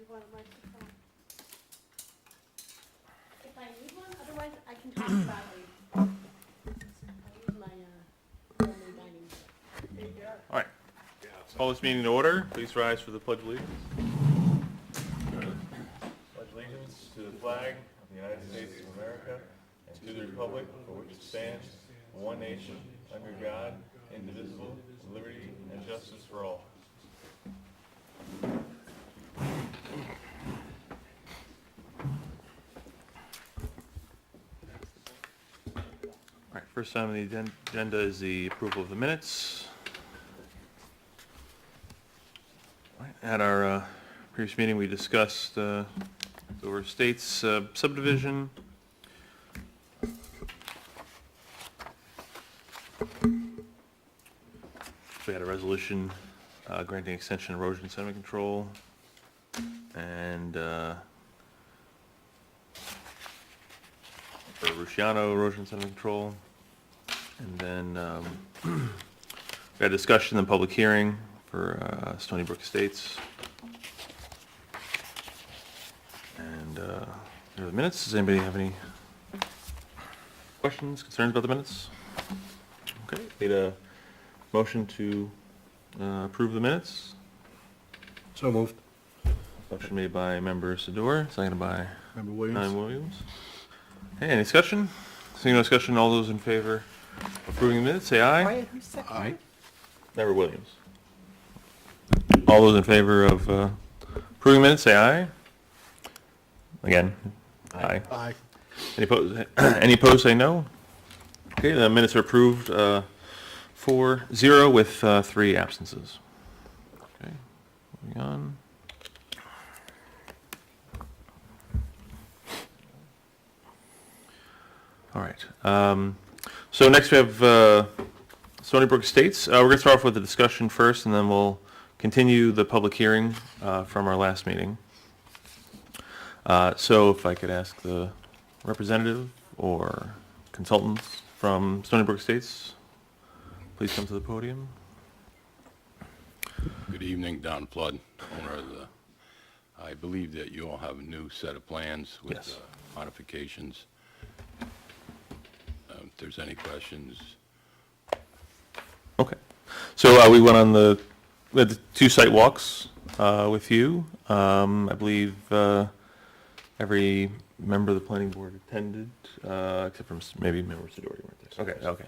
want a microphone? If I need one, otherwise I can talk loudly. I'll use my family dining. There you go. All right. Call this meeting to order. Please rise for the Pledge of Allegiance. Pledge allegiance to the flag of the United States of America and to the republic for which it stands, one nation, under God, indivisible, with liberty and justice for all. All right, first item on the agenda is the approval of the minutes. At our previous meeting, we discussed Dover Estates subdivision. We had a resolution granting extension erosion sediment control, and for Rusciano erosion sediment control. And then we had discussion and public hearing for Stony Brook Estates. And here are the minutes. Does anybody have any questions, concerns about the minutes? Okay, need a motion to approve the minutes. So moved. Motion made by member Sador, seconded by Member Williams. Williams? Hey, any discussion? Seeing no discussion, all those in favor of approving the minutes, say aye. Aye. Member Williams. All those in favor of approving minutes, say aye. Again, aye. Aye. Any opposed, any opposed, say no. Okay, the minutes are approved 4-0 with 3 absences. Okay, moving on. All right. So next we have Stony Brook Estates. We're going to start off with the discussion first, and then we'll continue the public hearing from our last meeting. So if I could ask the representative or consultants from Stony Brook Estates, please come to the podium. Good evening, Don Flood, owner of the, I believe that you all have a new set of plans with Yes. modifications. If there's any questions, Okay. So we went on we had the 2 site walks with you. I believe every member of the planning board attended, except for maybe member Sidori weren't there. Okay, okay.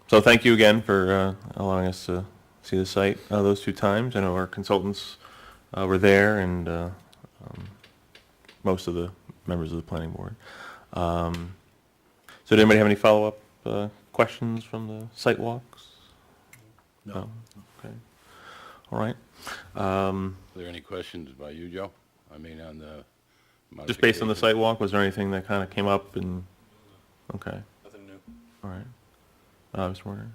So thank you again for allowing us to see the site those 2 times. I know our consultants were there, and most of the members of the planning board. So did anybody have any follow-up questions from the site walks? No. Okay. All right. are there any questions by you, Joe? I mean, on the Just based on the modifications? site walk, was there anything that kind of came up and, okay, Nothing new. all right. Mr. Warner?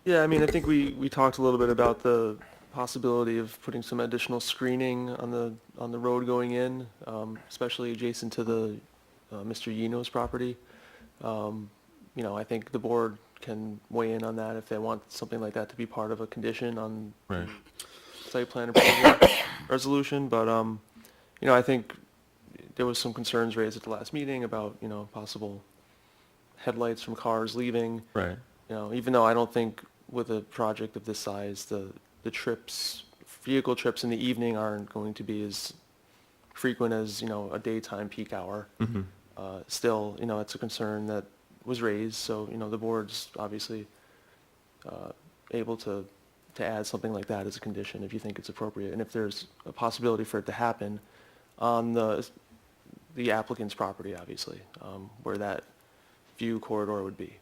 Yeah, I mean, I think we talked a little bit about the possibility of putting some additional screening on the road going in, especially adjacent to the Mr. Yino's property. You know, I think the board can weigh in on that if they want something like that to be part of a condition on Right. site plan approval resolution, but, you know, I think there was some concerns raised at the last meeting about, you know, possible headlights from cars leaving. Right. You know, even though I don't think with a project of this size, the trips, vehicle trips in the evening aren't going to be as frequent as, you know, a daytime peak hour. Mm-hmm. Still, you know, it's a concern that was raised, so, you know, the board's obviously able to add something like that as a condition if you think it's appropriate, and if there's a possibility for it to happen on the applicant's property, obviously, where that view corridor would be.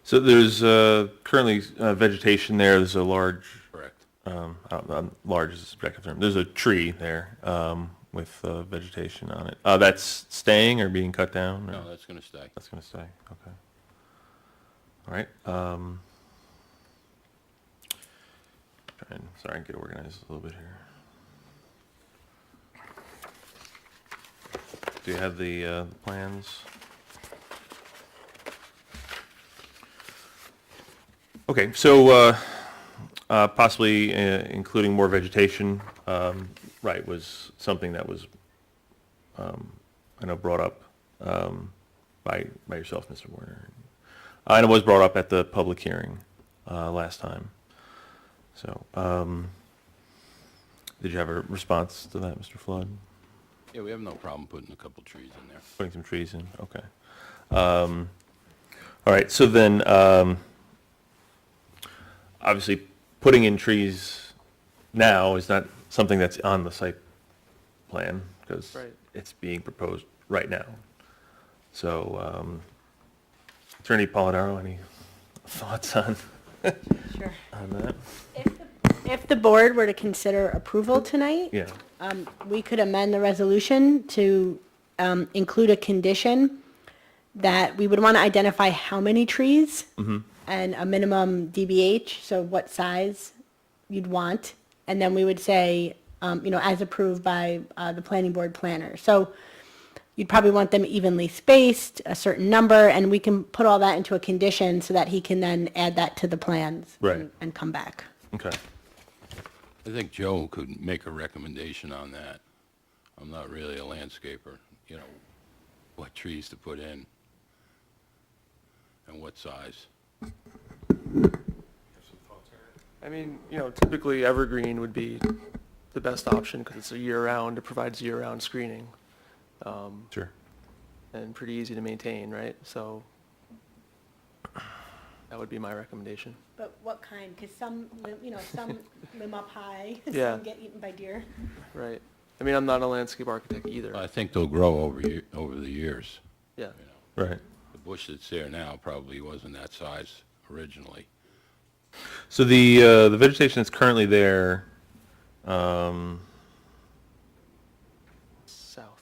So there's currently vegetation there. There's a large, Correct. large is a subjective term. There's a tree there with vegetation on it. That's staying or being cut down? Or? No, that's going to stay. That's going to stay, okay. All right. Sorry, I can get organized a little bit here. Do you have the plans? Okay, so Possibly including more vegetation, right, was something that was, I know, brought up by yourself, Mr. Warner. And it was brought up at the public hearing last time. So, did you have a response to that, Mr. Flood? Yeah, we have no problem putting a couple trees in there. Putting some trees in, okay. All right, so then, obviously, putting in trees now is not something that's on the site plan, because Right. it's being proposed right now. So, Attorney Polidoro, any thoughts on Sure. that? If the board were to consider approval tonight, Yeah, we could amend the resolution to include a condition that we would want to identify how many trees and a minimum DBH, so what size you'd want. And then we would say, as approved by the planning board planner. So you'd probably want them evenly spaced, a certain number, and we can put all that into a condition so that he can then add that to the plans Right. and come back. okay. I think Joe could make a recommendation on that. I'm not really a landscaper, what trees to put in and what size. I mean, typically evergreen would be the best option because it's a year-round, it provides year-round screening. Sure. And pretty easy to maintain, right? So that would be my recommendation. But what kind? Because some limb up high, Yeah. some get eaten by deer. Right. I mean, I'm not a landscape architect either. I think they'll grow over the years. Yeah. Right. The bush that's there now probably wasn't that size originally. So the vegetation that's currently there, South.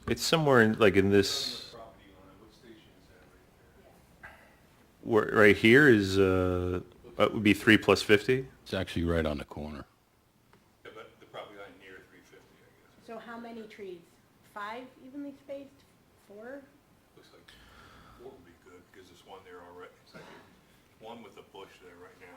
it's somewhere in this. Where, right here is, what would be 3 plus 50? It's actually right on the corner. Yeah, but the property line near 350, I guess. So how many trees? 5 evenly spaced? 4? Looks like 4 would be good, because there's one there already. It's like one with a bush there right now.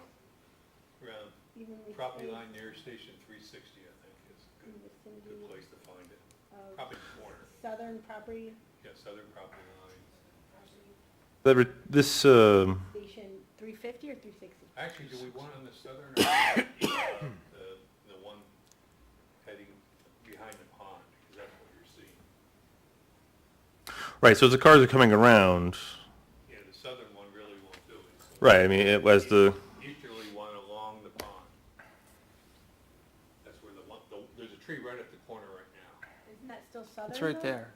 Around Evenly property spaced line near Station 360, I think, is a in good vicinity place to find it. of Probably the corner. southern property Yeah, southern property line. This, station 350 or 360? Actually, do we want on the southern, or the one heading behind the pond? Because that's what you're seeing. right, so as the cars are coming around, Yeah, the southern one really won't do it. So right, I mean, it was the, easterly one along the pond. That's where there's a tree right at the corner right now. Isn't that still southern? It's right though? there.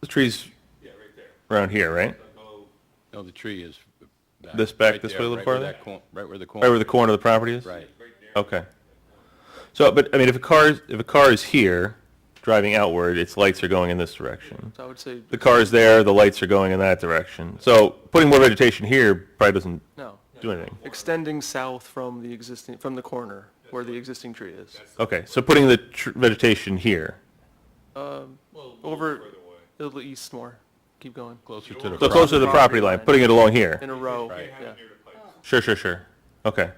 the trees Yeah, right there. around here, right? So go, No, the tree is back. This back right this there, way a little right where farther? that right where the corner. Right where the corner of the property is? Right. right there. Okay. So, but, I mean, if a car is here, driving outward, its lights are going in this direction. So I would say, The car is there, the lights are going in that direction. So, putting more vegetation here probably doesn't no. do anything. Extending south from the corner where the existing tree is. Okay, so putting the vegetation here. Well, a Over- little further away. A little east more. Keep going. Closer to the So closer to the property line, putting it along here. In a row, Right. yeah. Near the place. Sure. Okay.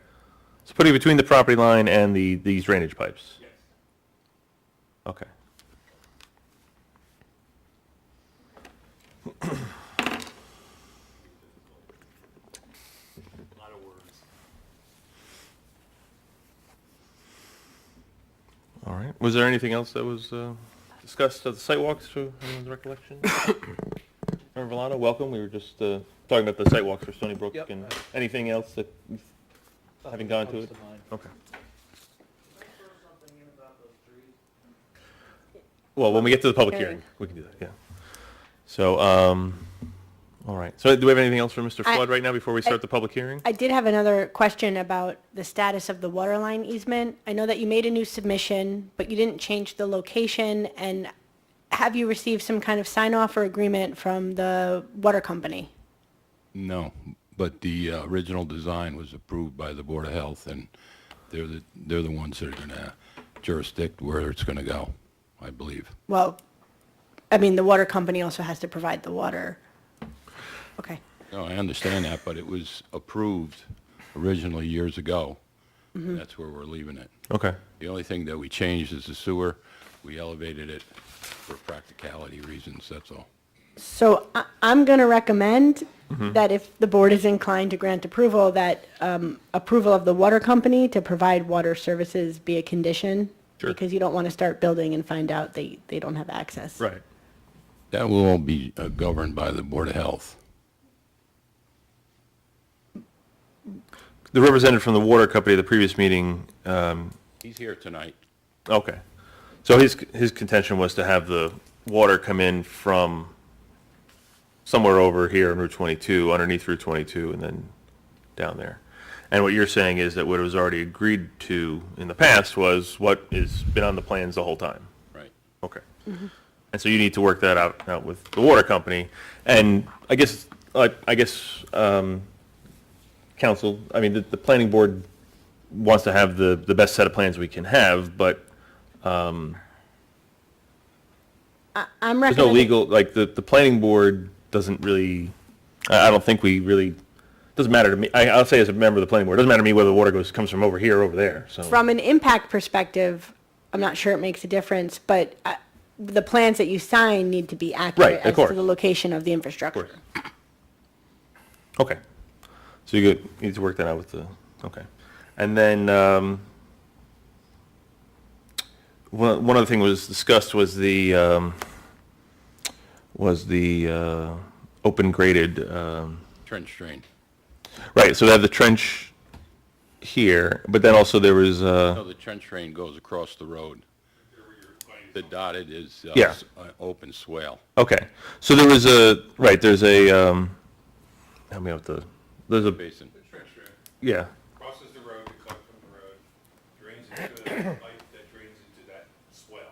So putting it between the property line and these drainage pipes. Yes. Okay. A lot of words. All right. Was there anything else that was discussed at the site walks to anyone's recollection? Member Villano, welcome. We were just talking about the site walks for Stony Brook Yep. and anything else that, having gone to it? Okay. Well, when we get to the public Okay. hearing, we can do that, yeah. So, all right. So do we have anything else for Mr. Flood right now before we start the public hearing? I did have another question about the status of the water line easement. I know that you made a new submission, but you didn't change the location, and have you received some kind of sign-off or agreement from the water company? No, but the original design was approved by the Board of Health, and they're the ones that are going to jurisdict where it's going to go, I believe. Well, I mean, the water company also has to provide the water. Okay. No, I understand that, but it was approved originally years ago. Mm-hmm. That's where we're leaving it. Okay. The only thing that we changed is the sewer. We elevated it for practicality reasons, that's all. So I'm going to recommend that if the board is inclined to grant approval, that approval of the water company to provide water services be a condition. Sure. Because you don't want to start building and find out they don't have access. Right. That will all be governed by the Board of Health. The representative from the water company at the previous meeting, He's here tonight. okay. So his contention was to have the water come in from somewhere over here on Route 22, underneath Route 22, and then down there. And what you're saying is that what was already agreed to in the past was what has been on the plans the whole time. Right. Okay. And so you need to work that out with the water company. And I guess, council, I mean, the planning board wants to have the best set of plans we can have, but I'm there's no recommending. legal, like, the planning board doesn't really, I don't think we really, doesn't matter to me. I'll say as a member of the planning board, it doesn't matter to me whether the water comes from over here or over there, so. From an impact perspective, I'm not sure it makes a difference, but the plans that you sign need to be Right, accurate of as course. to the location of the Of infrastructure. course. Okay. So you need to work that out with the, okay. And then, one other thing was discussed was the open graded, Trench drain. right, so they have the trench here, but then also there was, No, the trench drain goes across the road. The dotted is Yeah. open swale. okay. So there was right, there's a, help me out with there's a, Basin. The trench drain yeah, crosses the road, it comes from the road, drains into a pipe that drains into that swell.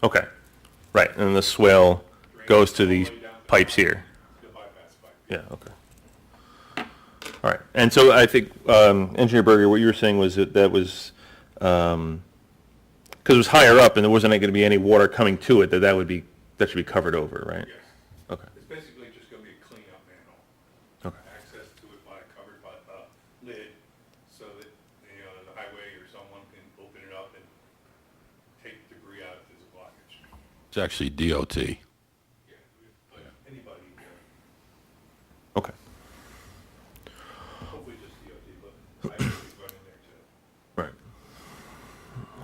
okay, right, and the swell goes to these pipes here. The bypass pipe. Yeah, okay. All right, and so I think, Engineer Berger, what you were saying was that was, because it was higher up and there wasn't going to be any water coming to it, that should be covered over, right? Yes. Okay, It's basically just gonna be a cleanup manhole. okay, Access to it covered by a lid, so that, the highway or someone can open it up and take debris out if there's a blockage. It's actually DOT. Yeah, but anybody, okay, hopefully just DOT, but I would be running there too. right.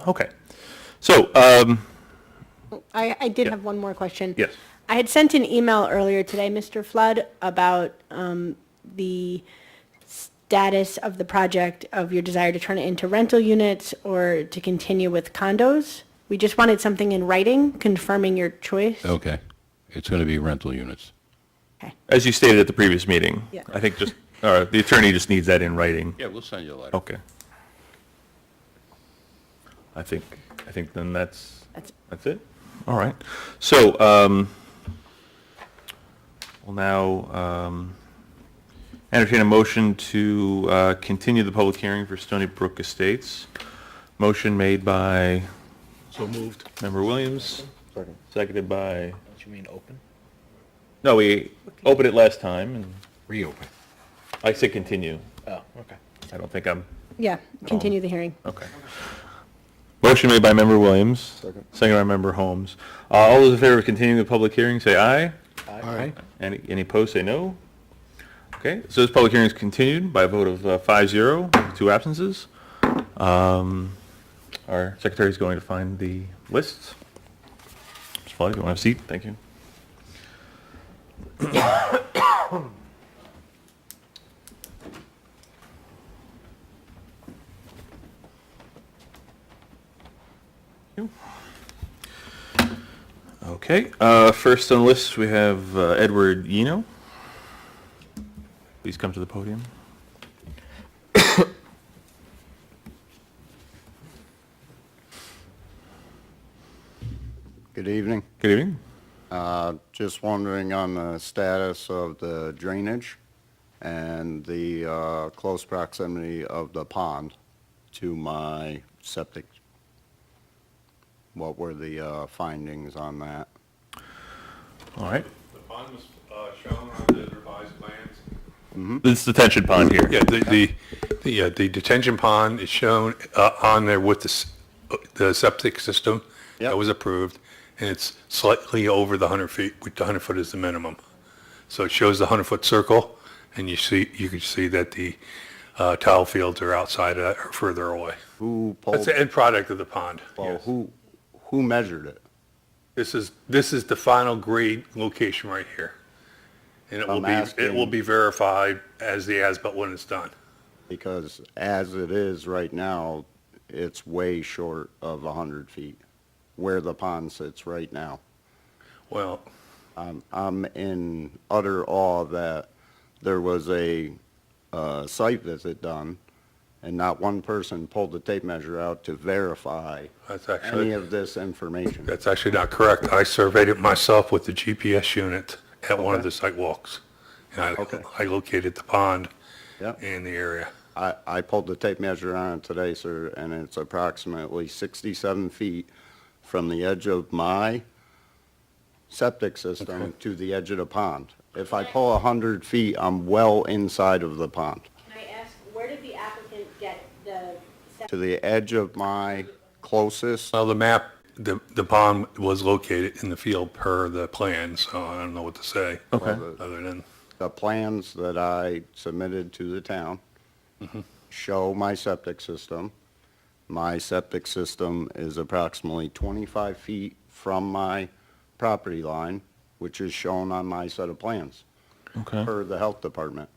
Okay, so, I did Yeah. have one more question. yes, I had sent an email earlier today, Mr. Flood, about the status of the project of your desire to turn it into rental units or to continue with condos. We just wanted something in writing confirming your choice. Okay. It's going to be rental units. Okay. as you stated at the previous meeting. Yeah. I think just, the attorney just needs that in writing. Yeah, we'll send you a letter. Okay. I think then that's it? All right. So, we'll now entertain a motion to continue the public hearing for Stony Brook Estates. Motion made by So moved. Member Williams, seconded by, Don't you mean open? no, we opened it last time, and Reopen. I said continue. Oh, okay. I don't think I'm, Yeah, continue the hearing. okay. Motion made by Member Williams. Seconded by Member Holmes. All those in favor of continuing the public hearing, say aye. All right. Any opposed, say no. Okay, so this public hearing is continued by a vote of 5-0, 2 absences. Our secretary is going to find the lists. Mr. Flood, if you want to have a seat, thank you. Okay, first on the list, we have Edward Yeno. Please come to the podium. Good evening. Good evening. Just wondering on the status of the drainage and the close proximity of the pond to my septic. What were the findings on that? All right, The pond was shown on the revised plans. This detention pond here. Yeah, the detention pond is shown on there with the septic system Yep. that was approved, and it's slightly over the 100 feet, which the 100 foot is the minimum. So it shows the 100-foot circle, and you can see that the tile fields are outside of that or further away. Who That's pulled, the end product of the pond. well, yes. who measured it? This is the final grade location right here. And it I'm will asking- be verified as the as-built when it's done. Because as it is right now, it's way short of 100 feet, where the pond sits right now. Well, I'm in utter awe that there was a site visit done, and not one person pulled the tape measure out to verify that's any actually, of this information. that's actually not correct. I surveyed it myself with the GPS unit at one of the site walks. And Okay. I located the pond Yep. in the area. I pulled the tape measure on it today, sir, and it's approximately 67 feet from the edge of my septic system to the edge of the pond. If I pull 100 feet, I'm well inside of the pond. Can I ask, where did the applicant get the? To the edge of my closest, Well, the map, the pond was located in the field per the plan, so I don't know what to say. Okay. Other than, the plans that I submitted to the town show my septic system. My septic system is approximately 25 feet from my property line, which is shown on my set of plans Okay. per the health department.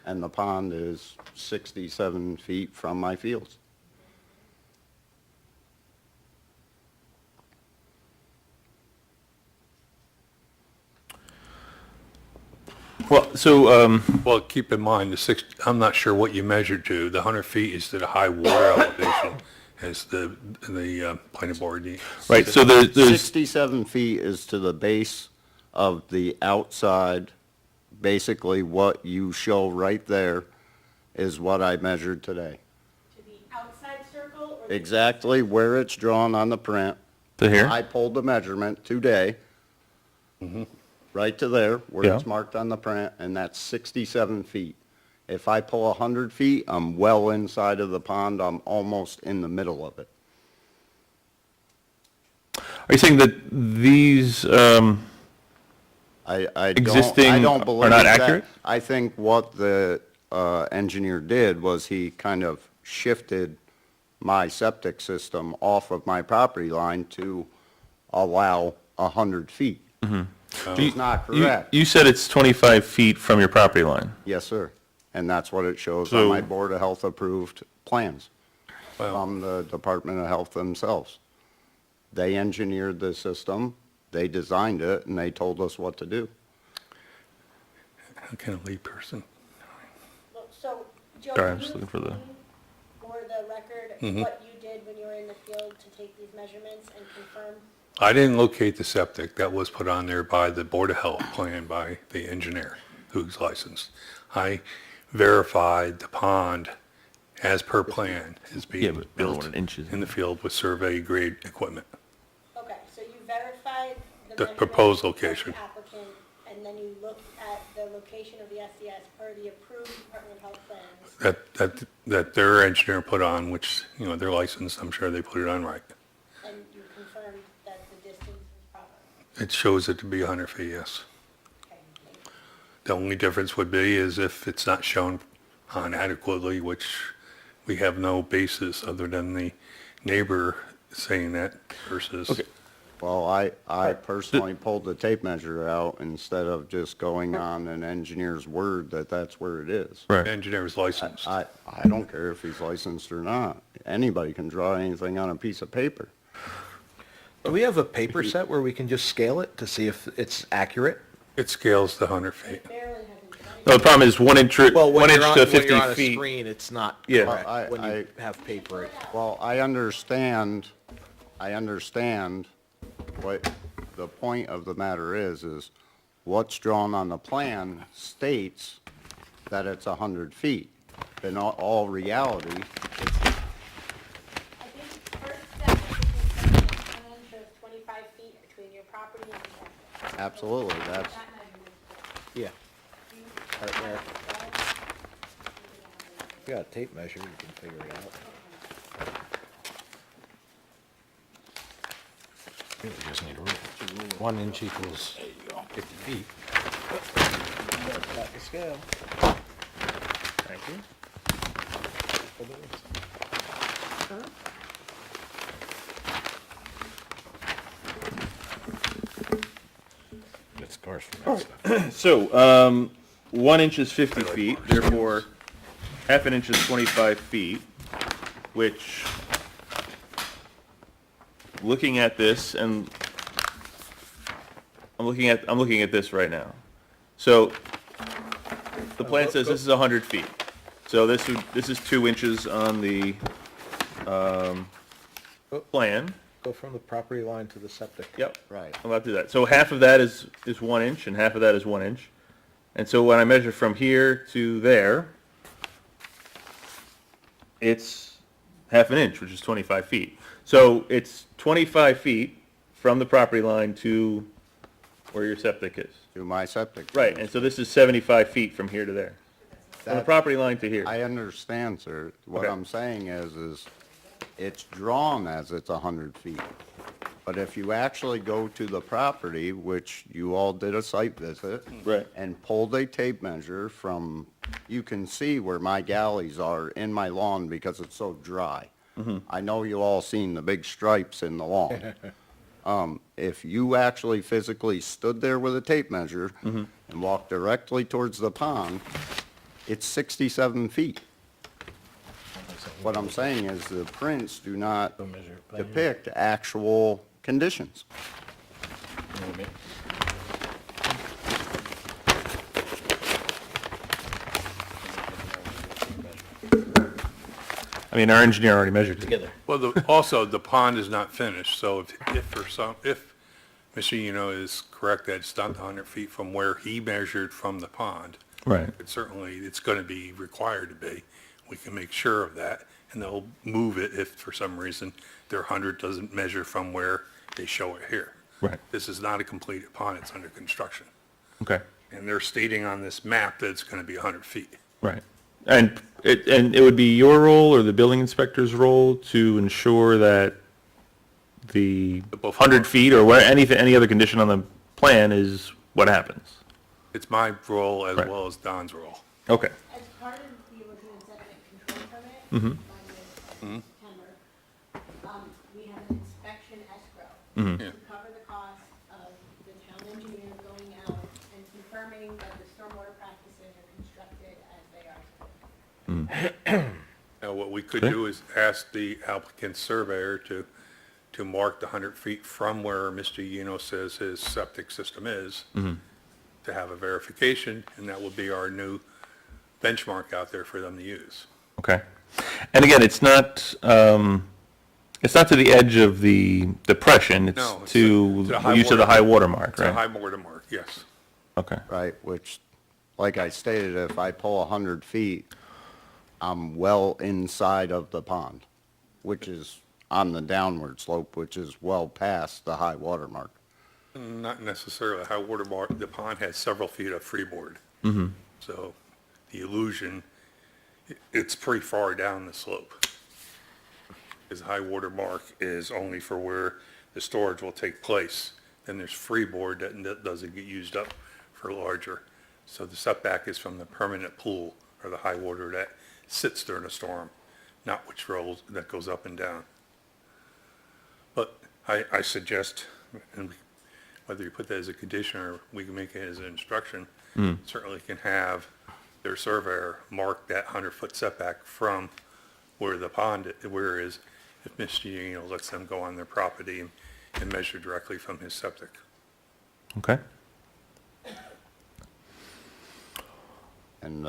And the pond is 67 feet from my fields. Well, so, well, keep in mind, I'm not sure what you measured to. The 100 feet is to the high water elevation, as the planning board needs. right, so there's, 67 feet is to the base of the outside. Basically, what you show right there is what I measured today. To the outside circle or? Exactly where it's drawn on the print. to here? I pulled the measurement today, right to there, where it's Yeah. marked on the print, and that's 67 feet. If I pull 100 feet, I'm well inside of the pond, I'm almost in the middle of it. Are you saying that these, I Existing don't are believe not that. accurate? I think what the engineer did was he kind of shifted my septic system off of my property line to allow 100 feet. It's not you, correct. you said it's 25 feet from your property line. Yes, sir. And that's what it shows So- on my Board of Health approved plans Well, from the Department of Health themselves. They engineered the system, they designed it, and they told us what to do. how can a layperson? So, Joe, Sorry, I'm can just you looking for the- explain for the record Mm-hmm. what you did when you were in the field to take these measurements and confirm? I didn't locate the septic. That was put on there by the Board of Health plan by the engineer who's licensed. I verified the pond as per plan is Yeah, being but I don't know built what an inch is. in the field with survey grade equipment. Okay, so you verified the The measurements proposed of the location. applicant, and then you looked at the location of the SDS per the approved Department of Health plans, That their engineer put on, which, they're licensed, I'm sure they put it on right. and you confirmed that the distance is proper. It shows it to be 100 feet, yes. Okay, thank you. The only difference would be is if it's not shown on adequately, which we have no basis other than the neighbor saying that versus. Okay. Well, I personally pulled the tape measure out instead of just going on an engineer's word that that's where it is. Right. Engineer's licensed. I don't care if he's licensed or not. Anybody can draw anything on a piece of paper. Do we have a paper set where we can just scale it to see if it's accurate? It scales to 100 feet. Barely hasn't done No, the problem is 1 inch, Well, when 1 inch you're on, to when 50 you're on a feet. screen, it's not Yeah. correct. Well, When you have paper, it. Well, I understand what the point of the matter is what's drawn on the plan states that it's 100 feet. In all reality, it's, I think first step is to confirm the plan shows 25 feet between your property and the septic. absolutely, that's, That measurement is correct. Yeah. Do you Right there. have You got a tape measure, you can figure it out. Really just need a rule. 1 inch equals 50 feet. Got the scale. Thank you. Get scars from that stuff. So, 1 inch is 50 feet, therefore, half an inch is 25 feet, which, looking at this, and I'm looking at this right now. So, the plan says this is 100 feet. So this is 2 inches on the, plan. Go from the property line to the septic. Yep. Right. I'm about to do that. So half of that is 1 inch, and half of that is 1 inch. And so when I measure from here to there, it's half an inch, which is 25 feet. So it's 25 feet from the property line to where your septic is. To my septic. Right, and so this is 75 feet from here to there. From the That- property line to here. I understand, sir. What Okay. I'm saying is it's drawn as it's 100 feet. But if you actually go to the property, which you all did a site visit. Right. And pulled a tape measure from, you can see where my galleys are in my lawn because it's so dry. I know you all seen the big stripes in the lawn. If you actually physically stood there with a tape measure and walked directly towards the pond, it's 67 feet. What I'm saying is the prints do not depict actual conditions. I mean, our engineer already measured it. Together. Well, also, the pond is not finished, so if Mr. Eno is correct that it's not 100 feet from where he measured from the pond, Right. it's going to be required to be. We can make sure of that, and they'll move it if for some reason their 100 doesn't measure from where they show it here. Right. This is not a completed pond, it's under construction. Okay. And they're stating on this map that it's going to be 100 feet. Right. And it would be your role or the building inspector's role to ensure that the both 100 feet or where, any other condition on the plan is what happens? It's my role as Right. well as Don's role. Okay. As part of the Lagoon Sediment Control Permit, by Ms. Kemmer, we have an inspection escrow to cover the cost of the town engineer going out and confirming that the stormwater practices are constructed as they are supposed. Now, what we could Okay. do is ask the applicant's surveyor to mark the 100 feet from where Mr. Eno says his septic system is, to have a verification, and that will be our new benchmark out there for them to use. Okay. And again, it's not to the edge of the depression, No, it's it's to the the high use of the water- high water mark, It's a right? high watermark, yes. Okay. Right, which, like I stated, if I pull 100 feet, I'm well inside of the pond, which is on the downward slope, which is well past the high water mark. Not necessarily high watermark, the pond has several feet of freeboard. So the illusion, it's pretty far down the slope. His high water mark is only for where the storage will take place. Then there's freeboard that doesn't get used up for larger. So the setback is from the permanent pool or the high water that sits during a storm, not which rolls, that goes up and down. But I suggest, and whether you put that as a condition or we can make it as an instruction, certainly can have their surveyor mark that 100-foot setback from where the pond, where it is, if Mr. Eno lets them go on their property and measure directly from his septic. Okay. And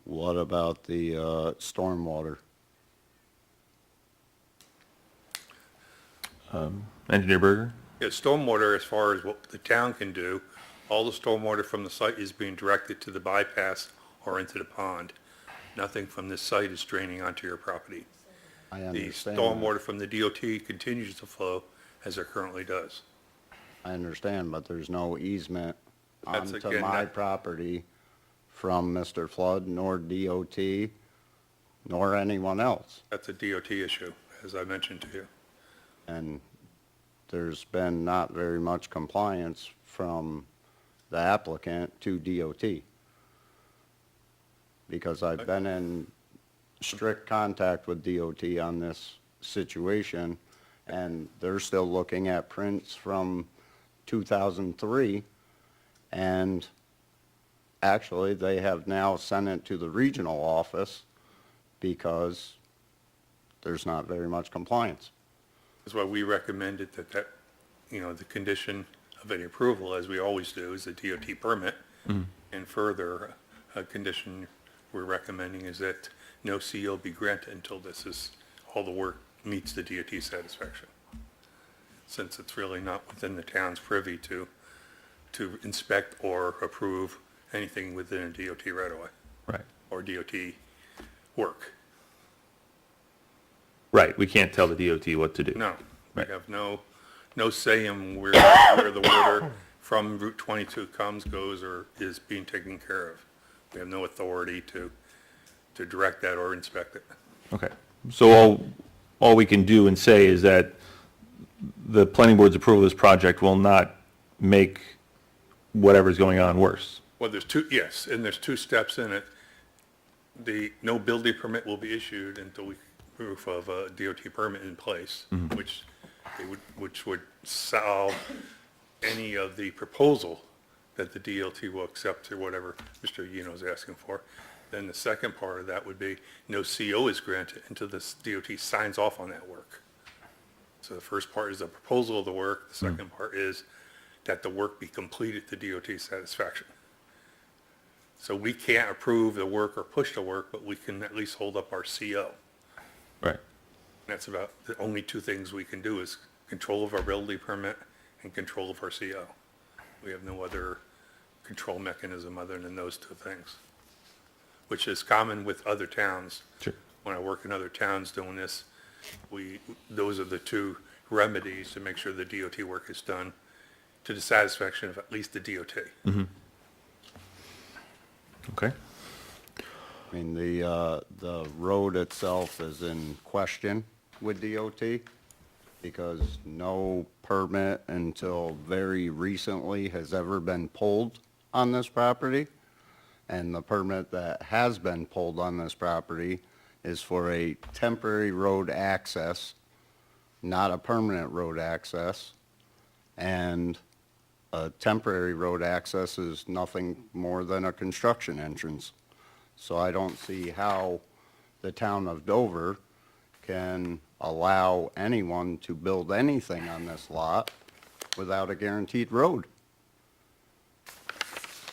what about the stormwater? Engineer Berger? Yeah, stormwater, as far as what the town can do, all the stormwater from the site is being directed to the bypass or into the pond. Nothing from this site is draining onto your property. I The understand. that. stormwater from the DOT continues to flow as it currently does. I understand, but there's no easement That's onto again, my that- property from Mr. Flood nor DOT nor anyone else. That's a DOT issue, as I mentioned to you. And there's been not very much compliance from the applicant to DOT. Because I've been in strict contact with DOT on this situation, and they're still looking at prints from 2003, and actually, they have now sent it to the regional office because there's not very much compliance. That's why we recommended that, the condition of any approval, as we always do, is a DOT permit. And further, a condition we're recommending is that no CO be granted until all the work meets the DOT satisfaction. Since it's really not within the town's privy to inspect or approve anything within a DOT right away, Right. or DOT work. Right, we can't tell the DOT what to do. No, we Right. have no say in where the water from Route 22 goes, or is being taken care of. We have no authority to direct that or inspect it. Okay, so all we can do and say is that the planning board's approval of this project will not make whatever's going on worse. Well, yes, and there's two steps in it. No building permit will be issued until we proof of a DOT permit in place, which would solve any of the proposal that the DOT will accept or whatever Mr. Yeno's asking for. Then the second part of that would be no CO is granted until this DOT signs off on that work. So the first part is the proposal of the work. The second part is that the work be completed to DOT satisfaction. So we can't approve the work or push the work, but we can at least hold up our CO. Right. That's about the only two things we can do is control of our building permit and control of our CO. We have no other control mechanism other than those two things, which is common with other towns. Sure. When I work in other towns doing this, those are the two remedies to make sure the DOT work is done to the satisfaction of at least the DOT. Okay, I mean, the road itself is in question with DOT because no permit until very recently has ever been pulled on this property. And the permit that has been pulled on this property is for a temporary road access, not a permanent road access. And a temporary road access is nothing more than a construction entrance. So I don't see how the town of Dover can allow anyone to build anything on this lot without a guaranteed road.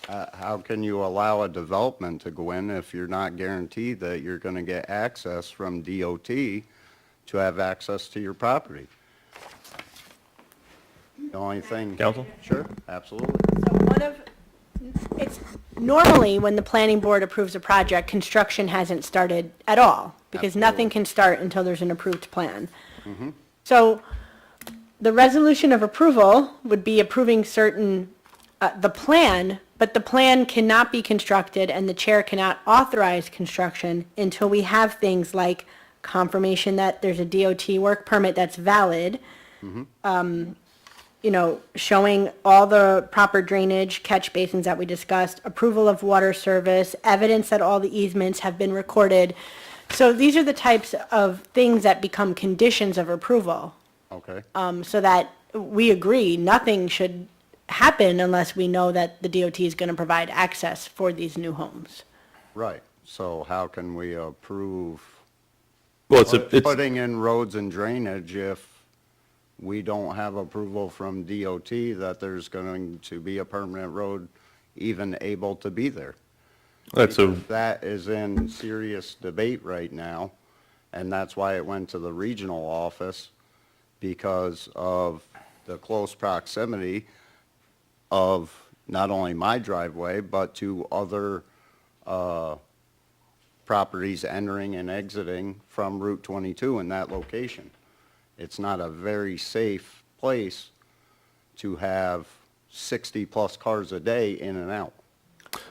How can you allow a development to go in if you're not guaranteed that you're going to get access from DOT to have access to your property? The only thing. Counsel? Sure, absolutely. So it's normally when the planning board approves a project, construction hasn't started at all because nothing can start until there's an approved plan. So the resolution of approval would be approving the plan, but the plan cannot be constructed and the chair cannot authorize construction until we have things like confirmation that there's a DOT work permit that's valid, showing all the proper drainage, catch basins that we discussed, approval of water service, evidence that all the easements have been recorded. So these are the types of things that become conditions of approval, Okay, so that we agree nothing should happen unless we know that the DOT is going to provide access for these new homes. right. So how can we approve well, it's putting in roads and drainage if we don't have approval from DOT that there's going to be a permanent road even able to be there? That is in serious debate right now, and that's why it went to the regional office, because of the close proximity of not only my driveway, but to other properties entering and exiting from Route 22 in that location. It's not a very safe place to have 60-plus cars a day in and out.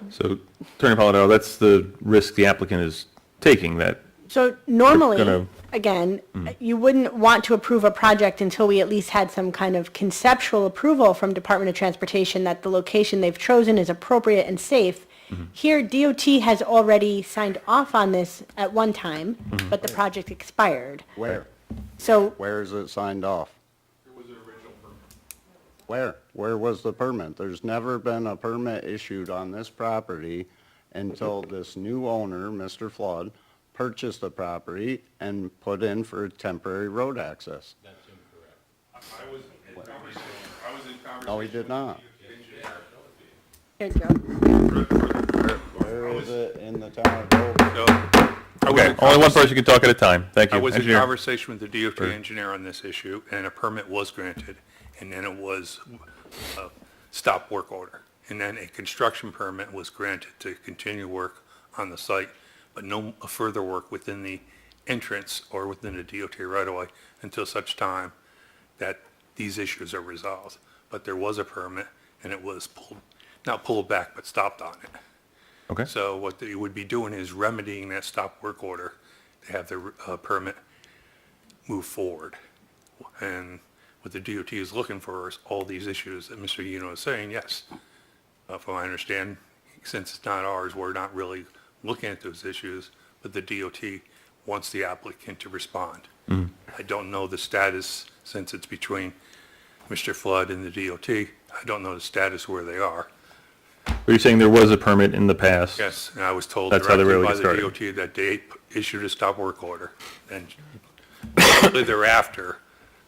So, Attorney Polidoro, that's the risk the applicant is taking, that So normally, gonna- again, you wouldn't want to approve a project until we at least had some kind of conceptual approval from Department of Transportation that the location they've chosen is appropriate and safe. Here, DOT has already signed off on this at one time, but the project expired. Where? So Where is it signed off? There was an original permit. Where? Where was the permit? There's never been a permit issued on this property until this new owner, Mr. Flood, purchased the property and put in for temporary road access. I was in conversation. No, he did not. here, Joe. Where is it in the town of Dover? Okay, only one person can talk at a time. Thank I you. was in Engineer. conversation with the DOT engineer on this issue, and a permit was granted, and then it was a stop work order. And then a construction permit was granted to continue work on the site, but no further work within the entrance or within the DOT right-of-way until such time that these issues are resolved. But there was a permit, and it was not pulled back, but stopped on it. Okay, So what they would be doing is remedying that stop work order to have the permit move forward. And what the DOT is looking for is all these issues that Mr. Yino is saying, yes. From what I understand, since it's not ours, we're not really looking at those issues, but the DOT wants the applicant to respond. I don't know the status, since it's between Mr. Flood and the DOT. I don't know the status where they are. but you're saying there was a permit in the past? Yes, and I was told That's how they directly really by get the started. DOT that they issued a stop work order. And shortly thereafter,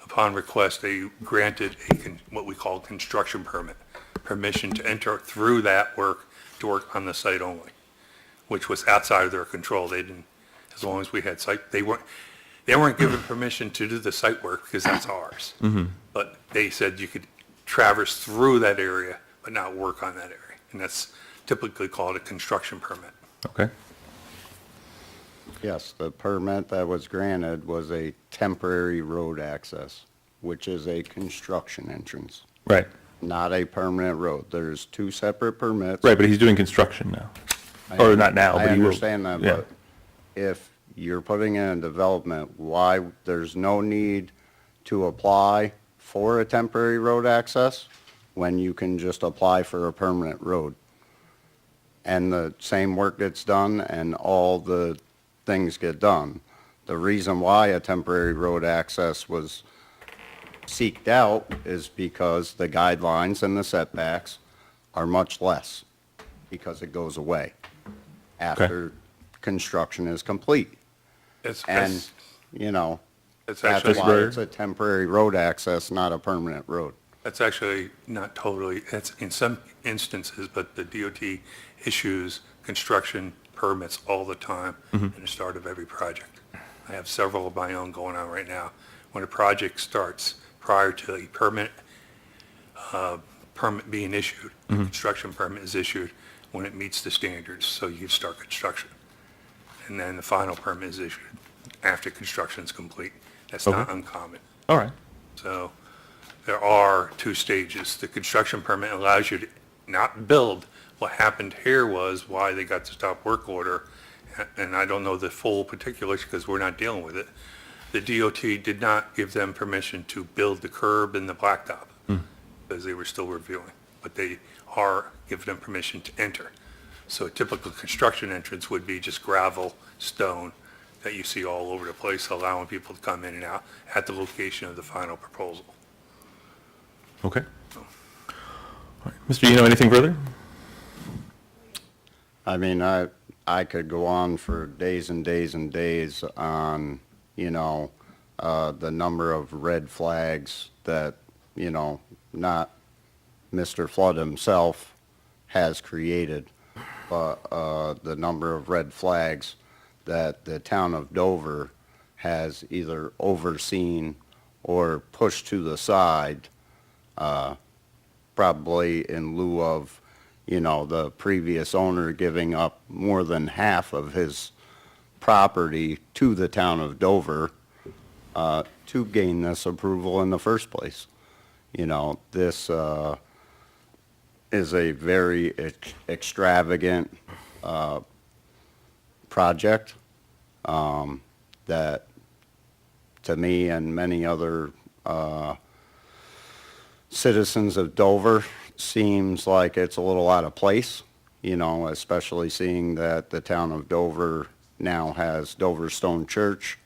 upon request, they granted what we call construction permission to enter through that work to work on the site only, which was outside of their control. They didn't, as long as we had site, they weren't given permission to do the site work because that's ours. But they said you could traverse through that area, but not work on that area. And that's typically called a construction permit. Okay, Yes, the permit that was granted was a temporary road access, which is a construction entrance, right, not a permanent road. There's two separate permits. right, but he's doing construction now. Or not now, I but he will. understand that, Yeah. but if you're putting in a development, why, there's no need to apply for a temporary road access when you can just apply for a permanent road? And the same work gets done and all the things get done. The reason why a temporary road access was seeked out is because the guidelines and the setbacks are much less, because it goes away after construction is complete. It's, And, it's, you know, it's that's actually, why it's a temporary road access, not a permanent road. that's actually not totally, it's in some instances, but the DOT issues construction permits all the time in the start of every project. I have several of my own going on right now. When a project starts, prior to the permit being issued, the construction permit is issued when it meets the standards, so you can start construction. And then the final permit is issued after construction is complete. That's not Okay. uncommon. All right, So there are two stages. The construction permit allows you to not build. What happened here was why they got the stop work order, and I don't know the full particulars because we're not dealing with it. The DOT did not give them permission to build the curb and the blacktop because they were still reviewing, but they are giving them permission to enter. So a typical construction entrance would be just gravel, stone that you see all over the place, allowing people to come in and out at the location of the final proposal. okay. All right. Mr. Yino, anything further? I mean, I could go on for days and days and days on, you know, the number of red flags that, you know, not Mr. Flood himself has created, but the number of red flags that the town of Dover has either overseen or pushed to the side, probably in lieu of, you know, the previous owner giving up more than half of his property to the town of Dover to gain this approval in the first place. You know, this is a very extravagant project. that to me and many other citizens of Dover seems like it's a little out of place, you know, especially seeing that the town of Dover now has Dover Stone Church,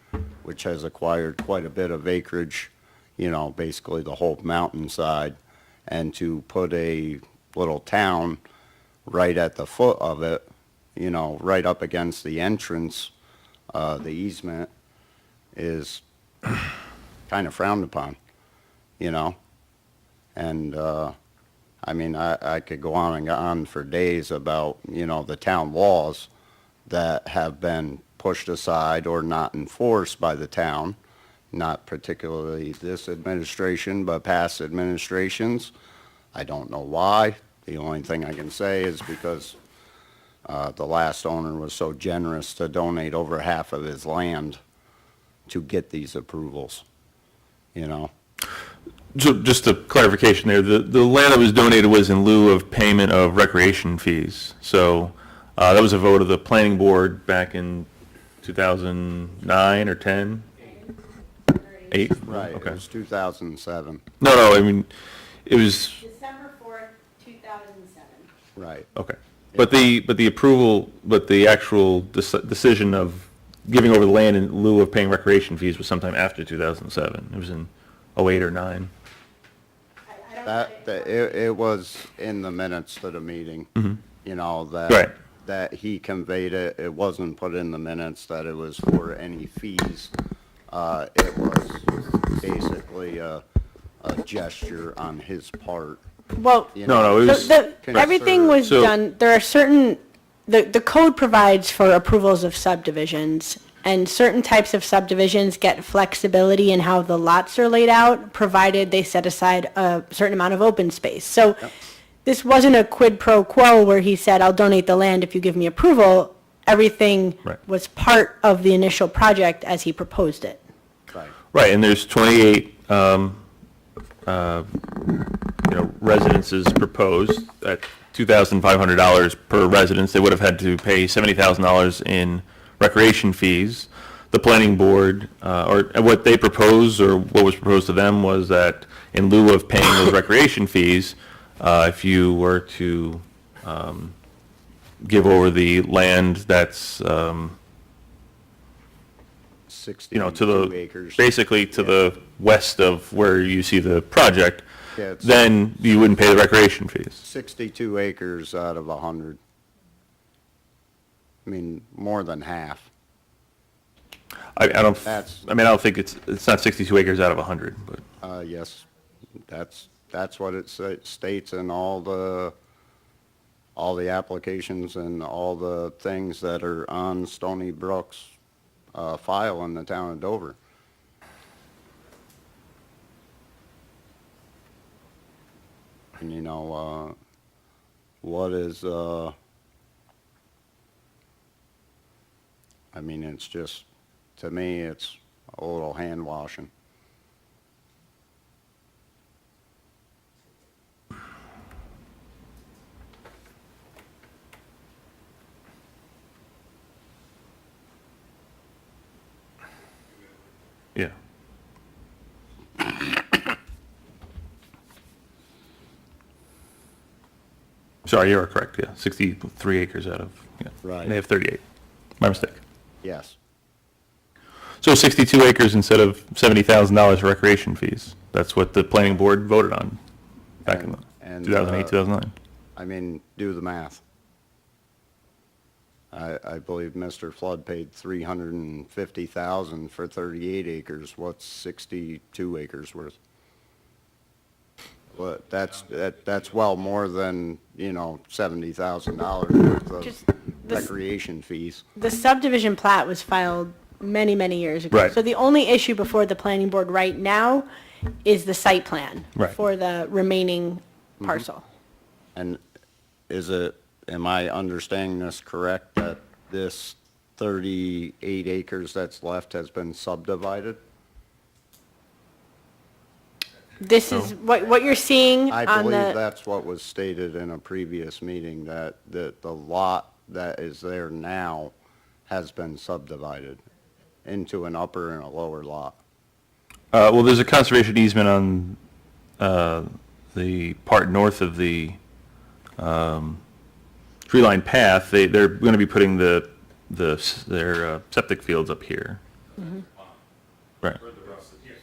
which has acquired quite a bit of acreage, you know, basically the whole mountainside, and to put a little town right at the foot of it, you know, right up against the entrance, the easement, is kind of frowned upon, you know? And, I mean, I could go on and on for days about, you know, the town laws that have been pushed aside or not enforced by the town, not particularly this administration, but past administrations. I don't know why. The only thing I can say is because the last owner was so generous to donate over half of his land to get these approvals, you know? So just a clarification there, the land that was donated was in lieu of payment of recreation fees. So that was a vote of the planning board back in 2009 or 10? 8? Right, it Okay. was 2007, No, I mean, it was, December 4th, 2007. right. okay. But the approval, but the actual decision of giving over the land in lieu of paying recreation fees was sometime after 2007. It was in 08 or 9. It was in the minutes to the meeting, you know, Right. that he conveyed it. It wasn't put in the minutes that it was for any fees. It was basically a gesture on his part. Well, you No, know, it was- everything was So- done, there are certain, the code provides for approvals of subdivisions, and certain types of subdivisions get flexibility in how the lots are laid out, provided they set aside a certain amount of open space. So this wasn't a quid pro quo where he said, I'll donate the land if you give me approval. Everything Right. was part of the initial project as he proposed it. Right. Right, and there's 28, residences proposed at $2,500 per residence. They would have had to pay $70,000 in recreation fees. The planning board, or what they proposed, or what was proposed to them, was that in lieu of paying those recreation fees, if you were to give over the land that's, 62 to the, acres. basically to the west of where you see the project, Yeah, it's then you wouldn't pay the recreation fees. 62 acres out of 100. I mean, more than half. I don't, That's- I mean, I don't think it's not 62 acres out of 100, but, Yes, that's what it states in all the applications and all the things that are on Stony Brook's file in the town of Dover. And you know, what is, I mean, it's just, to me, it's a little hand washing. yeah. Sorry, you are correct, yeah, 63 acres out of, yeah. Right. They have 38. My mistake. Yes. So 62 acres instead of $70,000 for recreation fees. That's what the planning board voted on back in And, 2008, 2009. I mean, do the math. I believe Mr. Flood paid $350,000 for 38 acres. What's 62 acres worth? Well, that's well more than, you know, $70,000 worth Just of the- recreation fees. The subdivision plat was filed many, many years ago. Right. So the only issue before the planning board right now is the site plan Right. for the remaining parcel. And am I understanding this correct, that this 38 acres that's left has been subdivided? This is what you're seeing I on believe the, that's what was stated in a previous meeting, that the lot that is there now has been subdivided into an upper and a lower lot. Well, there's a conservation easement on the part north of the tree line path. They're going to be putting their septic fields up here. Right.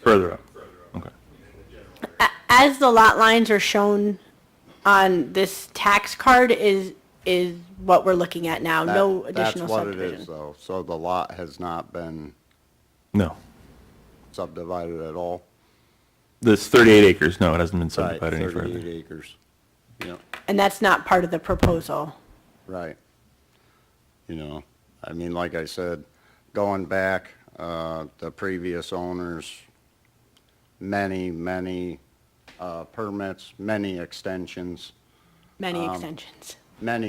Further up. Okay. As the lot lines are shown on this tax card is what we're looking at now, no additional That's what it is, subdivision. though. So the lot has not been No. subdivided at all. This 38 acres, no, it hasn't been Right, subdivided any 38 further. acres. Yep, And that's not part of the proposal. right. You know, I mean, like I said, going back, the previous owners, many permits, many extensions, Many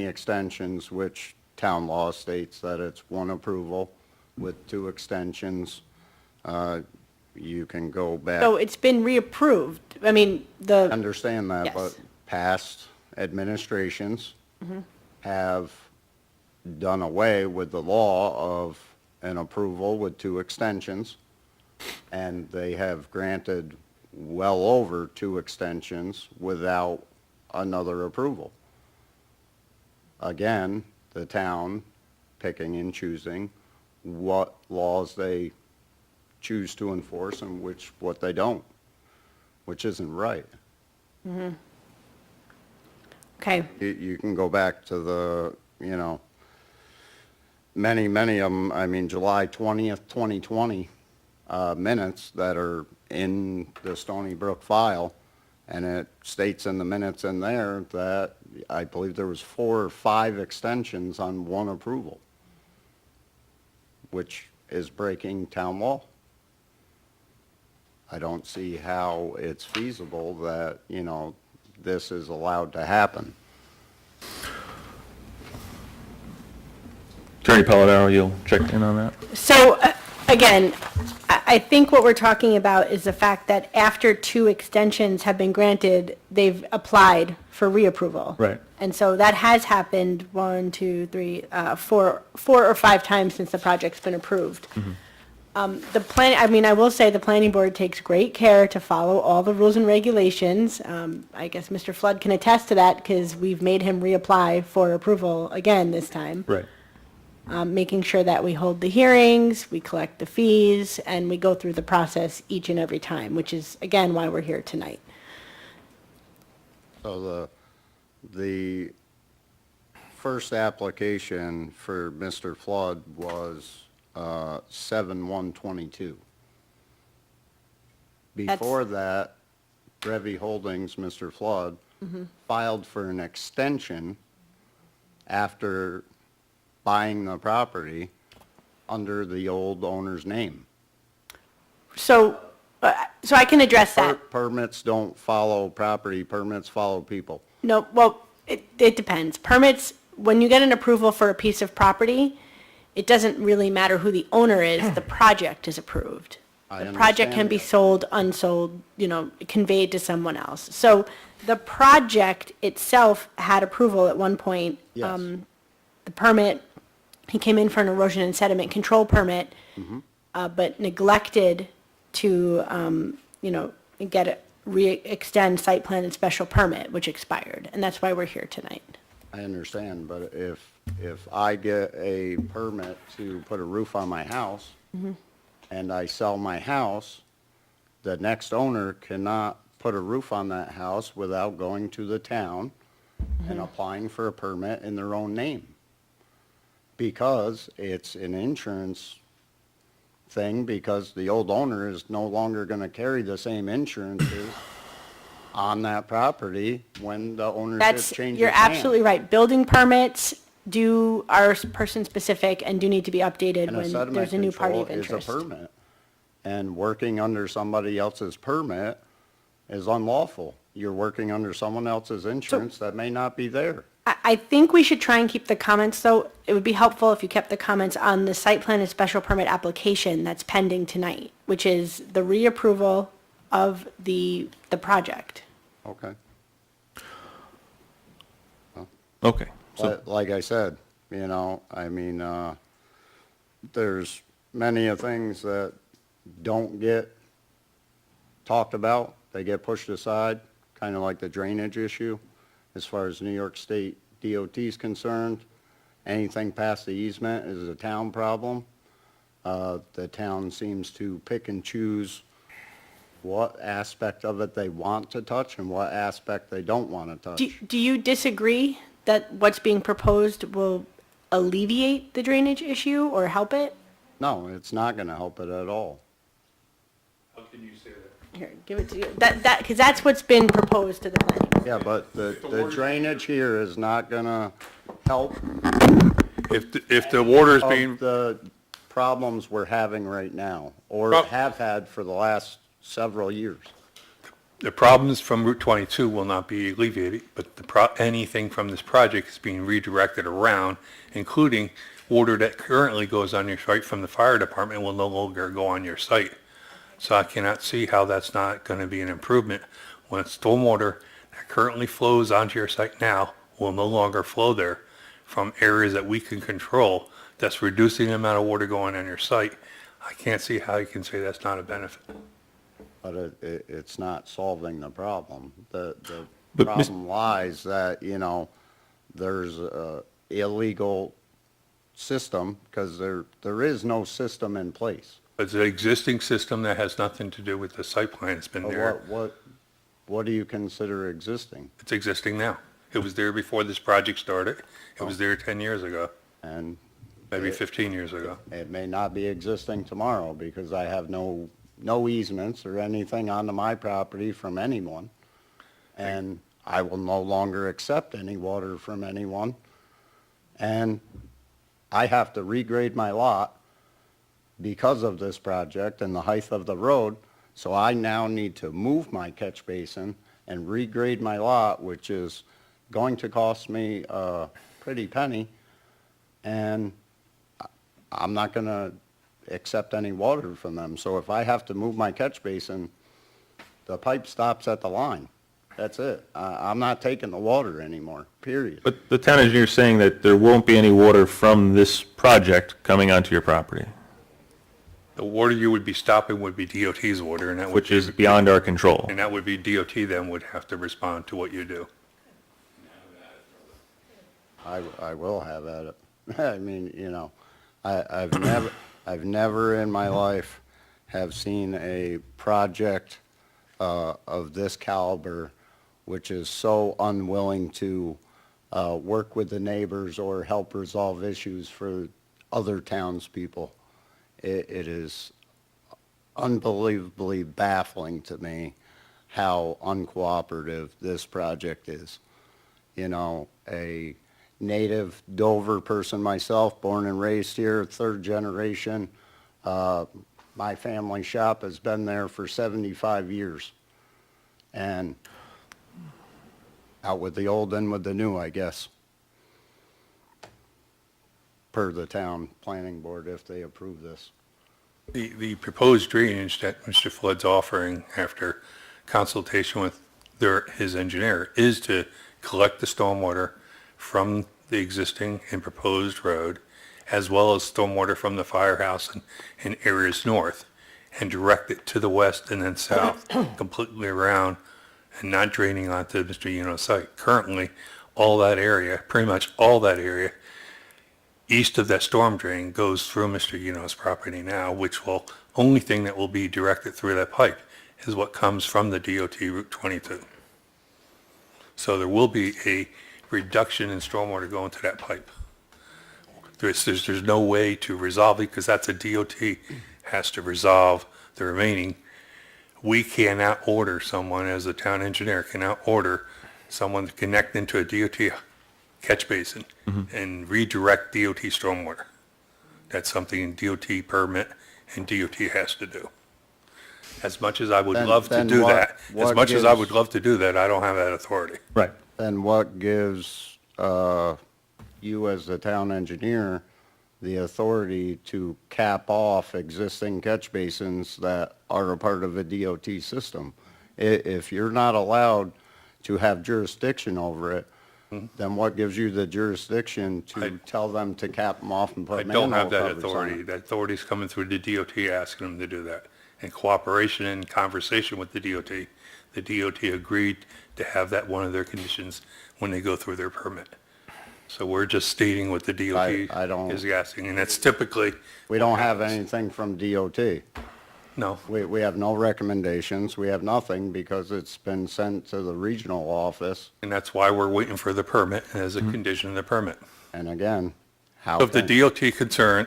extensions. which town law states that it's one approval with 2 extensions. You can go back. So it's been reapproved. I mean, Understand that, Yes. but past administrations have done away with the law of an approval with 2 extensions, and they have granted well over 2 extensions without another approval. Again, the town picking and choosing what laws they choose to enforce and what they don't, which isn't right. okay, You can go back to the, many of them, I mean, July 20th, 2020 minutes that are in the Stony Brook file, and it states in the minutes in there that I believe there was 4 or 5 extensions on 1 approval, which is breaking town law. I don't see how it's feasible that, this is allowed to happen. Attorney Polidoro, you'll check in on that? so again, I think what we're talking about is the fact that after 2 extensions have been granted, they've applied for reapproval. Right. And so that has happened 1, 2, 3, 4 or 5 times since the project's been approved. I will say the planning board takes great care to follow all the rules and regulations. I guess Mr. Flood can attest to that because we've made him reapply for approval again this time. Right. Making sure that we hold the hearings, we collect the fees, and we go through the process each and every time, which is, again, why we're here tonight. So the first application for Mr. Flood was 7/1/22. Before that, Revy Holdings, Mr. Flood, filed for an extension after buying the property under the old owner's name. So I can address that. Permits don't follow property, permits follow people. No, well, it depends. Permits, when you get an approval for a piece of property, it doesn't really matter who the owner is, the project is approved. I The project can understand be that. sold, unsold, conveyed to someone else. So the project itself had approval at one point. Yes. The permit, he came in for an erosion and sediment control permit, but neglected to, extend site plan and special permit, which expired, and that's why we're here tonight. I understand, but if I get a permit to put a roof on my house, and I sell my house, the next owner cannot put a roof on that house without going to the town and applying for a permit in their own name. Because it's an insurance thing, because the old owner is no longer gonna carry the same insurances on that property when the ownership changes You're hands. absolutely right. Building permits are person-specific and do need to be updated And a when sediment there's a new party control of is a interest. permit. And working under somebody else's permit is unlawful. You're working under someone else's insurance that may not be there. I think we should try and keep the comments, though. It would be helpful if you kept the comments on the site plan and special permit application that's pending tonight, which is the reapproval of the project. Okay. Okay. So, But like I said, there's many of things that don't get talked about. They get pushed aside, kind of like the drainage issue. As far as New York State DOT is concerned, anything past the easement is a town problem. The town seems to pick and choose what aspect of it they want to touch and what aspect they don't want to touch. Do you disagree that what's being proposed will alleviate the drainage issue or help it? No, it's not going to help it at all. How can you say that? Here, give it to you. Because that's what's been proposed to the planning board. Yeah, but the drainage here is not going to help If the water is being, of the problems we're having right now, or Prob- have had for the last several years. the problems from Route 22 will not be alleviated, but anything from this project is being redirected around, including water that currently goes on your site from the fire department will no longer go on your site. So I cannot see how that's not going to be an improvement when stormwater that currently flows onto your site now will no longer flow there from areas that we can control. That's reducing the amount of water going on your site. I can't see how you can say that's not a benefit. But it's not solving the problem. The But, problem lies that, you know, there's a illegal system, because there is no system in place. It's an existing system that has nothing to do with the site plan. It's been there. What do you consider existing? It's existing now. It was there before this project started. It was there 10 years ago, And maybe 15 years ago. it may not be existing tomorrow, because I have no easements or anything onto my property from anyone. And I will no longer accept any water from anyone. And I have to regrade my lot because of this project and the height of the road. So I now need to move my catch basin and regrade my lot, which is going to cost me a pretty penny. And I'm not going to accept any water from them. So if I have to move my catch basin, the pipe stops at the line. That's it. I'm not taking the water anymore, period. but the town engineer is saying that there won't be any water from this project coming onto your property, The water you would be stopping would be DOT's water, and that would which is beyond our control. and that would be DOT then would have to respond to what you do. I will have at it. I mean, you know, I've never in my life have seen a project of this caliber, which is so unwilling to work with the neighbors or help resolve issues for other townspeople. It is unbelievably baffling to me how uncooperative this project is. You know, a native Dover person myself, born and raised here, third generation. My family shop has been there for 75 years. And out with the old and with the new, I guess, per the town planning board, if they approve this. The proposed drainage that Mr. Flood's offering after consultation with his engineer is to collect the stormwater from the existing and proposed road, as well as stormwater from the firehouse and areas north, and direct it to the west and then south, completely around and not draining onto Mr. Uno's site. Currently, all that area, pretty much all that area, east of that storm drain goes through Mr. Uno's property now, which will, only thing that will be directed through that pipe is what comes from the DOT Route 22. So there will be a reduction in stormwater going to that pipe. There's no way to resolve it because that's a DOT has to resolve the remaining. We cannot order someone, as a town engineer, cannot order someone to connect into a DOT catch basin and redirect DOT stormwater. That's something DOT permit and DOT has to do. As much as I would Then- love to then do what- that, as what much as I gives- would love to do that, I don't have that authority. Right. Then what gives you as the town engineer the authority to cap off existing catch basins that are a part of a DOT system? If you're not allowed to have jurisdiction over it, then what gives you the jurisdiction to tell them to cap them off and I put don't manhole have that covers on authority. it? That authority's coming through the DOT asking them to do that. In cooperation and conversation with the DOT agreed to have that one of their conditions when they go through their permit. So we're just stating what the I DOT don't- is asking, and that's typically. We don't have anything from DOT. No, We have no recommendations, we have nothing because it's been sent to the regional office. and that's why we're waiting for the permit as a condition of the permit. And again, how So if the can, DOT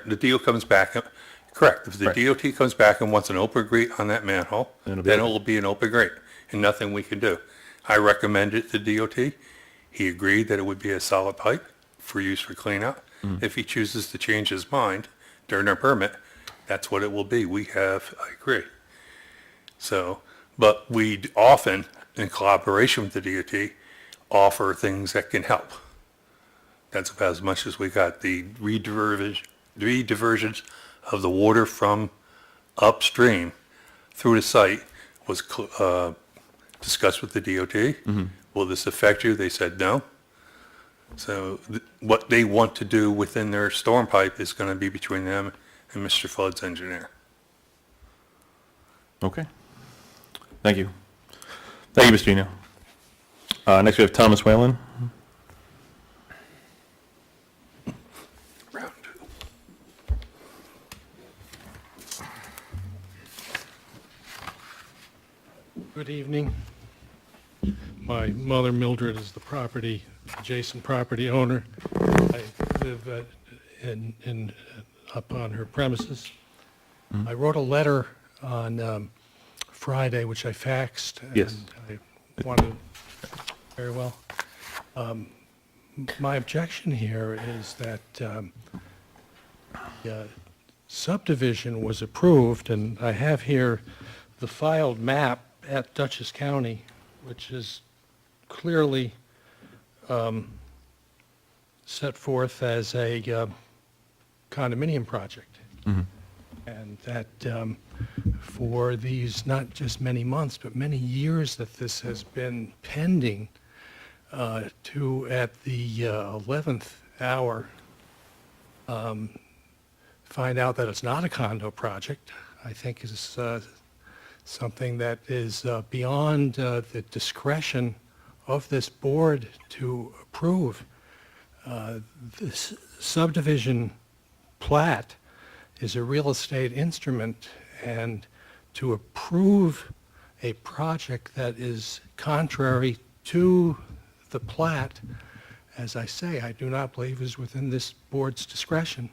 the deal comes back, correct, if the DOT comes back and wants an open grate on that manhole, Then then it'll be it will be an open grate, and nothing we can do. I recommended to DOT, he agreed that it would be a solid pipe for use for cleanout. If he chooses to change his mind during our permit, that's what it will be. I agree. So, but we often, in collaboration with the DOT, offer things that can help. That's about as much as we got. The rediversions of the water from upstream through the site was discussed with the DOT. Will this affect you? They said no. So what they want to do within their storm pipe is going to be between them and Mr. Flood's engineer. Okay. Thank you. Thank you, Mr. Eno. Next we have Thomas Whalen. Round two. Good evening. My mother Mildred is the adjacent property owner. I live up on her premises. I wrote a letter on Friday, which I faxed. Yes. And I wanted, very well. My objection here is that the subdivision was approved, and I have here the filed map at Dutchess County, which is clearly set forth as a condominium project. And that for these, not just many months, but many years that this has been pending, to at the 11th hour find out that it's not a condo project, I think is something that is beyond the discretion of this board to approve. This subdivision plat is a real estate instrument, and to approve a project that is contrary to the plat, as I say, I do not believe is within this board's discretion.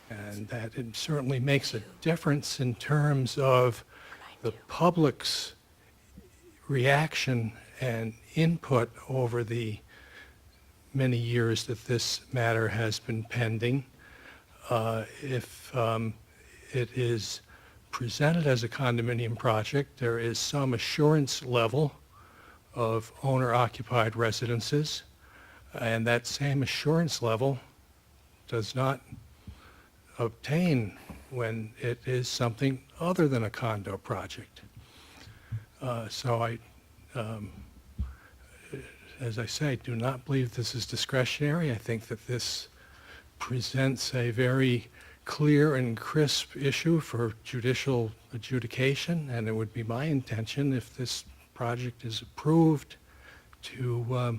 And that it certainly makes a difference in terms of the public's reaction and input over the many years that this matter has been pending. If it is presented as a condominium project, there is some assurance level of owner-occupied residences, and that same assurance level does not obtain when it is something other than a condo project. So I, as I say, do not believe this is discretionary. I think that this presents a very clear and crisp issue for judicial adjudication, and it would be my intention, if this project is approved, to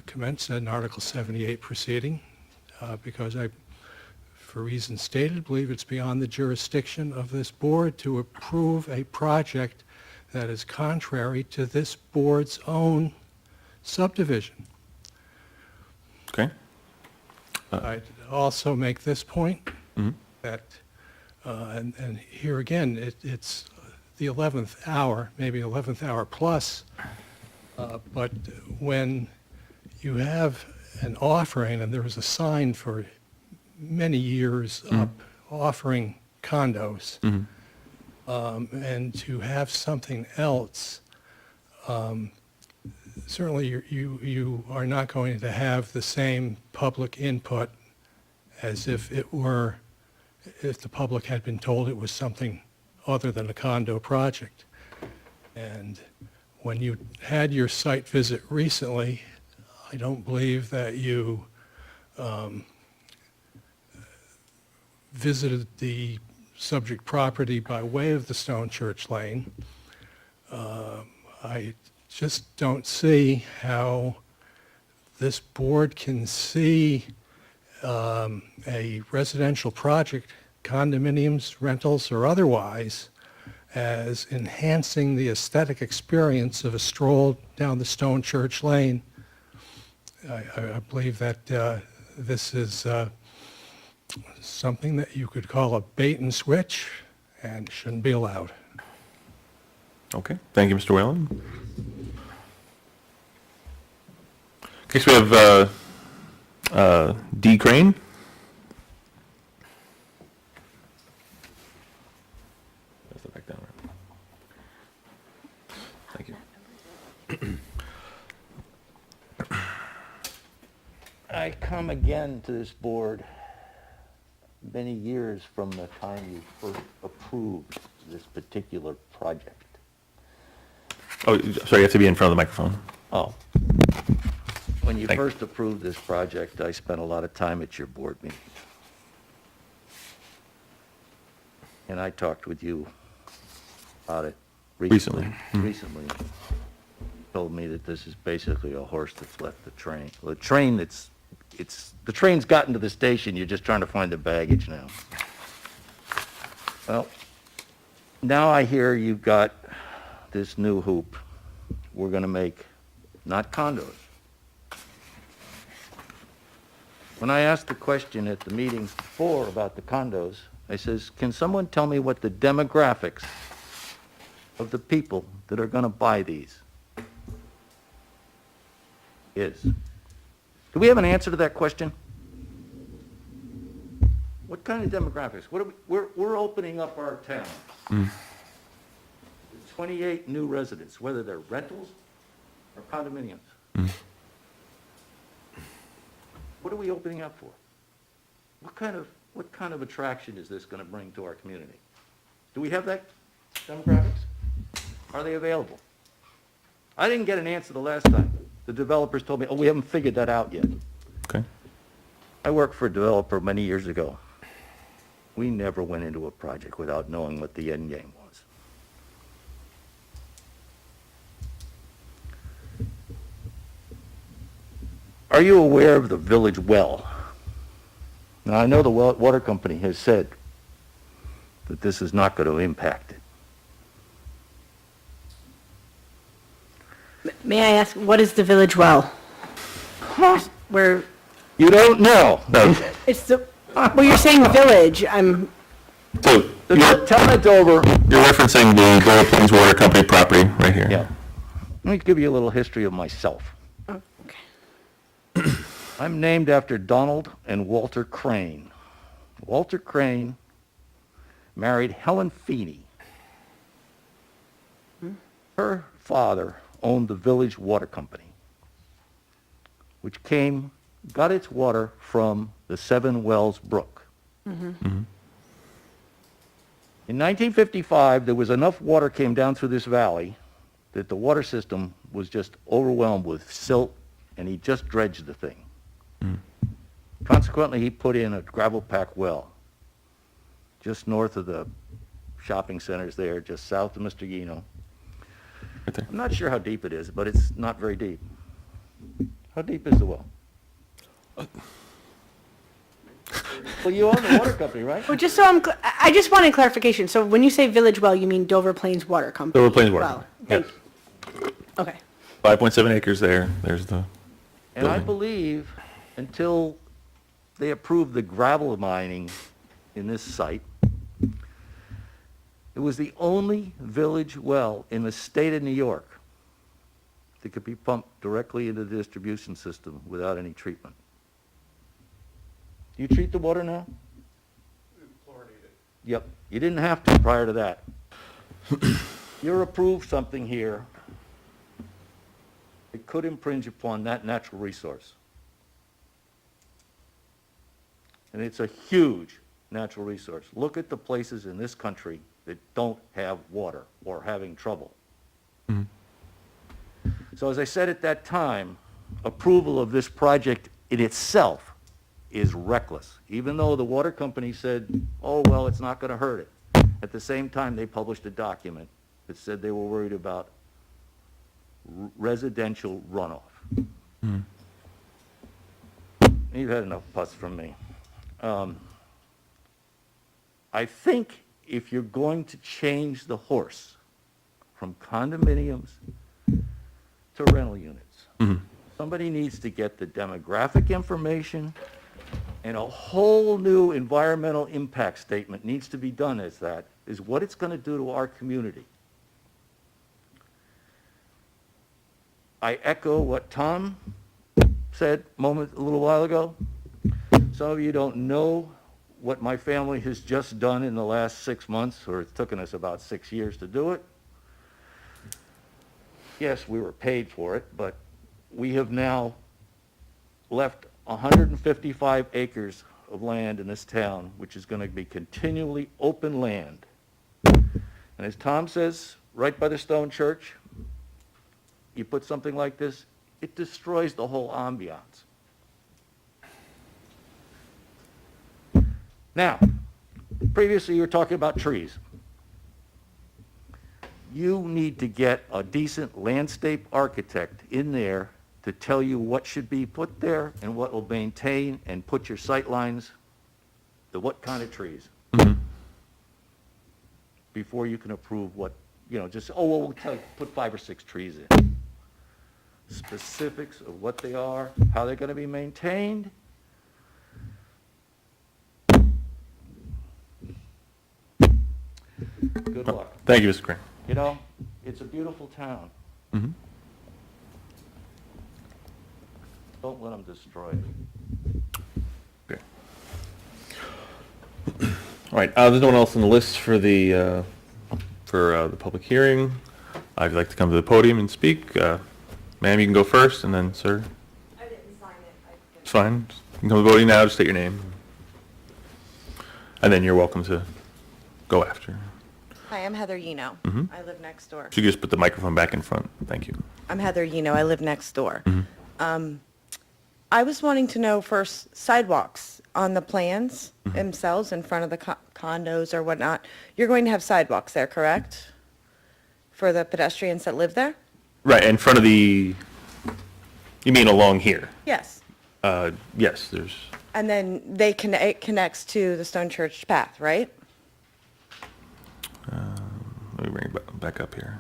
commence an Article 78 proceeding, because I, for reasons stated, believe it's beyond the jurisdiction of this board to approve a project that is contrary to this board's own subdivision. Okay. I'd also make this point, that, and here again, it's the 11th hour, maybe 11th hour plus, but when you have an offering, and there was a sign for many years up offering condos, and to have something else, certainly you are not going to have the same public input as if the public had been told it was something other than a condo project. And when you had your site visit recently, I don't believe that you visited the subject property by way of the Stone Church Lane. I just don't see how this board can see a residential project, condominiums, rentals, or otherwise, as enhancing the aesthetic experience of a stroll down the Stone Church Lane. I believe that this is something that you could call a bait and switch and shouldn't be allowed. Okay, thank you, Mr. Whalen. Okay, so we have D. Crane. That's the back down, right? Thank you. I come again to this board many years from the time you first approved this particular project. Oh, sorry, you have to be in front of the microphone. Oh. When you Thank- first approved this project, I spent a lot of time at your board meetings. And I talked with you about it recently. Recently. You told me that this is basically a horse that's left the train. Well, the train the train's gotten to the station, you're just trying to find the baggage now. Well, now I hear you've got this new hoop we're gonna make, not condos. When I asked the question at the meetings before about the condos, I says, can someone tell me what the demographics of the people that are gonna buy these is? Do we have an answer to that question? What kind of demographics? What are we're opening up our town. 28 new residents, whether they're rentals or condominiums. What are we opening up for? What kind of attraction is this going to bring to our community? Do we have that demographics? Are they available? I didn't get an answer the last time. The developers told me, oh, we haven't figured that out yet. Okay. I worked for a developer many years ago. We never went into a project without knowing what the end game was. Are you aware of the village well? Now, I know the water company has said that this is not going to impact it. May I ask, what is the village well? Where, You don't know. No, it's the, well, you're saying village, I'm, so The you're town of Dover, referencing the Dover Plains Water Company property right here. yeah. Let me give you a little history of myself. oh, okay. I'm named after Donald and Walter Crane. Walter Crane married Helen Feeney. Her father owned the village water company, which got its water from the Seven Wells Brook. In 1955, there was enough water came down through this valley that the water system was just overwhelmed with silt, and he just dredged the thing. Consequently, he put in a gravel pack well just north of the shopping centers there, just south of Mr. Guino. Right there. I'm not sure how deep it is, but it's not very deep. How deep is the well? Well, you own the water company, right? Well, just so I just wanted clarification. So when you say village well, you mean Dover Plains Water Company? Dover Plains Water Well, Company, thank you. Okay. 5.7 acres there. There's the And I building. believe until they approved the gravel mining in this site, it was the only village well in the state of New York that could be pumped directly into the distribution system without any treatment. Do you treat the water now? Yep, you didn't have to prior to that. You're approved something here. It could infringe upon that natural resource. And it's a huge natural resource. Look at the places in this country that don't have water or having trouble. So as I said at that time, approval of this project in itself is reckless. Even though the water company said, oh, well, it's not going to hurt it. At the same time, they published a document that said they were worried about residential runoff. You've had enough pus from me. I think if you're going to change the horse from condominiums to rental units, somebody needs to get the demographic information, and a whole new environmental impact statement needs to be done as that, is what it's going to do to our community. I echo what Tom said a little while ago. Some of you don't know what my family has just done in the last 6 months, or it's taken us about 6 years to do it. Yes, we were paid for it, but we have now left 155 acres of land in this town, which is going to be continually open land. And as Tom says, right by the stone church, you put something like this, it destroys the whole ambiance. Now, previously you were talking about trees. You need to get a decent landscape architect in there to tell you what should be put there and what will maintain and put your sight lines, what kind of trees. Before you can approve what, just, oh, well, we'll tell you, put 5 or 6 trees in. Specifics of what they are, how they're going to be maintained. Good luck. Thank you, Mr. Crane. It's a beautiful town. Don't let them destroy it. Okay. All right, there's no one else on the list for the public hearing. If you'd like to come to the podium and speak, ma'am, you can go first, and then sir. I didn't sign it. It's fine. You can come to the podium now, just state your name. And then you're welcome to go after. Hi, I'm Heather Yeno. I live next door. So you can just put the microphone back in front. Thank you. I'm Heather Yeno. I live next door. I was wanting to know first, sidewalks on the plans themselves in front of the condos or whatnot. You're going to have sidewalks there, correct? For the pedestrians that live there? Right, in front of you mean along here? Yes. Yes, there's, And then it connects to the Stone Church path, right? let me bring it back up here.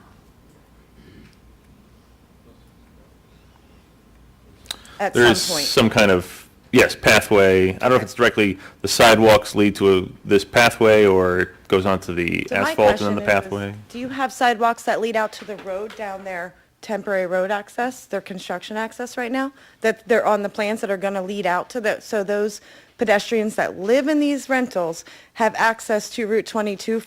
At There is some point. some kind of, yes, pathway. I don't know if it's directly, the sidewalks lead to this pathway, or it goes onto the So my asphalt and then the question is, pathway. do you have sidewalks that lead out to the road down there, temporary road access, their construction access right now? That they're on the plans that are going to lead out to so those pedestrians that live in these rentals have access to Route 22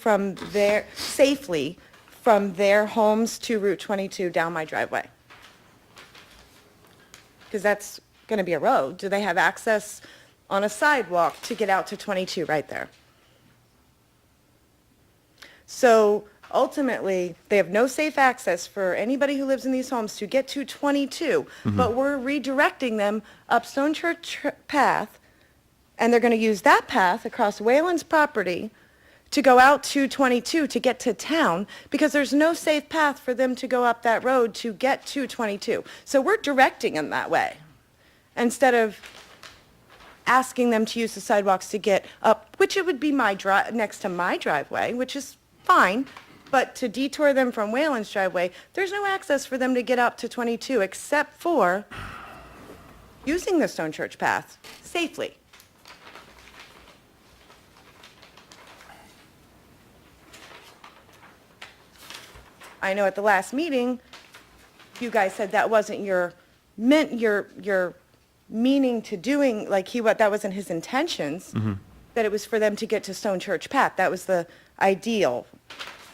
safely from their homes to Route 22 down my driveway? Because that's going to be a road. Do they have access on a sidewalk to get out to 22 right there? So ultimately, they have no safe access for anybody who lives in these homes to get to 22, but we're redirecting them up Stone Church Path, and they're going to use that path across Whalen's property to go out to 22 to get to town, because there's no safe path for them to go up that road to get to 22. So we're directing them that way, instead of asking them to use the sidewalks to get up, which it would be next to my driveway, which is fine, but to detour them from Whalen's driveway, there's no access for them to get up to 22 except for using the Stone Church path safely. I know at the last meeting, you guys said that wasn't your meaning to doing, that wasn't his intentions, that it was for them to get to Stone Church Path. That was the ideal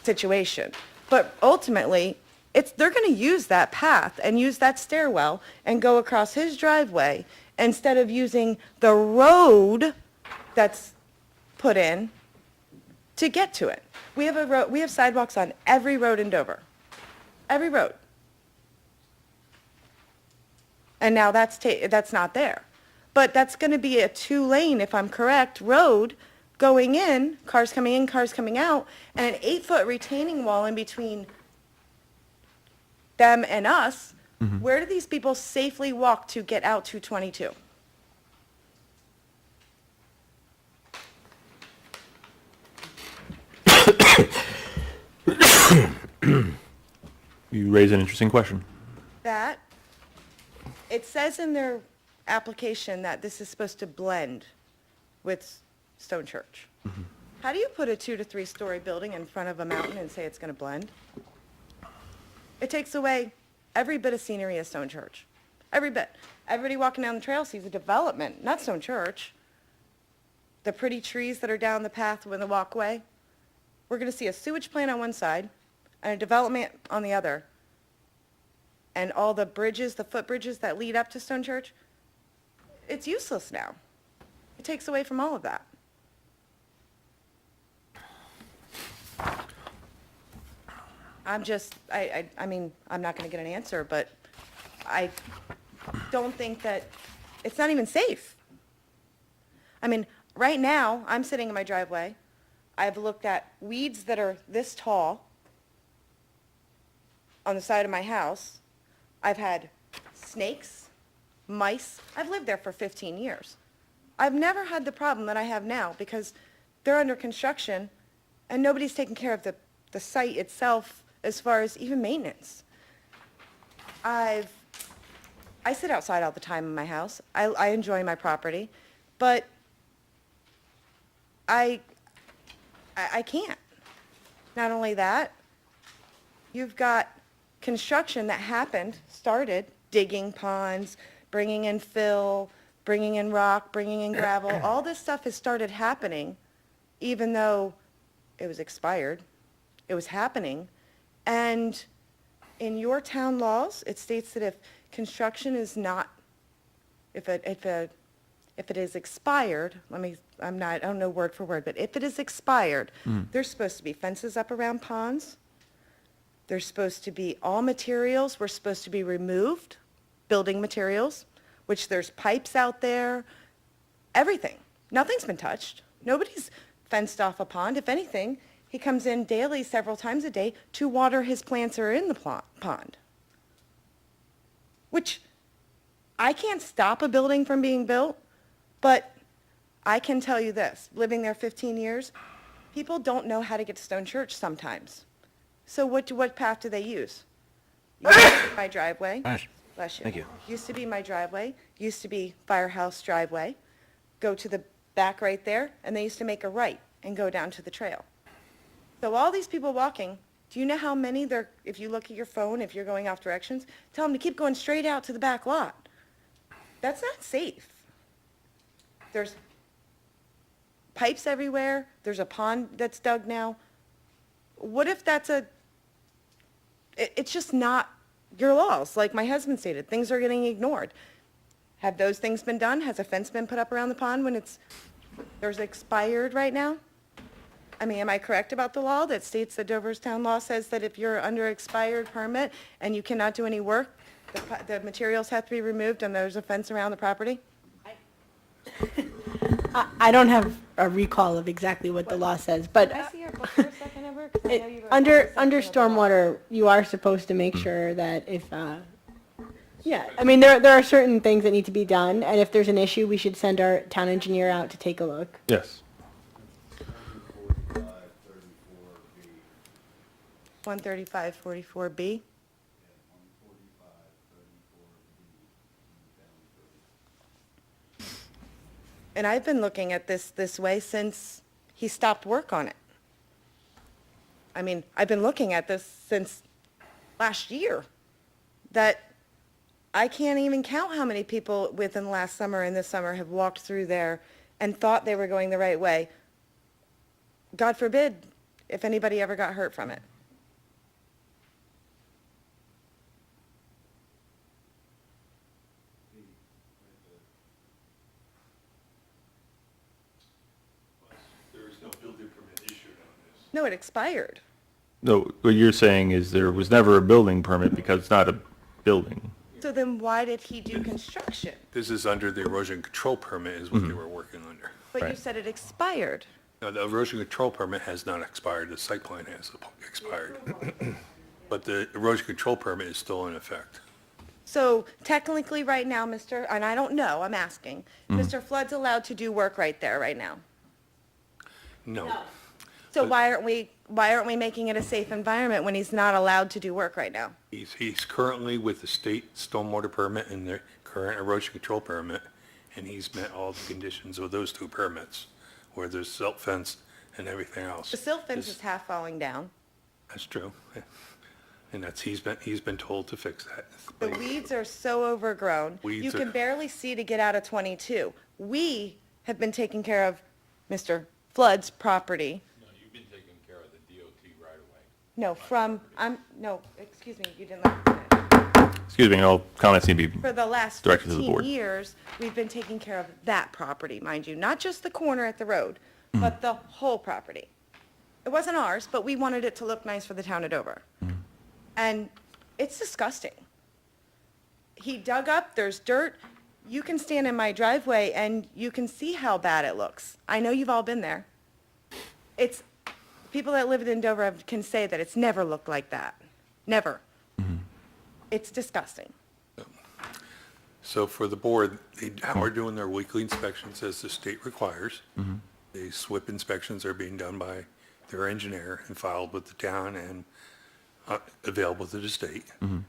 situation. But ultimately, they're going to use that path and use that stairwell and go across his driveway instead of using the road that's put in to get to it. We have sidewalks on every road in Dover. Every road. And now that's not there. But that's going to be a 2-lane, if I'm correct, road going in, cars coming out, and an 8-foot retaining wall in between them and us. Where do these people safely walk to get out to 22? You raise an interesting question. That, it says in their application that this is supposed to blend with Stone Church. How do you put a 2 to 3 story building in front of a mountain and say it's going to blend? It takes away every bit of scenery of Stone Church. Every bit. Everybody walking down the trail sees a development, not Stone Church. The pretty trees that are down the path with the walkway. We're going to see a sewage plant on one side and a development on the other. And all the bridges, the footbridges that lead up to Stone Church, it's useless now. It takes away from all of that. I mean, I'm not going to get an answer, but I don't think that, it's not even safe. I mean, right now, I'm sitting in my driveway. I've looked at weeds that are this tall on the side of my house. I've had snakes, mice. I've lived there for 15 years. I've never had the problem that I have now because they're under construction and nobody's taking care of the site itself as far as even maintenance. I sit outside all the time in my house. I enjoy my property, but I can't. Not only that, you've got construction that started digging ponds, bringing in fill, bringing in rock, bringing in gravel. All this stuff has started happening, even though it was expired. It was happening. And in your town laws, it states that if construction is not, if it is expired, I don't know word for word, but if it is expired, there's supposed to be fences up around ponds. There's supposed to be, all materials were supposed to be removed, building materials, which there's pipes out there, everything. Nothing's been touched. Nobody's fenced off a pond. If anything, he comes in daily, several times a day, to water his plants that are in the pond. Which, I can't stop a building from being built, but I can tell you this, living there 15 years, people don't know how to get to Stone Church sometimes. So what path do they use? Used to be my driveway. Bless you. Thank you. Used to be my driveway, used to be Firehouse driveway. Go to the back right there, and they used to make a right and go down to the trail. So all these people walking, do you know how many if you look at your phone, if you're going off directions, tell them to keep going straight out to the back lot. That's not safe. There's pipes everywhere. There's a pond that's dug now. What if it's just not your laws? Like my husband stated, things are getting ignored. Have those things been done? Has a fence been put up around the pond when there's expired right now? I mean, am I correct about the law that states that Dover's town law says that if you're under expired permit and you cannot do any work, the materials have to be removed and there's a fence around the property? I don't have a recall of exactly what the law says, but Can I see your book for a second, Ever? 'Cause I know you wrote under something about- stormwater, you are supposed to make sure that if, yeah, I mean, there are certain things that need to be done, and if there's an issue, we should send our town engineer out to take a look. Yes. 135-44B? And I've been looking at this way since he stopped work on it. I mean, I've been looking at this since last year, that I can't even count how many people within last summer and this summer have walked through there and thought they were going the right way. God forbid if anybody ever got hurt from it. There is no building permit issued on this. No, it expired. No, what you're saying is there was never a building permit because it's not a building. So then why did he do construction? This is under the erosion control permit is what they were working under. But you Right. said it expired. No, the erosion control permit has not expired, the site plan has expired. But the erosion control permit is still in effect. So technically, right now, and I don't know, I'm asking, Mr. Flood's allowed to do work right there, right now. No. So why aren't we making it a safe environment when he's not allowed to do work right now? He's currently with the state stormwater permit and the current erosion control permit, and he's met all the conditions of those two permits, where there's silt fence and everything else. The silt fence is half falling down. That's true. And he's been told to fix that. The weeds are so overgrown. Weeds You are- can barely see to get out of 22. We have been taking care of Mr. Flood's property. No, you've been taking care of the DOT right away. No, excuse me, you didn't let me finish. Excuse me, all comments need to be, For the last Directed to the 15 board. years, we've been taking care of that property, mind you, not just the corner at the road, but the whole property. It wasn't ours, but we wanted it to look nice for the town of Dover. And it's disgusting. He dug up, there's dirt. You can stand in my driveway and you can see how bad it looks. I know you've all been there. People that live in Dover can say that it's never looked like that. Never. It's disgusting. So for the board, they are doing their weekly inspections as the state requires. The SWIP inspections are being done by their engineer and filed with the town and available to the state.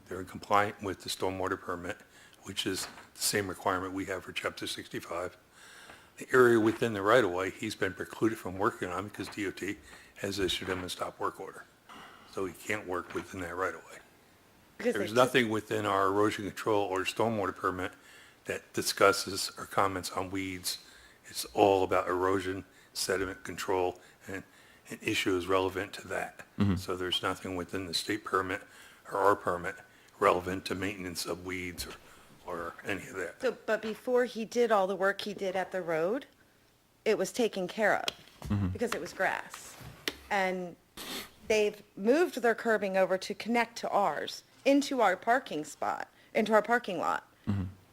They're in compliant with the stormwater permit, which is the same requirement we have for Chapter 65. The area within the right-of-way, he's been precluded from working on because DOT has issued him a stop work order. So he can't work within that right-of-way. Because There's it's- nothing within our erosion control or stormwater permit that discusses or comments on weeds. It's all about erosion, sediment control, and issues relevant to that. So there's nothing within the state permit or our permit relevant to maintenance of weeds or any of that. So, but before he did all the work he did at the road, it was taken care of because it was grass. And they've moved their curbing over to connect to ours, into our parking spot, into our parking lot.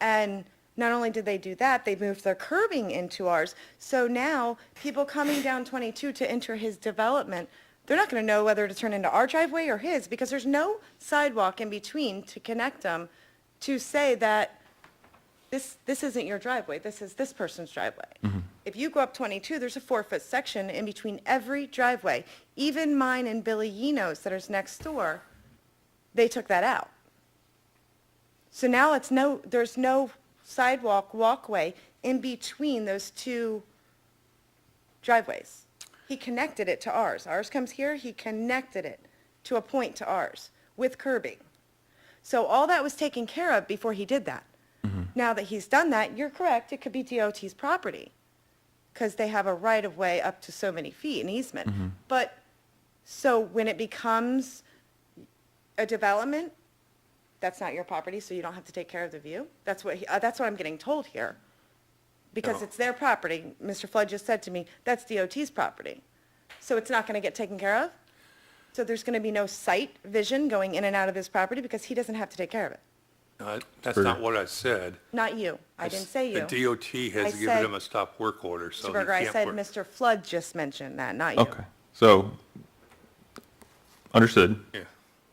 And not only did they do that, they moved their curbing into ours. So now people coming down 22 to enter his development, they're not going to know whether to turn into our driveway or his because there's no sidewalk in between to connect them to say that this isn't your driveway, this is this person's driveway. If you go up 22, there's a 4-foot section in between every driveway. Even mine and Billy Yeno's that is next door, they took that out. So now there's no sidewalk, walkway in between those two driveways. He connected it to ours. Ours comes here, he connected it to a point to ours with curbing. So all that was taken care of before he did that. Now that he's done that, you're correct, it could be DOT's property because they have a right-of-way up to so many feet, an easement. But, so when it becomes a development, that's not your property, so you don't have to take care of the view? That's what I'm getting told here. Because No. it's their property. Mr. Flood just said to me, that's DOT's property. So it's not going to get taken care of? So there's going to be no sight vision going in and out of his property because he doesn't have to take care of it? That's not what I said. Not you. I didn't say you. The DOT has I given said- him a stop work order, so Mr. he Berger, I can't said work. Mr. Flood just mentioned that, not you. okay. So, understood. Yeah.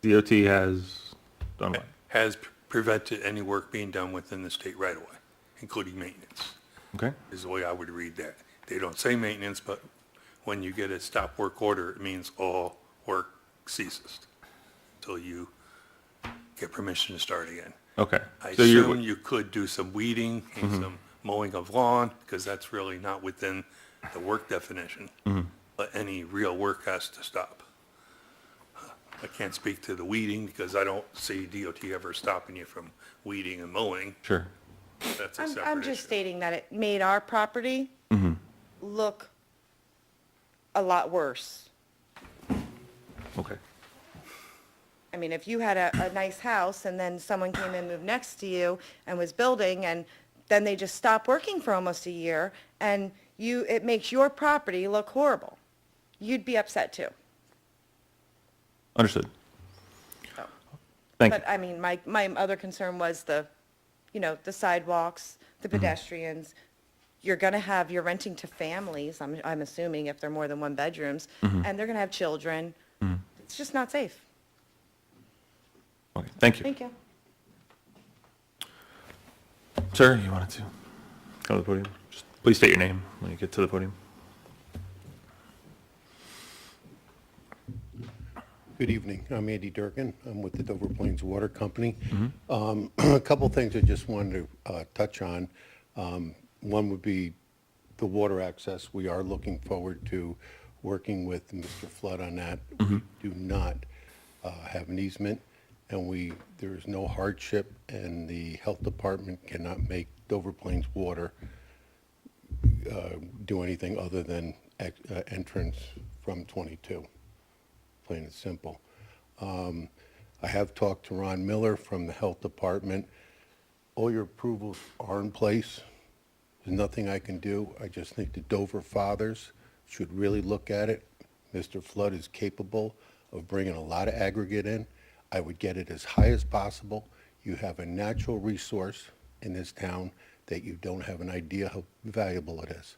DOT has done what? Has prevented any work being done within the state right-of-way, including maintenance, Okay, is the way I would read that. They don't say maintenance, but when you get a stop work order, it means all work ceases until you get permission to start again. okay. I So you're, assume you could do some weeding and some mowing of lawn, because that's really not within the work definition. But any real work has to stop. I can't speak to the weeding, because I don't see DOT ever stopping you from weeding and mowing. sure. That's a I'm separate just issue. stating that it made our property look a lot worse. Okay. I mean, if you had a nice house and then someone came and moved next to you and was building and then they just stopped working for almost a year and it makes your property look horrible, you'd be upset too. Understood. So, Thank you. But I mean, my other concern was the sidewalks, the pedestrians. You're you're renting to families, I'm assuming, if they're more than one bedrooms, and they're gonna have children. It's just not safe. Okay, thank you. Thank you. Sir, you wanted to come to the podium? Just please state your name when you get to the podium. Good evening. I'm Andy Durkin. I'm with the Dover Plains Water Company. A couple things I just wanted to touch on. One would be the water access. We are looking forward to working with Mr. Flood on that. We do not have an easement, and there is no hardship, and the health department cannot make Dover Plains Water do anything other than entrance from 22. Plain and simple. I have talked to Ron Miller from the Health Department. All your approvals are in place. There's nothing I can do. I just think the Dover fathers should really look at it. Mr. Flood is capable of bringing a lot of aggregate in. I would get it as high as possible. You have a natural resource in this town that you don't have an idea how valuable it is.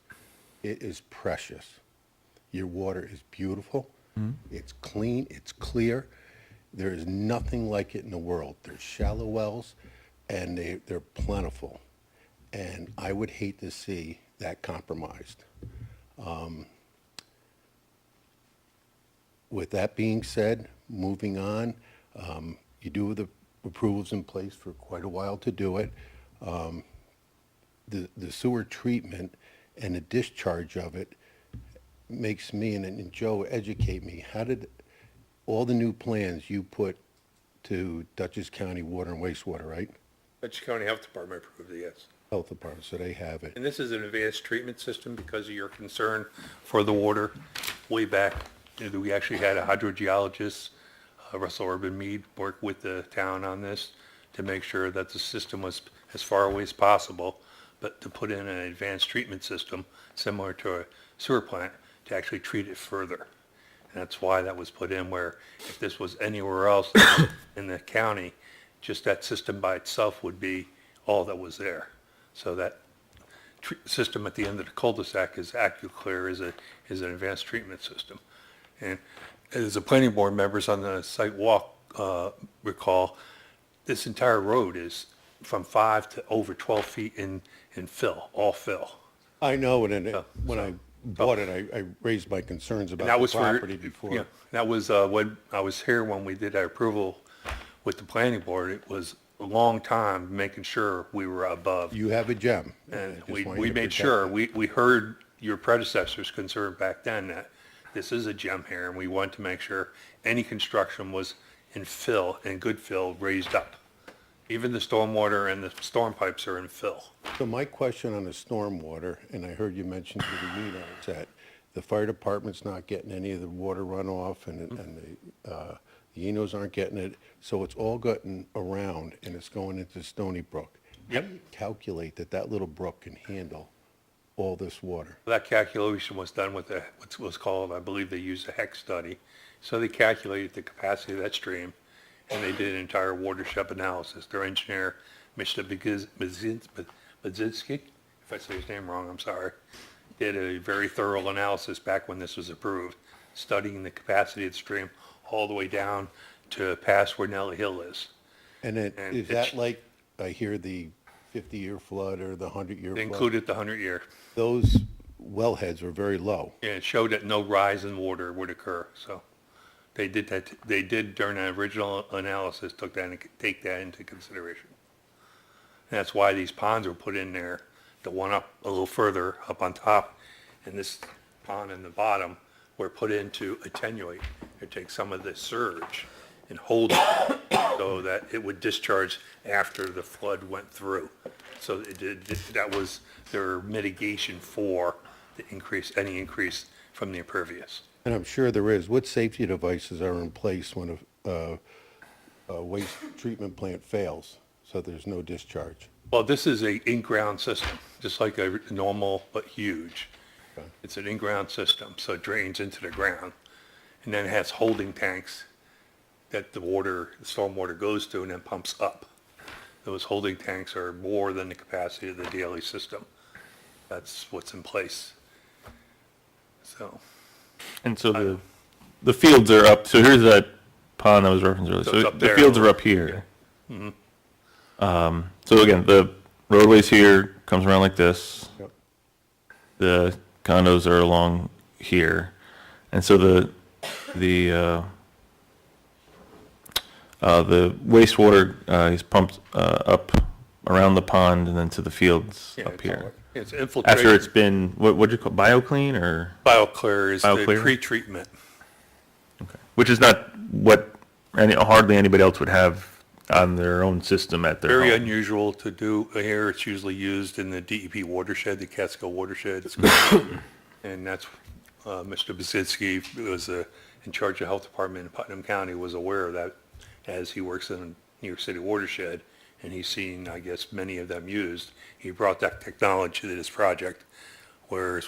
It is precious. Your water is beautiful. It's clean, it's clear. There is nothing like it in the world. There's shallow wells, and they're plentiful. And I would hate to see that compromised. With that being said, moving on, you do have the approvals in place for quite a while to do it. The sewer treatment and the discharge of it makes me, and Joe, educate me, how did all the new plans you put to Dutchess County Water and Wastewater, right? Dutchess County Health Department approved it, yes. Health Department, so they have it. And this is an advanced treatment system because of your concern for the water. Way back, we actually had a hydrogeologist, Russell Urban Mead, work with the town on this to make sure that the system was as far away as possible, but to put in an advanced treatment system similar to a sewer plant to actually treat it further. And that's why that was put in, where if this was anywhere else in the county, just that system by itself would be all that was there. So that system at the end of the cul-de-sac is AccuClear, is an advanced treatment system. And as the planning board members on the site walk recall, this entire road is from 5 to over 12 feet in fill, all fill. I know, and then Yeah, when I bought it, I raised my concerns about That the was for, property before. yeah, that was when I was here when we did our approval with the planning board. It was a long time making sure we were above. You have a gem. I And just we want you to made protect sure, it. we heard your predecessor's concern back then that this is a gem here, and we wanted to make sure any construction was in fill, in good fill, raised up. Even the stormwater and the storm pipes are in fill. So my question on the stormwater, and I heard you mention to the Enos that the fire department's not getting any of the water runoff, and the Enos aren't getting it, so it's all gotten around, and it's going into Stony Brook. How do you calculate that little brook can handle all this water? That calculation was done with what was called, I believe they used a HEC study. So they calculated the capacity of that stream, and they did an entire watershed analysis. Their engineer, Mr. Budzinski, if I say his name wrong, I'm sorry, did a very thorough analysis back when this was approved, studying the capacity of the stream all the way down to past where Nellie Hill is. And then, And is it's- that like, I hear the 50-year flood or the 100-year They flood? included the 100-year. Those wellheads are very low. And it showed that no rise in water would occur, so they did that, they did during the original analysis, take that into consideration. And that's why these ponds were put in there, the one up a little further up on top, and this pond in the bottom were put in to attenuate, or take some of the surge and hold it so that it would discharge after the flood went through. So it did, that was their mitigation for the increase, any increase from the impervious. And I'm sure there is. What safety devices are in place when a waste treatment plant fails, so there's no discharge? Well, this is a in-ground system, just like a normal but huge. Okay. It's an in-ground system, so it drains into the ground. And then it has holding tanks that the water, the stormwater goes to and then pumps up. Those holding tanks are more than the capacity of the daily system. That's what's in place. So, And so the fields are up, so here's that pond that was referenced earlier. So it's So up the there. fields are up here. So again, the roadway's here, comes around like this. Yep. The condos are along here. And so the wastewater is pumped up around the pond and then to the fields yeah, up here. it's infiltration. After it's been, what'd you call, BioClean or? BioClear is the BioClear? pre-treatment. Okay. Which is not what hardly anybody else would have on their own system at their Very home. unusual to do here. It's usually used in the DEP watershed, the Catskill watershed. And that's, Mr. Basinski, who was in charge of health department in Putnam County, was aware of that as he works in New York City watershed. And he's seen, I guess, many of them used. He brought that technology to this project, whereas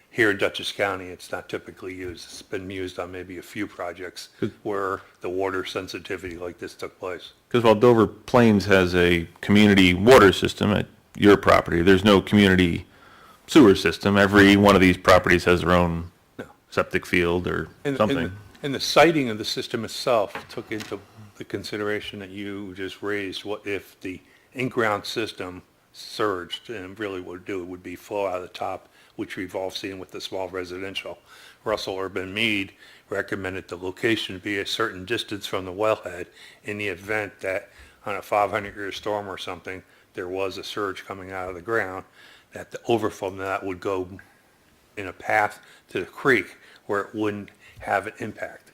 here in Dutchess County, it's not typically used. It's been used on maybe a few projects where the water sensitivity like this took place. Because while Dover Plains has a community water system at your property, there's no community sewer system. Every one of these properties has their own No. septic field or And- something. And the siting of the system itself took into the consideration that you just raised, what if the in-ground system surged, and really what it would be flow out of the top, which we've all seen with the small residential. Russell Urban Mead recommended the location be a certain distance from the wellhead in the event that on a 500-year storm or something, there was a surge coming out of the ground, that the overflow from that would go in a path to the creek where it wouldn't have an impact.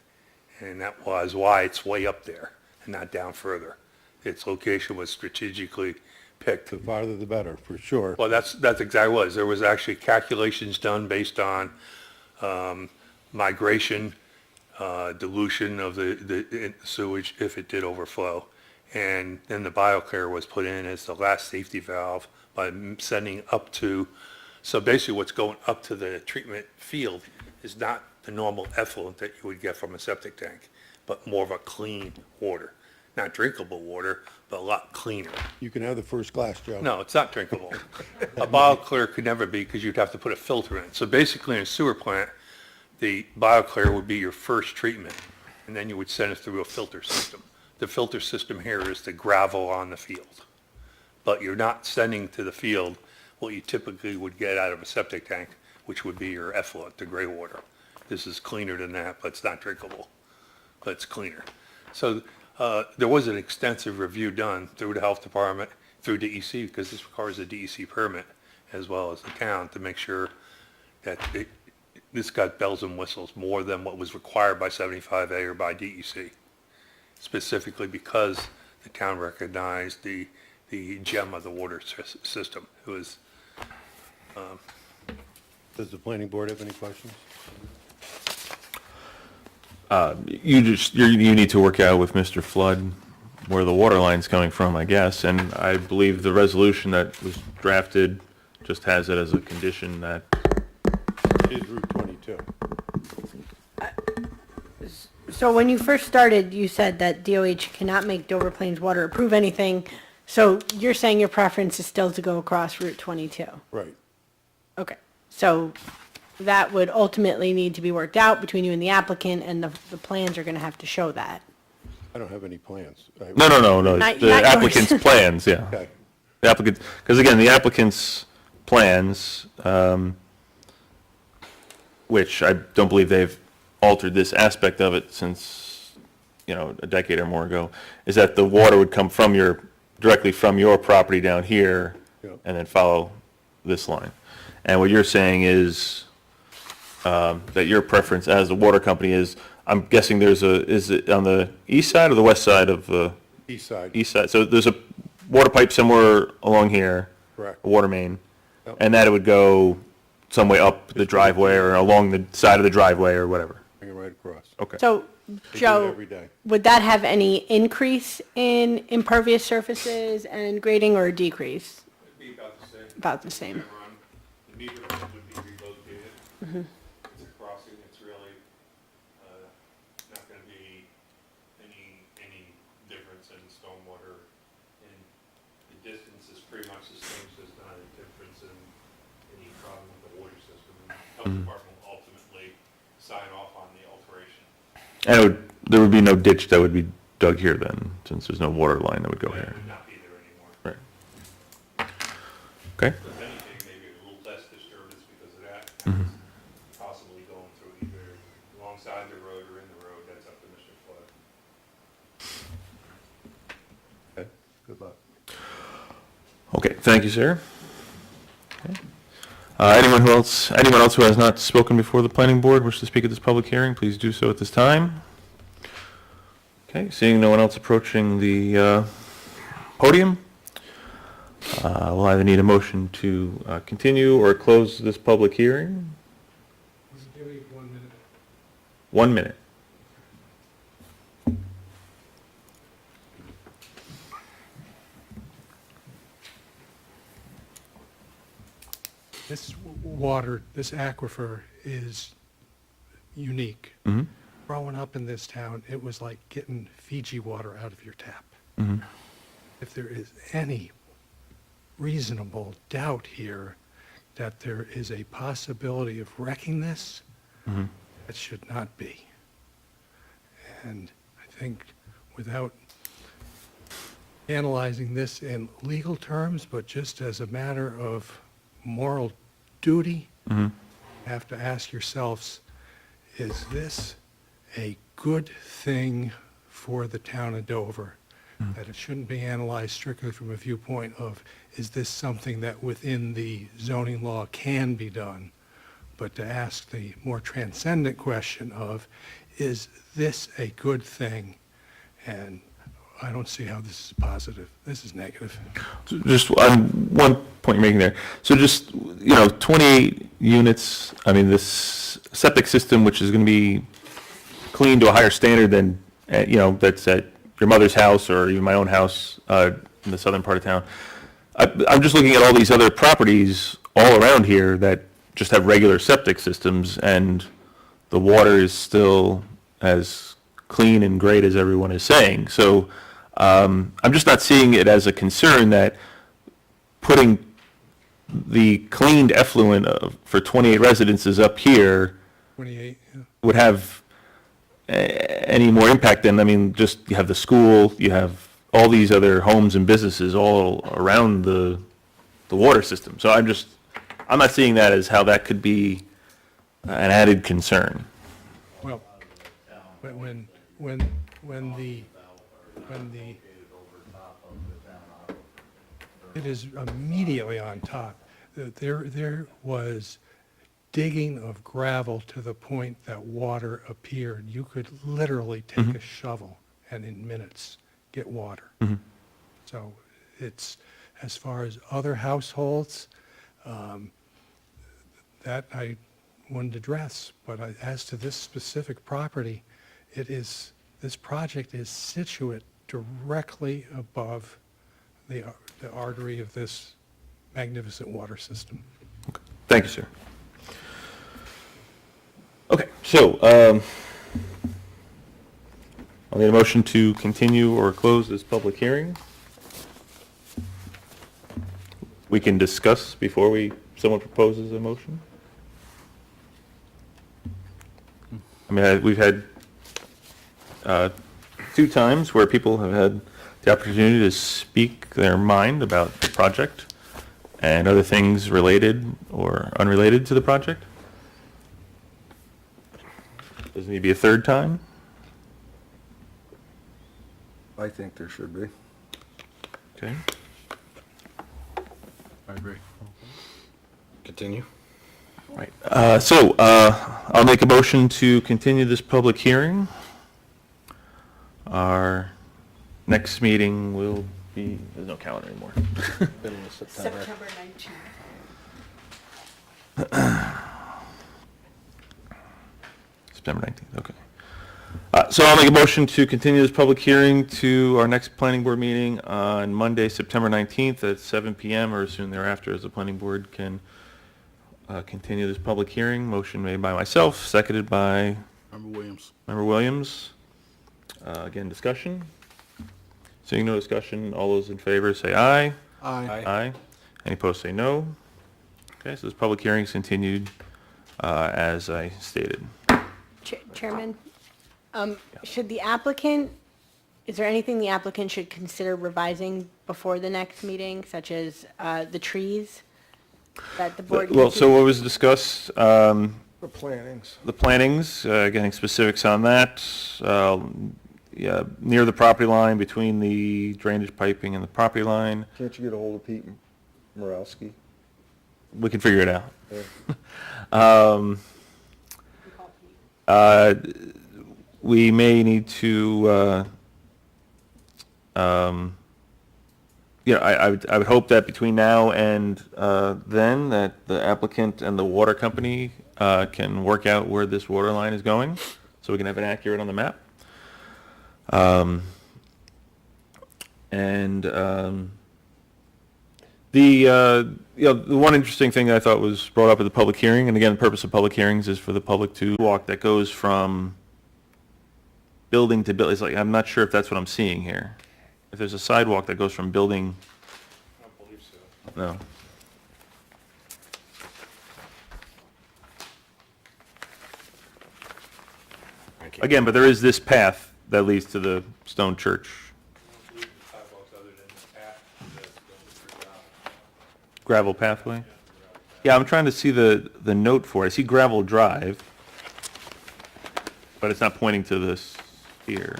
And that was why it's way up there and not down further. Its location was strategically picked. The farther the better, for sure. Well, that's exactly what it was. There was actually calculations done based on migration, dilution of the sewage if it did overflow. And then the BioClear was put in as the last safety valve by sending up to, so basically what's going up to the treatment field is not the normal effluent that you would get from a septic tank, but more of a clean water. Not drinkable water, but a lot cleaner. You can have the first glass, Joe. No, it's not drinkable. A BioClear could never be because you'd have to put a filter in it. So basically in a sewer plant, the BioClear would be your first treatment, and then you would send it through a filter system. The filter system here is the gravel on the field. But you're not sending to the field what you typically would get out of a septic tank, which would be your effluent, the gray water. This is cleaner than that, but it's not drinkable, but it's cleaner. So there was an extensive review done through the health department, through DEC, because this requires a DEC permit, as well as the town, to make sure that this got bells and whistles more than what was required by 75A or by DEC, specifically because the town recognized the gem of the water system. It was, Does the planning board have any questions? You need to work out with Mr. Flood where the water line's coming from, I guess. And I believe the resolution that was drafted just has it as a condition that, Is Route 22. So when you first started, you said that DOH cannot make Dover Plains Water approve anything. So you're saying your preference is still to go across Route 22? Right. Okay, so that would ultimately need to be worked out between you and the applicant, and the plans are gonna have to show that. I don't have any plans. no. Not- The not yours. applicant's plans, yeah. Okay. The applicant, because again, the applicant's plans, which I don't believe they've altered this aspect of it since, a decade or more ago, is that the water would come directly from your property down here Yep. and then follow this line. And what you're saying is that your preference as the water company is, I'm guessing is it on the east side or the west side of the East side. east side? So there's a water pipe somewhere along here. Correct. A water main. Yep. And that it would go some way up the driveway or along the side of the driveway or whatever. Bring it right across. Okay. So, They do it Joe, every day. would that have any increase in impervious surfaces and grading, or a decrease? It'd be about the same. About the same. The meter would be relocated. It's a crossing, it's really not going to be pretty much the same, so there's not a difference in any problem with the water system. And the health department will ultimately sign off on the alteration. And there would be no ditch that would be dug here then, since there's no water line that would go That here. would not be there anymore. Right. Okay. If anything, maybe a little less disturbance because of that. Possibly going through either alongside the road or in the road, that's up to Mr. Flood. Okay, good luck. Okay, thank you, sir. Okay. Anyone else who has not spoken before the planning board wish to speak at this public hearing, please do so at this time. Okay, seeing no one else approaching the podium, we'll either need a motion to continue or close this public hearing. Give me 1 minute. 1 minute. This water, this aquifer is unique. Mm-hmm. Growing up in this town, it was like getting Fiji water out of your tap. Mm-hmm. If there is any reasonable doubt here that there is a possibility of wrecking this, Mm-hmm. that should not be. And I think without analyzing this in legal terms, but just as a matter of moral duty, Mm-hmm. you have to ask yourselves, is this a good thing for the town of Dover? That it shouldn't be analyzed strictly from a viewpoint of, is this something that within the zoning law can be done? But to ask the more transcendent question of, is this a good thing? And I don't see how this is positive. This is negative. So just on one point you're making there. So just, 28 units, I mean, this septic system, which is going to be cleaned to a higher standard than, that's at your mother's house or even my own house in the southern part of town. I'm just looking at all these other properties all around here that just have regular septic systems, and the water is still as clean and great as everyone is saying. So I'm just not seeing it as a concern that putting the cleaned effluent for 28 residences up here 28, yeah. would have any more impact than, I mean, just you have the school, you have all these other homes and businesses all around the water system. So I'm not seeing that as how that could be an added concern. Well, when the, it is immediately on top. There was digging of gravel to the point that water appeared. You could literally take a shovel and in minutes get water. So it's, as far as other households, that I wouldn't address, but as to this specific property, this project is situate directly above the artery of this magnificent water system. Thank you, sir. Okay, so I'll need a motion to continue or close this public hearing. We can discuss before someone proposes a motion. I mean, we've had 2 times where people have had the opportunity to speak their mind about the project and other things related or unrelated to the project. Does it need to be a 3rd time? I think there should be. Okay. I agree. Continue. Right. So I'll make a motion to continue this public hearing. Our next meeting will be, there's no calendar anymore. Middle of September. September 19th. September 19th, okay. So I'll make a motion to continue this public hearing to our next planning board meeting on Monday, September 19th at 7 PM or soon thereafter, as the planning board can continue this public hearing. Motion made by myself, seconded by Member Williams. Again, discussion. Seeing no discussion, all those in favor say aye. Aye. Aye. Any opposed, say no. Okay, so this public hearing is continued, as I stated. Chairman, should the applicant, is there anything the applicant should consider revising before the next meeting, such as the trees that the board? Well, so what was discussed, For plantings. the plantings, getting specifics on that, yeah, near the property line, between the drainage piping and the property line. Can't you get a hold of Pete Morowski? We can figure it out. We may need to, I would hope that between now and then, that the applicant and the water company can work out where this water line is going, so we can have it accurate on the map. The one interesting thing that I thought was brought up at the public hearing, and again, the purpose of public hearings is for the public to walk that goes from building to building. It's like, I'm not sure if that's what I'm seeing here. If there's a sidewalk that goes from building. I don't believe so. No. Again, but there is this path that leads to the stone church. Gravel pathway? Yeah, I'm trying to see the note for it. I see gravel drive, but it's not pointing to this here.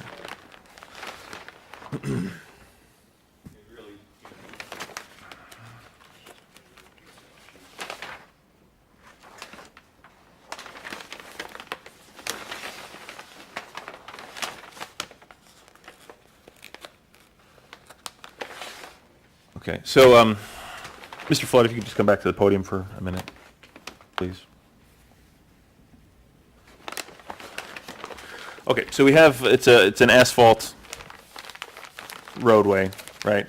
Okay, so, Mr. Flood, if you could just come back to the podium for a minute, please. Okay, so we have, it's an asphalt roadway, right?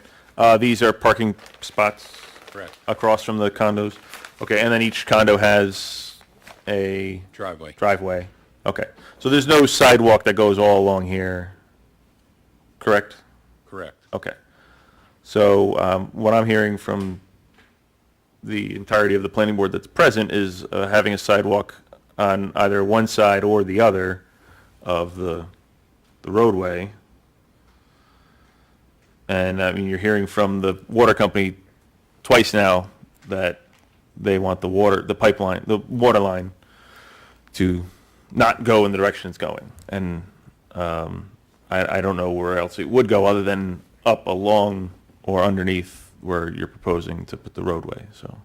These are parking spots? Correct. Across from the condos? Okay, and then each condo has a Driveway. driveway? Okay, so there's no sidewalk that goes all along here, correct? Correct. Okay. So what I'm hearing from the entirety of the planning board that's present is having a sidewalk on either one side or the other of the roadway. And I mean, you're hearing from the water company twice now that they want the water line to not go in the direction it's going. And I don't know where else it would go other than up along or underneath where you're proposing to put the roadway, so.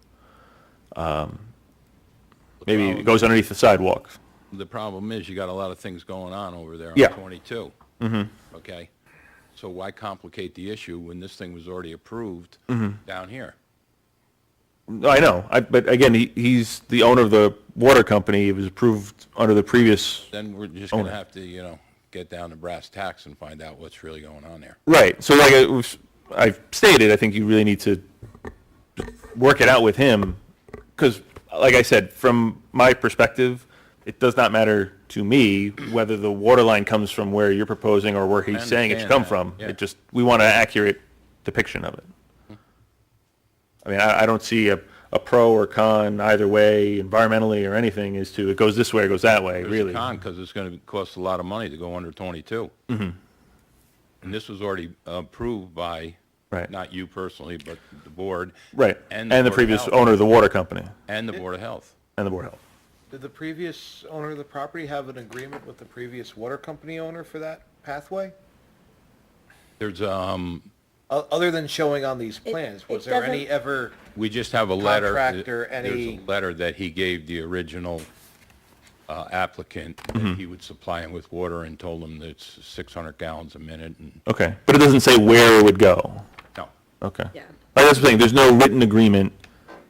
Maybe it goes underneath the sidewalk. The problem is you got a lot of things going on over there Yeah. on 22. Okay? So why complicate the issue when this thing was already approved down here? No, I know, but again, he's the owner of the water company. It was approved under the previous. Then we're just going to Owner. have to, get down to brass tacks and find out what's really going on there. Right, so like I've stated, I think you really need to work it out with him, because, like I said, from my perspective, it does not matter to me whether the water line comes from where you're proposing or where he's saying it should come understand from. that, yeah. It just, we want an accurate depiction of it. I mean, I don't see a pro or con either way, environmentally or anything, as to it goes this way or goes that way, There's really. a con because it's going to cost a lot of money to go under 22. And this was already approved by, Right. not you personally, but the board. Right, And and the Board of previous Health. owner of the water company, And the Board of Health. and the Board of Health. Did the previous owner of the property have an agreement with the previous water company owner for that pathway? There's, Other than showing on these plans, was it there any doesn't- ever, we just have a letter. Contractor, There's any- a letter that he gave the original applicant, that he would supply him with water and told him that it's 600 gallons a minute and, Okay, but it doesn't say where it would go. no. Okay. Yeah. Like, that's the thing, there's no written agreement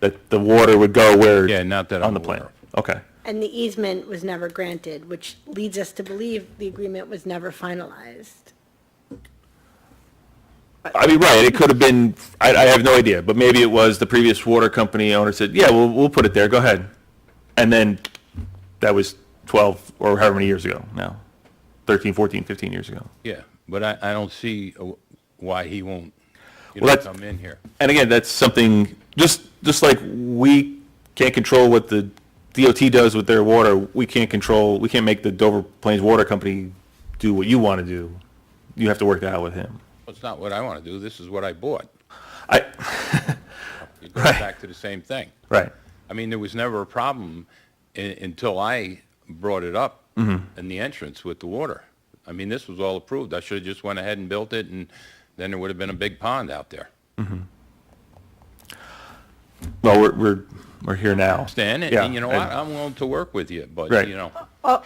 that the water would go where. Yeah, not that On I'm the aware plan. of. Okay. And the easement was never granted, which leads us to believe the agreement was never finalized. I mean, right, it could have been, I have no idea, but maybe it was the previous water company owner said, yeah, we'll put it there, go ahead. And then that was 12 or however many years ago now, 13, 14, 15 years ago. Yeah, but I don't see why he won't. You Well, don't that's- come in here. And again, that's something, just like we can't control what the DOT does with their water, we can't make the Dover Plains Water Company do what you want to do. You have to work that out with him. Well, it's not what I want to do, this is what I bought. I, It goes back to the same thing. right, I mean, there was never a problem until I brought it up in the entrance with the water. I mean, this was all approved. I should have just went ahead and built it, and then there would have been a big pond out there. well, we're here now. Stan, Yeah, and you know what? I'm willing to work with you, but, Right. you know,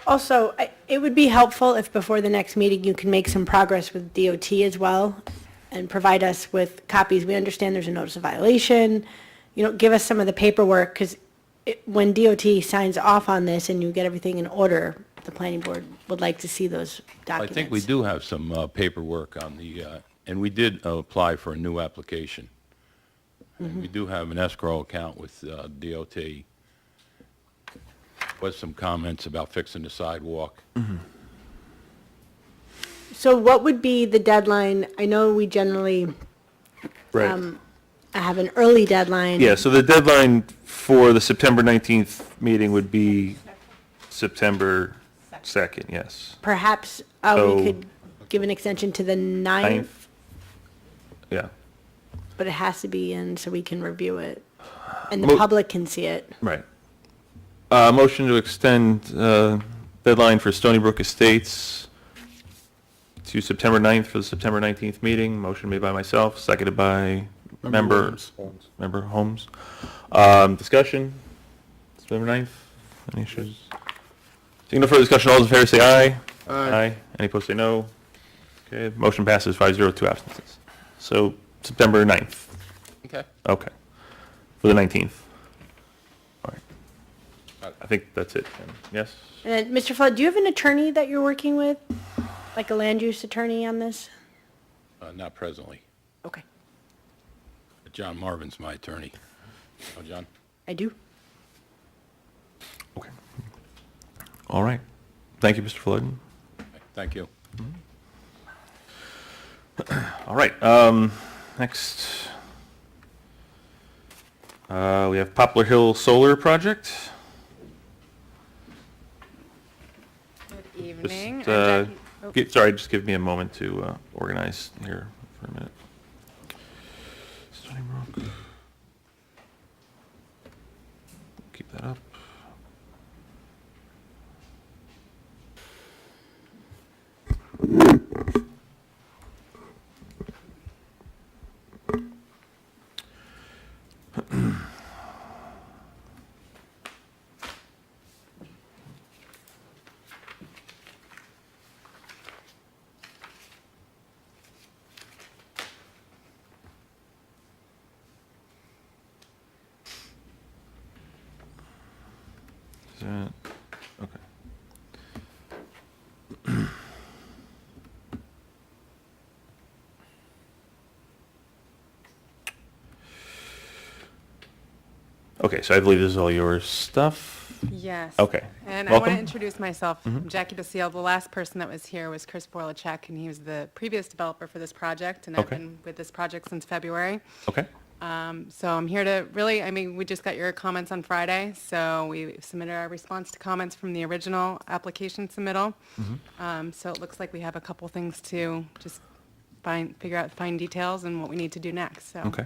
Also, it would be helpful if before the next meeting, you can make some progress with DOT as well and provide us with copies. We understand there's a notice of violation, give us some of the paperwork, because when DOT signs off on this and you get everything in order, the planning board would like to see those I documents. think we do have some paperwork on the, and we did apply for a new application. And we do have an escrow account with DOT. Was some comments about fixing the sidewalk. So what would be the deadline? I know we generally Right. have an early deadline. Yeah, so the deadline for the September 19th meeting would be September 2nd, yes. Perhaps So- we could give an extension to the 9th, 9th? Yeah, but it has to be in so we can review it. And the Mo- public can see it. right. Motion to extend deadline for Stony Brook Estates to September 9th for the September 19th meeting. Motion made by myself, seconded by member Holmes. Discussion? September 9th? Any issues? Seeing no further discussion, all those in favor say aye. Aye. Any opposed say no. Okay, motion passes 5-0, 2 absences. So September 9th, Okay. okay, for the 19th. All right. I think that's it, then. Yes? And then, Mr. Flood, do you have an attorney that you're working with? Like a land use attorney on this? Not presently. Okay, But John Marvin's my attorney. Oh, John? I do. Okay. All right. Thank you, Mr. Floyd. Thank you. All right, next, we have Poplar Hill Solar Project. Good evening. Just, I'm Jackie. Oh, sorry, just give me a moment to organize here for a minute. Stony Brook. Keep that up. Is that, okay. Okay, so I believe this is all your stuff? Yes. Okay. And I want Welcome. to introduce myself. I'm Jackie Basile. The last person that was here was Chris Borlachek, and he was the previous developer for this project, and I've Okay. been with this project since February. Okay, So I'm here to really, we just got your comments on Friday, so we submitted our response to comments from the original application submittal. So it looks like we have a couple things to just figure out fine details and what we need to do next, so. okay.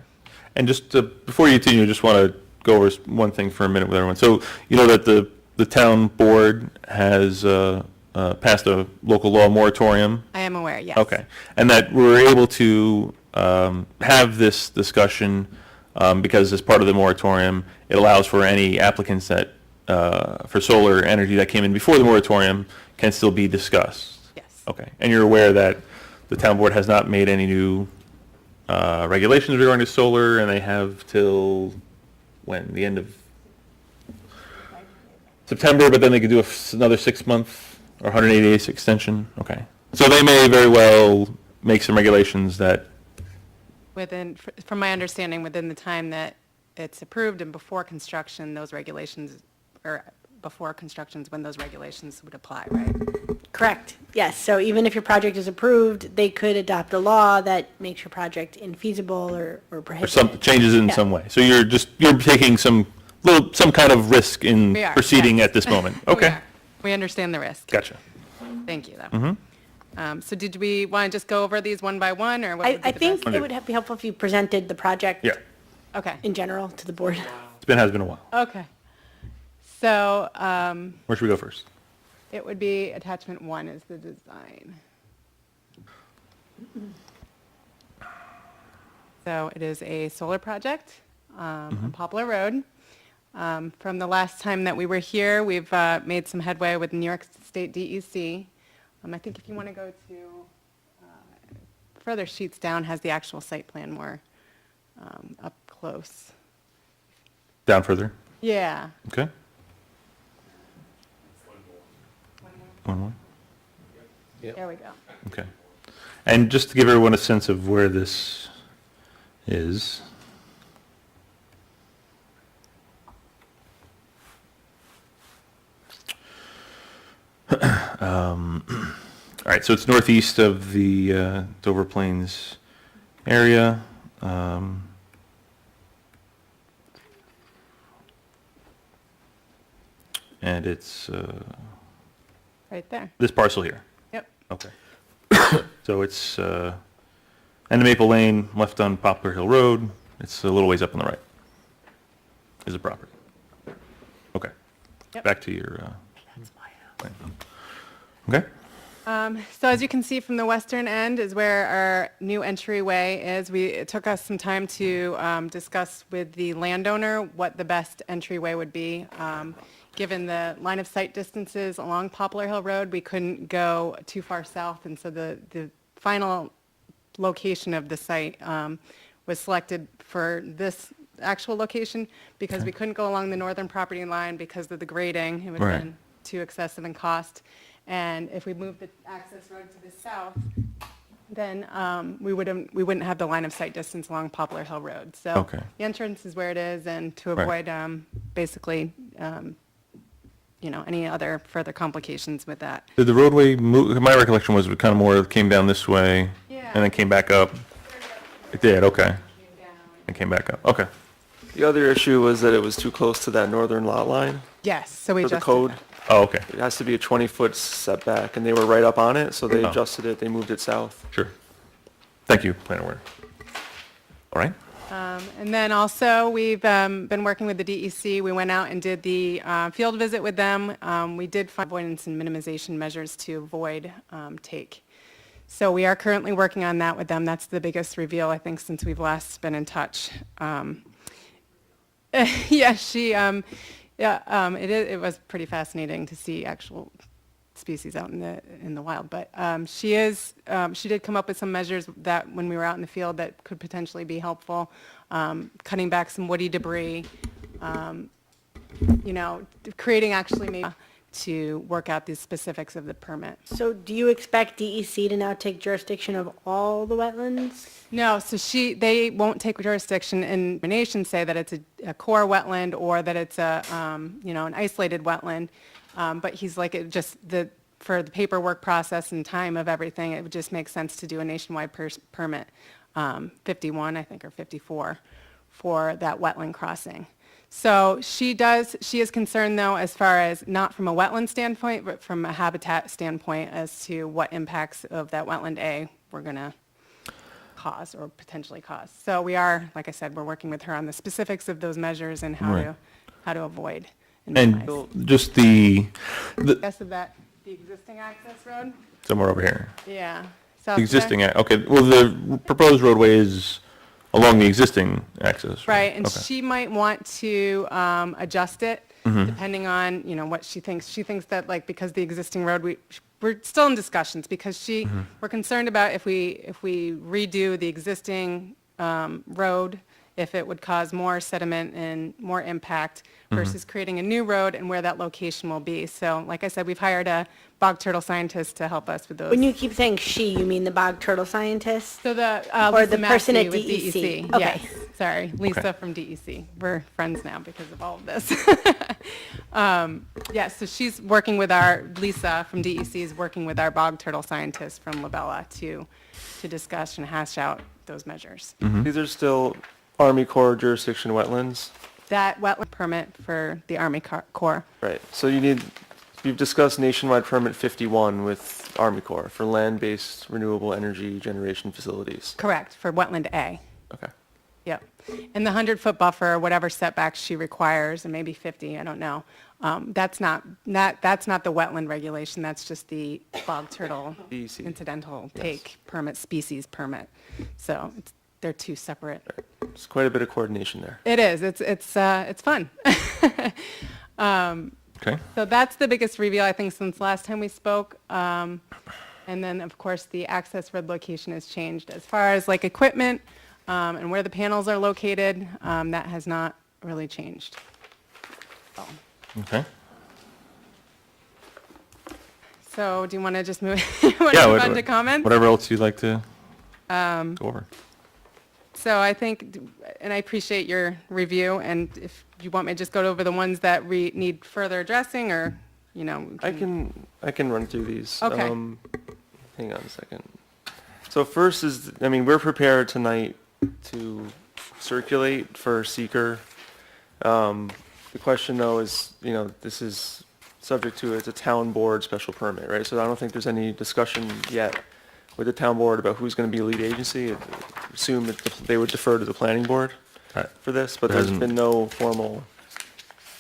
And just before you continue, I just want to go over one thing for a minute with everyone. So you know that the town board has passed a local law moratorium? I am aware, yes. Okay, and that we're able to have this discussion because as part of the moratorium, it allows for any applicants that, for solar energy that came in before the moratorium can still be discussed? Yes. Okay, and you're aware that the town board has not made any new regulations regarding to solar, and they have till, when, the end of September, but then they could do another 6-month or 180 days extension? Okay. So they may very well make some regulations that, From my understanding, within the time that it's approved and before construction, those regulations, or before construction's when those regulations would apply, right? Correct. Yes. So even if your project is approved, they could adopt a law that makes your project infeasible or Or prohibited. some, changes in Yeah. some way. So you're taking some kind of risk in We are, proceeding yes. at this moment. We Okay, are. We understand the risk. gotcha. Thank you, though. So did we want to just go over these one by one, or what would be I the think best? it would be helpful if you presented the project Yeah, Okay, in general to the board. has been a while. okay. So Where should we go first? it would be attachment 1 is the design. So it is a solar project on Poplar Road. From the last time that we were here, we've made some headway with New York State DEC. I think if you want to go to further sheets down, has the actual site plan more up close. Down further? Yeah. Okay. One more? There we go. Okay. And just to give everyone a sense of where this is. All right, so it's northeast of the Dover Plains area. And it's Right there. this parcel here. Yep. Okay. So it's end of Maple Lane, left on Poplar Hill Road. It's a little ways up on the right. Is the property. Okay. Yep. Back to your plan. Okay. So as you can see from the western end is where our new entryway is. It took us some time to discuss with the landowner what the best entryway would be. Given the line of sight distances along Poplar Hill Road, we couldn't go too far south, and so the final location of the site was selected for this actual location because we couldn't go along the northern property line because of the grading. It would have Right. been too excessive in cost. And if we moved the access road to the south, then we wouldn't have the line of sight distance along Poplar Hill Road. So Okay. the entrance is where it is, and to Right. avoid basically, any other further complications with that. Did the roadway move? My recollection was it kind of more came down this way Yeah. and then came back up. It did, okay. And came back up, okay. The other issue was that it was too close to that northern lot line Yes, so we for the adjusted code. that. Oh, okay, It has to be a 20-foot setback, and they were right up on it, so they Oh. adjusted it, they moved it south. sure. Thank you, Planner Ware. All right. And then also, we've been working with the DEC. We went out and did the field visit with them. We did find avoidance and minimization measures to avoid take. So we are currently working on that with them. That's the biggest reveal, I think, since we've last been in touch. Yeah, it was pretty fascinating to see actual species out in the wild. But she did come up with some measures that when we were out in the field that could potentially be helpful, cutting back some woody debris, creating actually maybe to work out the specifics of the permit. So do you expect DEC to now take jurisdiction of all the wetlands? No, so they won't take jurisdiction in determination, say that it's a core wetland or that it's an isolated wetland. But he's like, for the paperwork process and time of everything, it would just make sense to do a nationwide permit, 51, I think, or 54, for that wetland crossing. So she is concerned, though, as far as not from a wetland standpoint, but from a habitat standpoint as to what impacts of that wetland A we're going to cause or potentially cause. So we are, like I said, we're working with her on the specifics of those measures and how Right. to avoid and minimize. And just the Guess of that, the existing access road? somewhere over here. Yeah. The existing, okay, well, the proposed roadway is along the existing access. Right, and Okay. she might want to adjust it depending on, what she thinks. She thinks that, because the existing road, we're still in discussions because we're concerned about if we redo the existing road, if it would cause more sediment and more impact versus creating a new road and where that location will be. So, like I said, we've hired a bog turtle scientist to help us with those. When you keep saying she, you mean the bog turtle scientist? So the Or Lisa the person Massey at with DEC? DEC, Okay. yes. Sorry, Lisa from DEC. We're friends now because of all of this. Yeah, so she's working with Lisa from DEC is working with our bog turtle scientists from Labella to discuss and hash out those measures. These are still Army Corps jurisdiction wetlands. That wetland permit for the Army Corps. Right. So you've discussed nationwide permit 51 with Army Corps for land-based renewable energy generation facilities. Correct, for wetland A. Okay. Yep. And the 100-foot buffer, whatever setbacks she requires, and maybe 50, I don't know. That's not the wetland regulation, that's just the bog turtle DEC. incidental take permit, species permit. So they're two separate. There's quite a bit of coordination there. It is, it's fun. Okay. So that's the biggest reveal, I think, since last time we spoke. And then, of course, the access road location has changed. As far as like equipment and where the panels are located, that has not really changed. So- Okay. So do you want to just move, Yeah, on to comments? whatever else you'd like to go over. So I think, and I appreciate your review, and if you want me to just go over the ones that need further addressing, or, you know. I can run through these. Okay. Hang on a second. So first is, we're prepared tonight to circulate for seeker. The question though is, this is subject to, it's a town board special permit, right? So I don't think there's any discussion yet with the town board about who's going to be lead agency. Assume that they would defer to the planning board Right. for this, but There there's hasn't- been no formal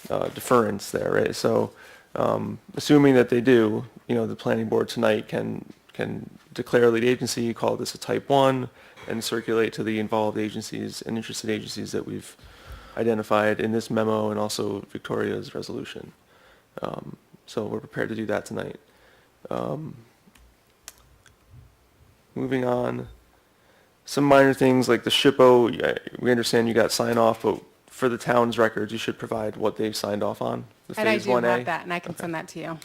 deference there, right? So assuming that they do, the planning board tonight can declare lead agency, call this a type 1, and circulate to the involved agencies and interested agencies that we've identified in this memo and also Victoria's resolution. So we're prepared to do that tonight. Moving on, some minor things like the SHPO, we understand you got sign off, but for the town's records, you should provide what they've signed off on. The And I Phase do 1A. have that, and I can send that to you.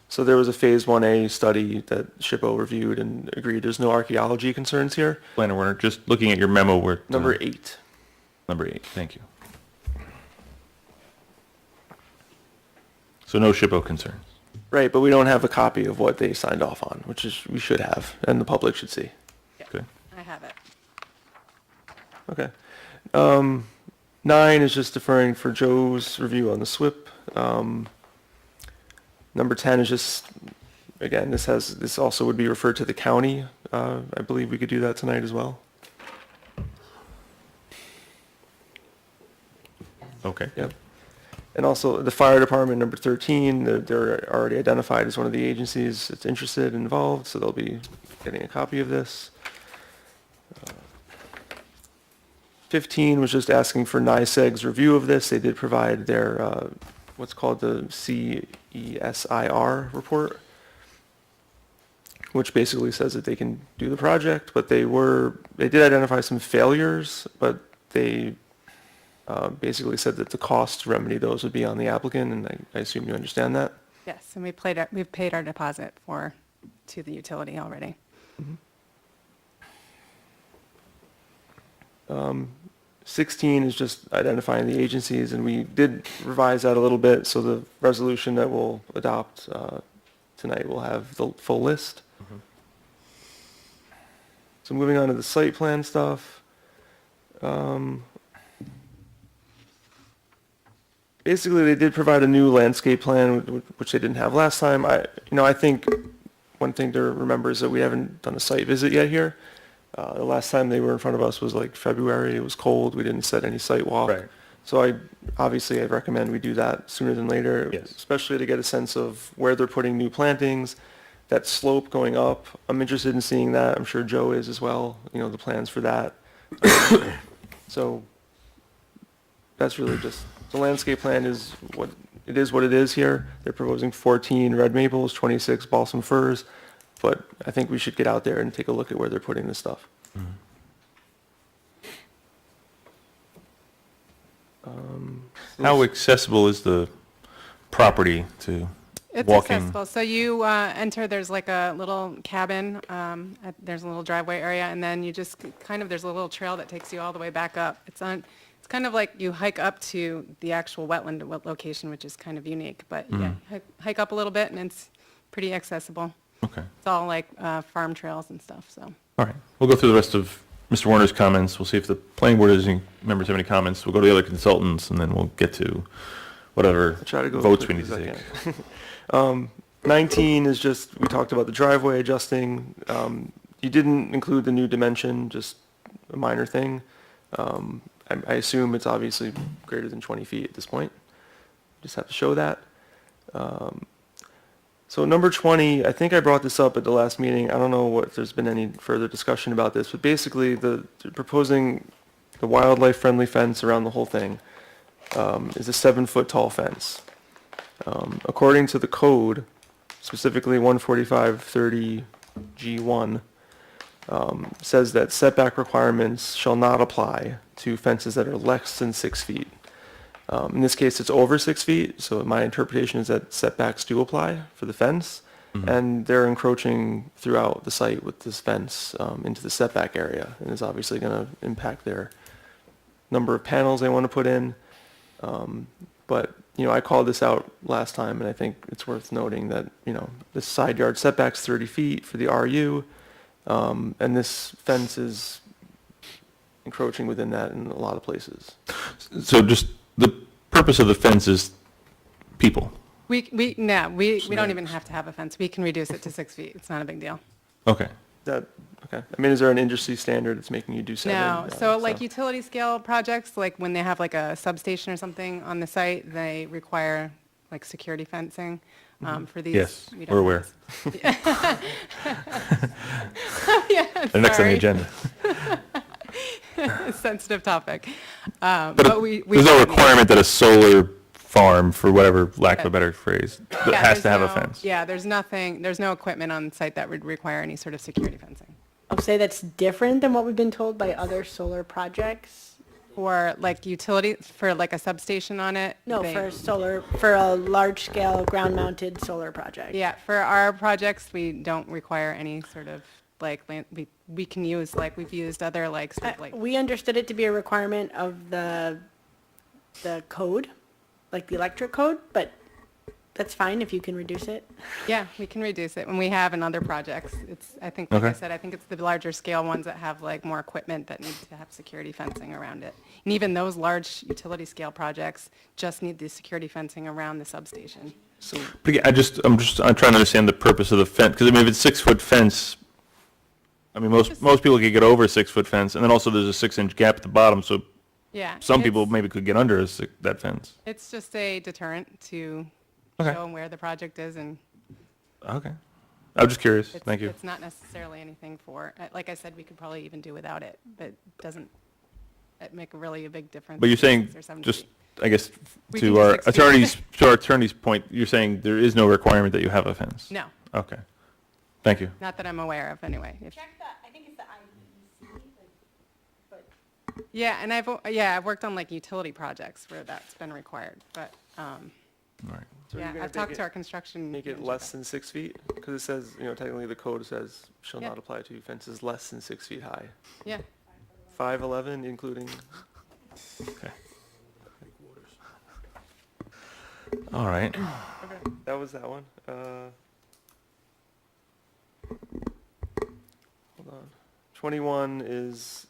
So there was a Phase 1A study that SHPO reviewed and agreed there's no archaeology concerns here. Planner Werner, just looking at your memo, we're at, Number 8. Number 8, thank you. So no SHPO concerns. Right, but we don't have a copy of what they signed off on, which is, we should have, and the public should see. Good. I have it. Okay. 9 is just deferring for Joe's review on the SWIP. Number 10 is just, again, this also would be referred to the county. I believe we could do that tonight as well. Okay. Yep. And also the fire department, number 13, they're already identified as one of the agencies that's interested and involved, so they'll be getting a copy of this. 15 was just asking for NICEAG's review of this. They did provide their, what's called the CESIR report, which basically says that they can do the project, but they did identify some failures, but they basically said that the cost to remedy those would be on the applicant, and I assume you understand that. Yes, and we've paid our deposit to the utility already. 16 is just identifying the agencies, and we did revise that a little bit, so the resolution that we'll adopt tonight will have the full list. So moving on to the site plan stuff. Basically, they did provide a new landscape plan, which they didn't have last time. I think one thing to remember is that we haven't done a site visit yet here. The last time they were in front of us was like February. It was cold. We didn't set any site walk. Right. So I recommend we do that sooner than later. Yes. Especially to get a sense of where they're putting new plantings, that slope going up. I'm interested in seeing that. I'm sure Joe is as well, the plans for that. So that's really just, the landscape plan is what it is here. They're proposing 14 red maples, 26 balsam firs, but I think we should get out there and take a look at where they're putting this stuff. How accessible is the property to It's walking? accessible. So you enter, there's like a little cabin, there's a little driveway area, and then you just kind of, there's a little trail that takes you all the way back up. It's kind of like you hike up to the actual wetland location, which is kind of unique, but yeah, hike up a little bit and it's pretty accessible. Okay. It's all like farm trails and stuff, so. All right. We'll go through the rest of Mr. Warner's comments. We'll see if the planning board has any members have any comments. We'll go to the other consultants, and then we'll get to whatever I'll try to go votes we quick need to as I take. can. 19 is just, we talked about the driveway adjusting. You didn't include the new dimension, just a minor thing. I assume it's obviously greater than 20 feet at this point. Just have to show that. So number 20, I think I brought this up at the last meeting. I don't know if there's been any further discussion about this, but basically they're proposing the wildlife-friendly fence around the whole thing is a 7-foot tall fence. According to the code, specifically 14530G1, says that setback requirements shall not apply to fences that are less than 6 feet. In this case, it's over 6 feet, so my interpretation is that setbacks do apply for the fence, and they're encroaching throughout the site with this fence into the setback area, and is obviously going to impact their number of panels they want to put in. But, you know, I called this out last time, and I think it's worth noting that, you know, the side yard setback's 30 feet for the RU, and this fence is encroaching within that in a lot of places. So just the purpose of the fence is people. We don't even have to have a fence. We can reduce it to 6 feet. It's not a big deal. Okay. Okay. I mean, is there an industry standard that's making you do 7? No, so like utility scale projects, like when they have like a substation or something on the site, they require like security fencing for these. Yes, we we're don't aware. have- Yeah, They're next on the sorry. agenda. Sensitive topic. But But we. there's no requirement that a solar farm, for whatever lack of a better phrase, that Yeah, has to there's have a no- fence. Yeah, there's no equipment on site that would require any sort of security fencing. I'll say that's different than what we've been told by other solar projects. For like utility, for like a substation on it? No, they- for a large-scale ground-mounted solar project. Yeah, for our projects, we don't require any sort of like, we can use, like, we've used other like, sort of, like, We understood it to be a requirement of the code, like the electric code, but that's fine if you can reduce it. yeah, we can reduce it, and we have in other projects. It's, I think, like I Okay. said, I think it's the larger scale ones that have like more equipment that need to have security fencing around it. And even those large utility scale projects just need the security fencing around the substation. So But again, I'm trying to understand the purpose of the fence, because I mean, if it's 6-foot fence, I mean, most people could get over a 6-foot fence, and then also there's a 6-inch gap at the bottom, so Yeah. some people it's- maybe could get under that fence. It's just a deterrent to Okay. show 'em where the project is, and Okay. I'm just curious. it's, Thank you. it's not necessarily anything for, like I said, we could probably even do without it, but it doesn't make really a big difference. But you're saying, 6 or 7 just, feet. I guess, We can to do our 6 feet. attorney's point, you're saying there is no requirement that you have a fence? No, Okay. Thank you. not that I'm aware of, anyway. If- Check I think it's the IEC, but. Yeah, and I've worked on like utility projects where that's been required, but, All right. So you're yeah, gonna I've talked make to our construction. Make it manager less about than 6 feet? Because it says, you know, technically the code says shall Yeah. not apply to fences less than 6 feet high. it. Yeah, 5'11", including, Okay. All right. that was that one. Hold on. 21 is,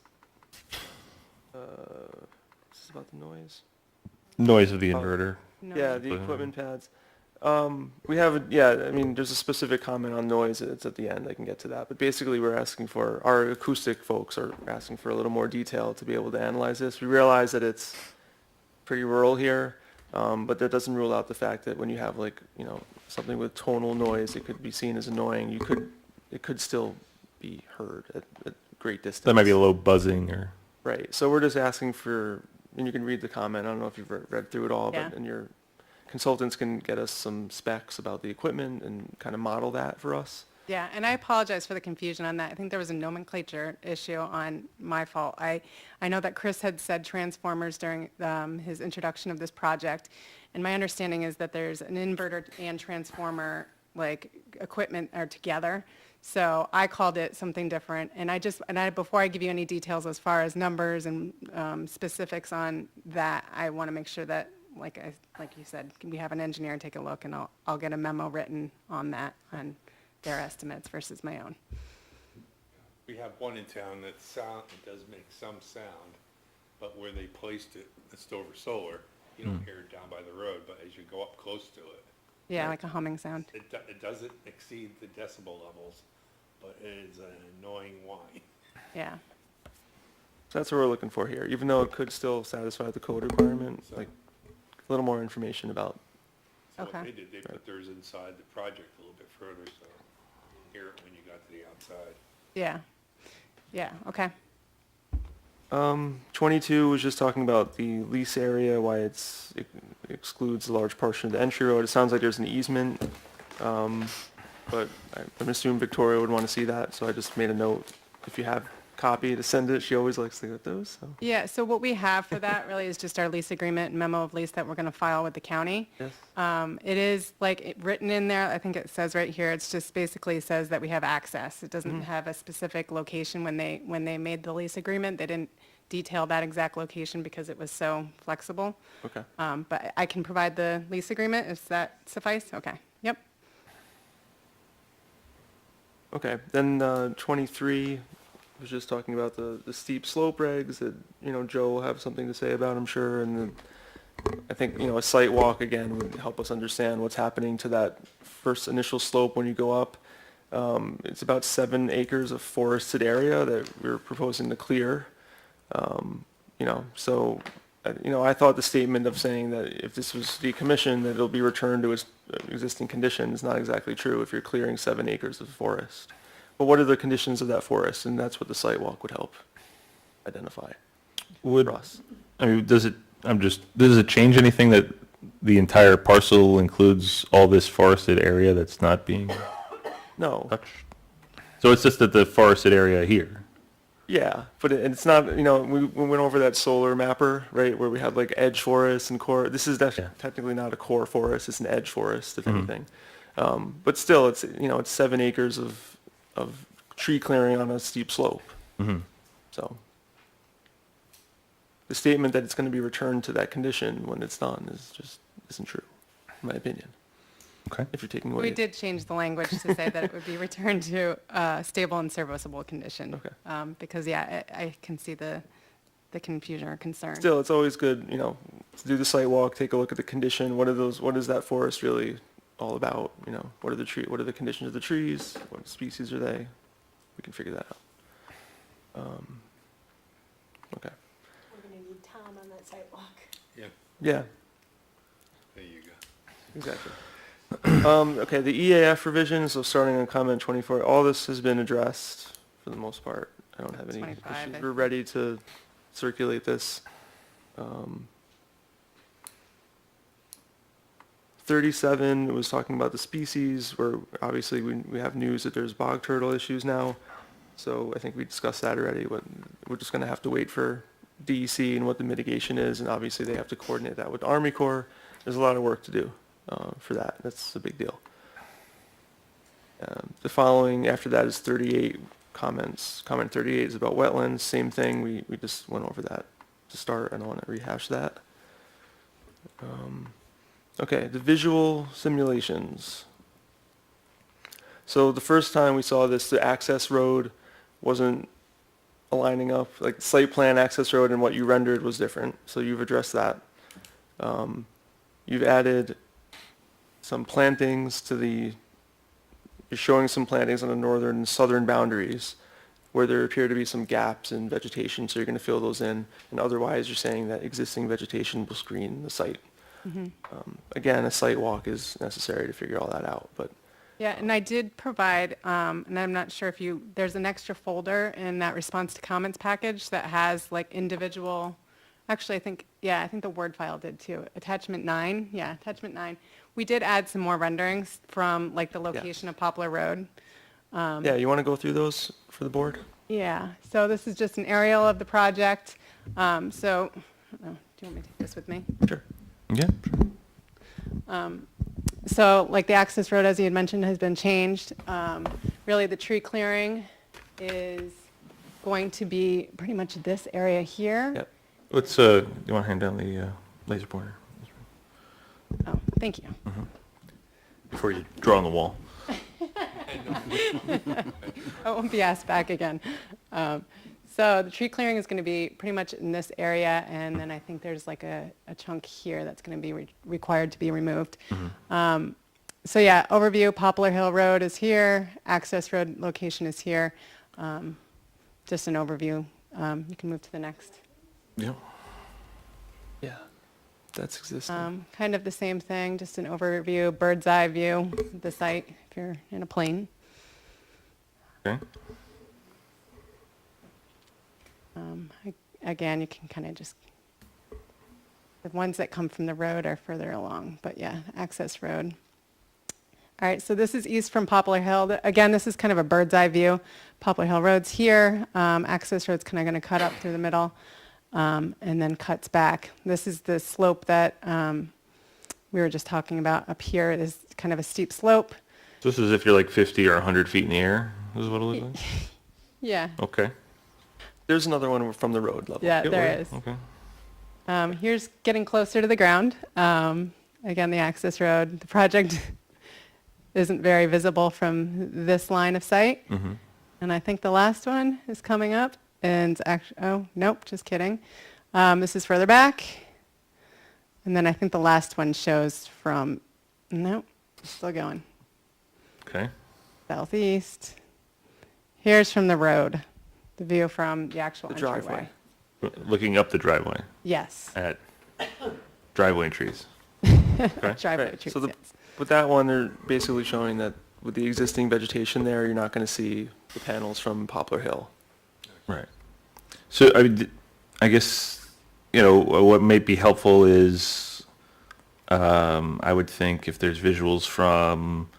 this is about the noise. Noise of the inverter. no. Yeah, the Mhm. equipment pads. We have, yeah, I mean, there's a specific comment on noise, it's at the end, I can get to that. But basically, we're asking for, our acoustic folks are asking for a little more detail to be able to analyze this. We realize that it's pretty rural here, but that doesn't rule out the fact that when you have like, you know, something with tonal noise, it could be seen as annoying. It could still be heard at great distance. That might be a low buzzing or, Right, so we're just asking for, and you can read the comment, I don't know if you've read through it all, Yeah. but, and your consultants can get us some specs about the equipment and kind of model that for us. Yeah, and I apologize for the confusion on that. I think there was a nomenclature issue on my fault. I know that Chris had said transformers during his introduction of this project, and my understanding is that there's an inverter and transformer, like, equipment are together. So I called it something different, and before I give you any details as far as numbers and specifics on that, I want to make sure that, like you said, we have an engineer take a look, and I'll get a memo written on that, on their estimates versus my own. We have one in town that it does make some sound, but where they placed it, the Stover Solar, you don't hear it down by the road, but as you go up close to it, Yeah, like a humming sound. it doesn't exceed the decibel levels, but it is an annoying whine. Yeah. So that's what we're looking for here, even though it could still satisfy the code requirement, like a little more information about. So Okay. what they did, they put theirs inside the project a little bit further, so you hear it when you got to the outside. Yeah. Yeah, okay. 22 was just talking about the lease area, why it excludes a large portion of the entry road. It sounds like there's an easement, but I'm assuming Victoria would want to see that, so I just made a note. If you have a copy to send it, she always likes to get those, so. Yeah, so what we have for that really is just our lease agreement and memo of lease that we're going to file with the county. Yes. It is written in there, I think it says right here, it's just basically says that we have access. It doesn't have a specific location. When they made the lease agreement, they didn't detail that exact location because it was so flexible. Okay. But I can provide the lease agreement, does that suffice? Okay, yep. Okay, then 23 was just talking about the steep slope regs that, Joe will have something to say about, I'm sure, and then I think, a site walk again would help us understand what's happening to that first initial slope when you go up. It's about 7 acres of forested area that we're proposing to clear. So, I thought the statement of saying that if this was decommissioned, that it'll be returned to its existing condition is not exactly true if you're clearing 7 acres of forest. But what are the conditions of that forest? And that's what the site walk would help identify Would, for us. I mean, does it change anything that the entire parcel includes all this forested area that's not being No. touched? So it's just that the forested area here? Yeah, but it's not, we went over that solar mapper, right, where we had like edge forest and core. This is technically not a core forest, it's an edge forest, if anything. But still, it's 7 acres of tree clearing on a steep slope. So the statement that it's going to be returned to that condition when it's done isn't true, in my opinion. Okay. If you're taking away. We did change the language to say that it would be returned to stable and serviceable condition. Okay. Because, yeah, I can see the confusion or concern. Still, it's always good, to do the site walk, take a look at the condition. What is that forest really all about? What are the conditions of the trees? What species are they? We can figure that out. Okay. We're going to need Tom on that sidewalk. Yeah, There you go. exactly. Okay, the EAF revisions, so starting on comment 24, all this has been addressed for the most part. I don't have any 25, I issues. We're ready to circulate this. 37 was talking about the species, where obviously we have news that there's bog turtle issues now. So I think we discussed that already. We're just going to have to wait for DEC and what the mitigation is, and obviously they have to coordinate that with the Army Corps. There's a lot of work to do for that. That's a big deal. The following after that is 38 comments. Comment 38 is about wetlands. Same thing. We just went over that to start. I don't want to rehash that. Okay, the visual simulations. So the first time we saw this, the access road wasn't aligning up. Like site plan access road and what you rendered was different. So you've addressed that. You've added some plantings you're showing some plantings on the northern and southern boundaries where there appear to be some gaps in vegetation, so you're going to fill those in. And otherwise, you're saying that existing vegetation will screen the site. Again, a site walk is necessary to figure all that out, but. Yeah, and I did provide, and I'm not sure if there's an extra folder in that response to comments package that has like individual, actually I think the Word file did too. Attachment 9, attachment 9. We did add some more renderings from like the location of Poplar Road. Yeah, you want to go through those for the board? Yeah, so this is just an aerial of the project. So, I don't know, do you want me to take this with me? Sure. Yeah. So like the access road, as you had mentioned, has been changed. Really, the tree clearing is going to be pretty much this area here. Yep. Let's, you want to hand down the laser pointer Oh, thank you. before you draw on the wall? I won't be asked back again. So the tree clearing is going to be pretty much in this area, and then I think there's like a chunk here that's going to be required to be removed. So yeah, overview, Poplar Hill Road is here, access road location is here. Just an overview. You can move to the next. Yeah. Yeah, that's existing. Kind of the same thing, just an overview, bird's eye view of the site if you're in a plane. Okay. Again, you can kind of just, the ones that come from the road are further along, but yeah, access road. All right, so this is east from Poplar Hill. Again, this is kind of a bird's eye view. Poplar Hill Road's here. Access road's kind of going to cut up through the middle and then cuts back. This is the slope that we were just talking about up here. It is kind of a steep slope. So this is if you're like 50 or 100 feet in the air, is what it looks like? Yeah, Okay. There's another one from the road level. yeah, there is. Okay. Here's getting closer to the ground. Again, the access road. The project isn't very visible from this line of sight. And I think the last one is coming up. And actually, oh, nope, just kidding. This is further back. And then I think the last one shows from, nope, still going. Okay. Southeast. Here's from the road, the view from the actual The entryway. driveway. Looking up the driveway Yes. at driveway trees. Driveway Right, trees, so yes. with that one, they're basically showing that with the existing vegetation there, you're not going to see the panels from Poplar Hill. Right. So I guess, you know, what may be helpful is, I would think if there's visuals from,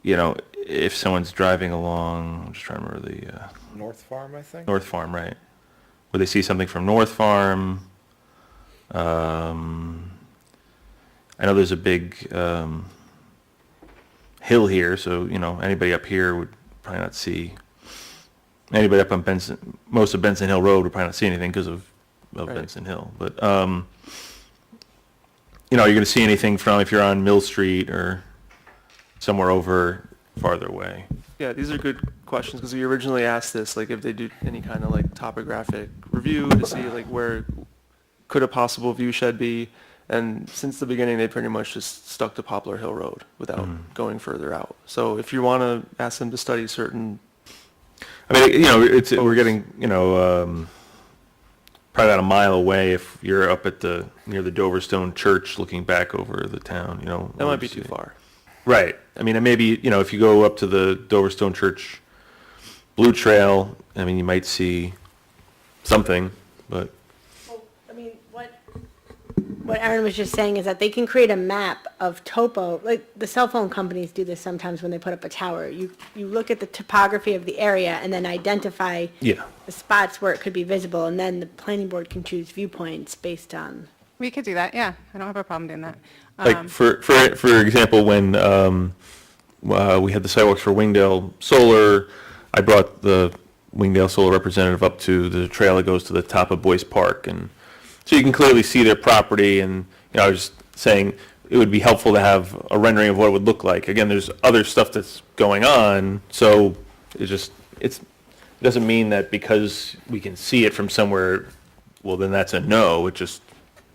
you know, if someone's driving along, I'm just trying to remember the, North Farm, I think? North Farm, right? Where they see something from North Farm. I know there's a big hill here, so, you know, anybody up here would probably not see, anybody up on Benson, most of Benson Hill Road would probably not see anything because of Right. Benson Hill. But, you know, you're going to see anything from if you're on Mill Street or somewhere over farther away. Yeah, these are good questions because we originally asked this, like if they do any kind of like topographic review to see like where could a possible view shed be. And since the beginning, they pretty much just stuck to Poplar Hill Road without going further out. So if you want to ask them to study certain, I mean, you know, we're getting, you know, probably about a mile away if you're up at near the Doverstone Church looking back over the town, you know. that might be too far. Right. I mean, maybe, you know, if you go up to the Doverstone Church Blue Trail, I mean, you might see something, but, Well, I mean, what Aaron was just saying is that they can create a map of topo, like the cell phone companies do this sometimes when they put up a tower. You look at the topography of the area and then identify yeah. the spots where it could be visible, and then the planning board can choose viewpoints based on. We could do that, yeah. I don't have a problem doing that. Like, for example, when we had the sidewalks for Wingdale Solar, I brought the Wingdale Solar representative up to the trail that goes to the top of Boyce Park, and so you can clearly see their property, and, you know, I was just saying it would be helpful to have a rendering of what it would look like. Again, there's other stuff that's going on, so it doesn't mean that because we can see it from somewhere, well, then that's a no. It just,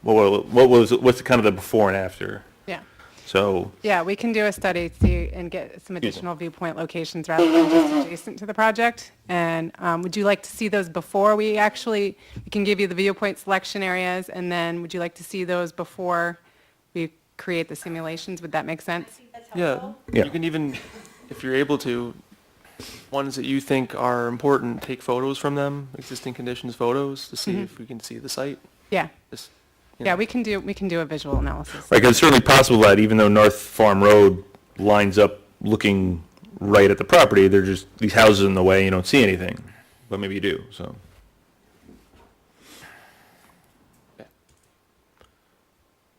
what's the kind of the before and after? Yeah. So, Yeah, we can do a study and get some additional viewpoint locations rather than just adjacent to the project. And would you like to see those before we can give you the viewpoint selection areas, and then would you like to see those before we create the simulations? Would that make sense? Yeah, Yeah. you can even, if you're able to, ones that you think are important, take photos from them, existing conditions photos, to see if we can see the site. Yeah. Just, you Yeah, know. we can do a visual analysis. right, 'cause it's certainly possible that even though North Farm Road lines up looking right at the property, they're just these houses in the way, you don't see anything, but maybe you do, so.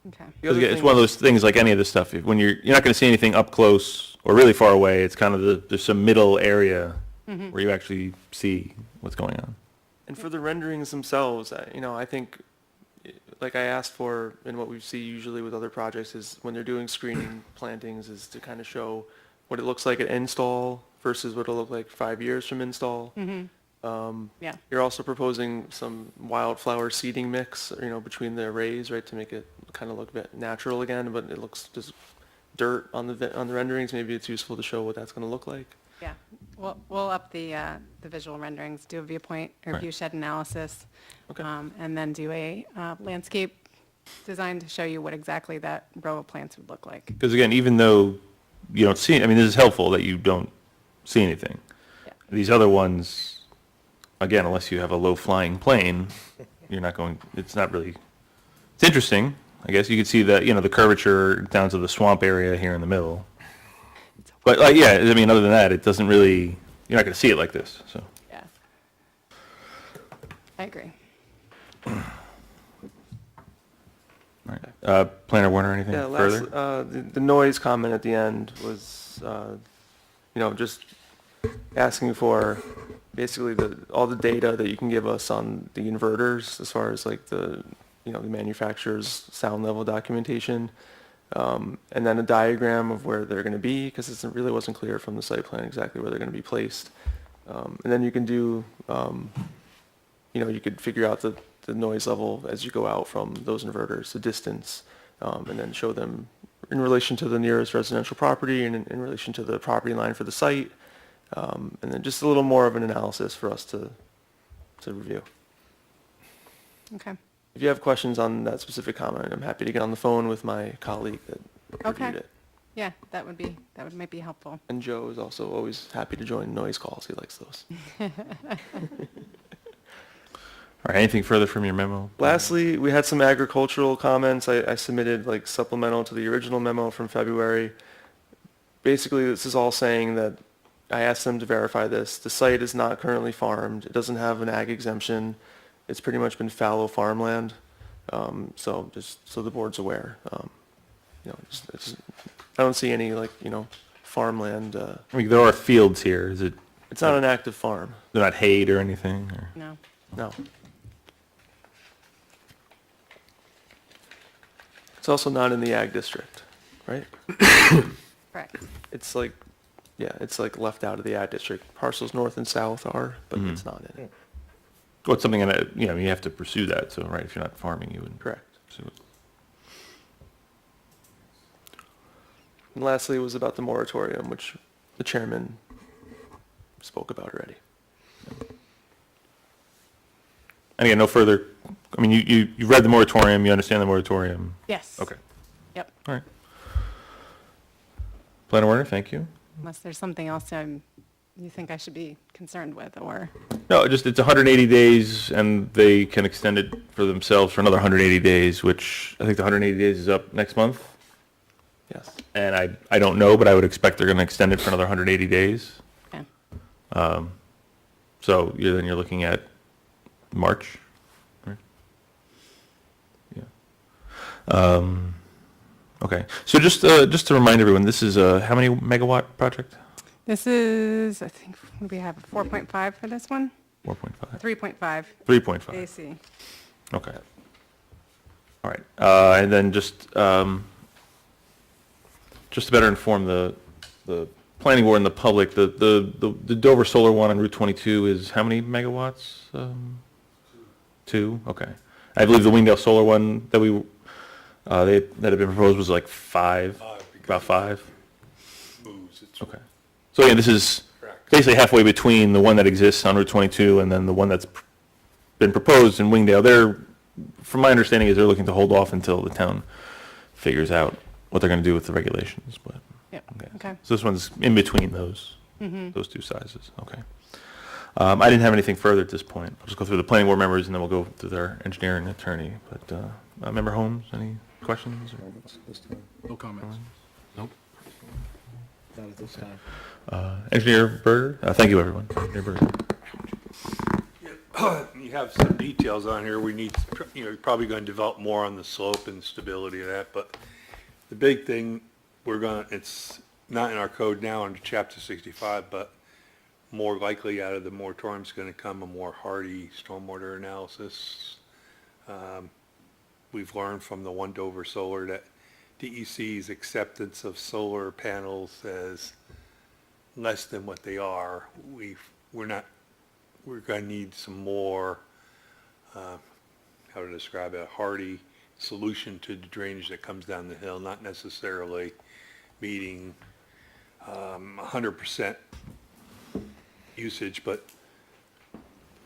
Okay. The Because other again, it's thing- one of those things like any of this stuff, when you're not gonna see anything up close or really far away, it's kind of there's some middle area where you actually see what's going on. And for the renderings themselves, I think, like I asked for, and what we see usually with other projects is when they're doing screening plantings is to kind of show what it looks like at install versus what it'll look like 5 years from install. Yeah. You're also proposing some wildflower seeding mix, between the arrays, right, to make it kind of look a bit natural again, but it looks just dirt on the renderings. Maybe it's useful to show what that's going to look like. Yeah, we'll up the visual renderings, do a viewpoint or Right. view shed analysis. Okay. And then do a landscape design to show you what exactly that row of plants would look like. Because again, even though you don't see, I mean, this is helpful that you don't see anything. Yeah. These other ones, again, unless you have a low-flying plane, you're not going, it's not really, it's interesting. I guess you could see the, the curvature down to the swamp area here in the middle. But like, yeah, I mean, other than that, it doesn't really, you're not going to see it like this, so. Yeah. I agree. All right. Planner Warner, anything Yeah, further? the noise comment at the end was, just asking for basically all the data that you can give us on the inverters as far as like the manufacturer's sound level documentation, and then a diagram of where they're going to be, because it really wasn't clear from the site plan exactly where they're going to be placed. And then you can do, you could figure out the noise level as you go out from those inverters, the distance, and then show them in relation to the nearest residential property and in relation to the property line for the site, and then just a little more of an analysis for us to review. Okay. If you have questions on that specific comment, I'm happy to get on the phone with my colleague that Okay. reviewed it. Yeah, that might be helpful. And Joe is also always happy to join noise calls. He likes those. All right, anything further from your memo? Lastly, we had some agricultural comments. I submitted like supplemental to the original memo from February. Basically, this is all saying that I asked them to verify this. The site is not currently farmed. It doesn't have an ag exemption. It's pretty much been fallow farmland. So just so the board's aware, I don't see any farmland. I mean, there are fields here, is it, It's not an active farm. they're not hayed or anything, or? No. No. It's also not in the ag district, right? Correct. It's like, it's like left out of the ag district. Parcels north and south are, but it's not in it. Well, it's something that, you have to pursue that, so, right, if you're not farming, you would. Correct. pursue it. And lastly, it was about the moratorium, which the chairman spoke about already. And again, no further, I mean, you read the moratorium, you understand the moratorium. Yes. Okay, Yep. all right. Planner Warner, thank you. Unless there's something else you think I should be concerned with, or, No, just, it's 180 days, and they can extend it for themselves for another 180 days, which, I think the 180 days is up next month. Yes. And I don't know, but I would expect they're going to extend it for another 180 days. okay. So then you're looking at March, right? Yeah. Okay, so just to remind everyone, this is a how many megawatt project? This is, I think, what do we have, 4.5 for this one? 4.5. 3.5 3.5. AC. Okay. All right, and then just to better inform the planning board and the public, the Dover Solar one on Route 22 is how many megawatts? 2, okay. I believe the Wingdale Solar one that that had been proposed was like 5, about 5? Okay. So yeah, this is basically halfway between the one that exists on Route 22 and then the one that's been proposed in Wingdale. From my understanding, they're looking to hold off until the town figures out what they're going to do with the regulations, but. Yep, okay. So this one's in between those two sizes, okay. I didn't have anything further at this point. I'll just go through the planning board members and then we'll go through their engineer and attorney. But, Member Holmes, any questions? This time. No comments. Nope. Not at this time. Engineer Berger? Thank you, everyone. Engineer Berger. You have some details on here. We need, you're probably going to develop more on the slope and stability of that, but the big thing, it's not in our code now under chapter 65, but more likely out of the moratorium is going to come a more hardy stormwater analysis. We've learned from the One Dover Solar that DEC's acceptance of solar panels as less than what they are. We're going to need some more, how to describe it, a hardy solution to the drainage that comes down the hill, not necessarily meeting 100% usage, but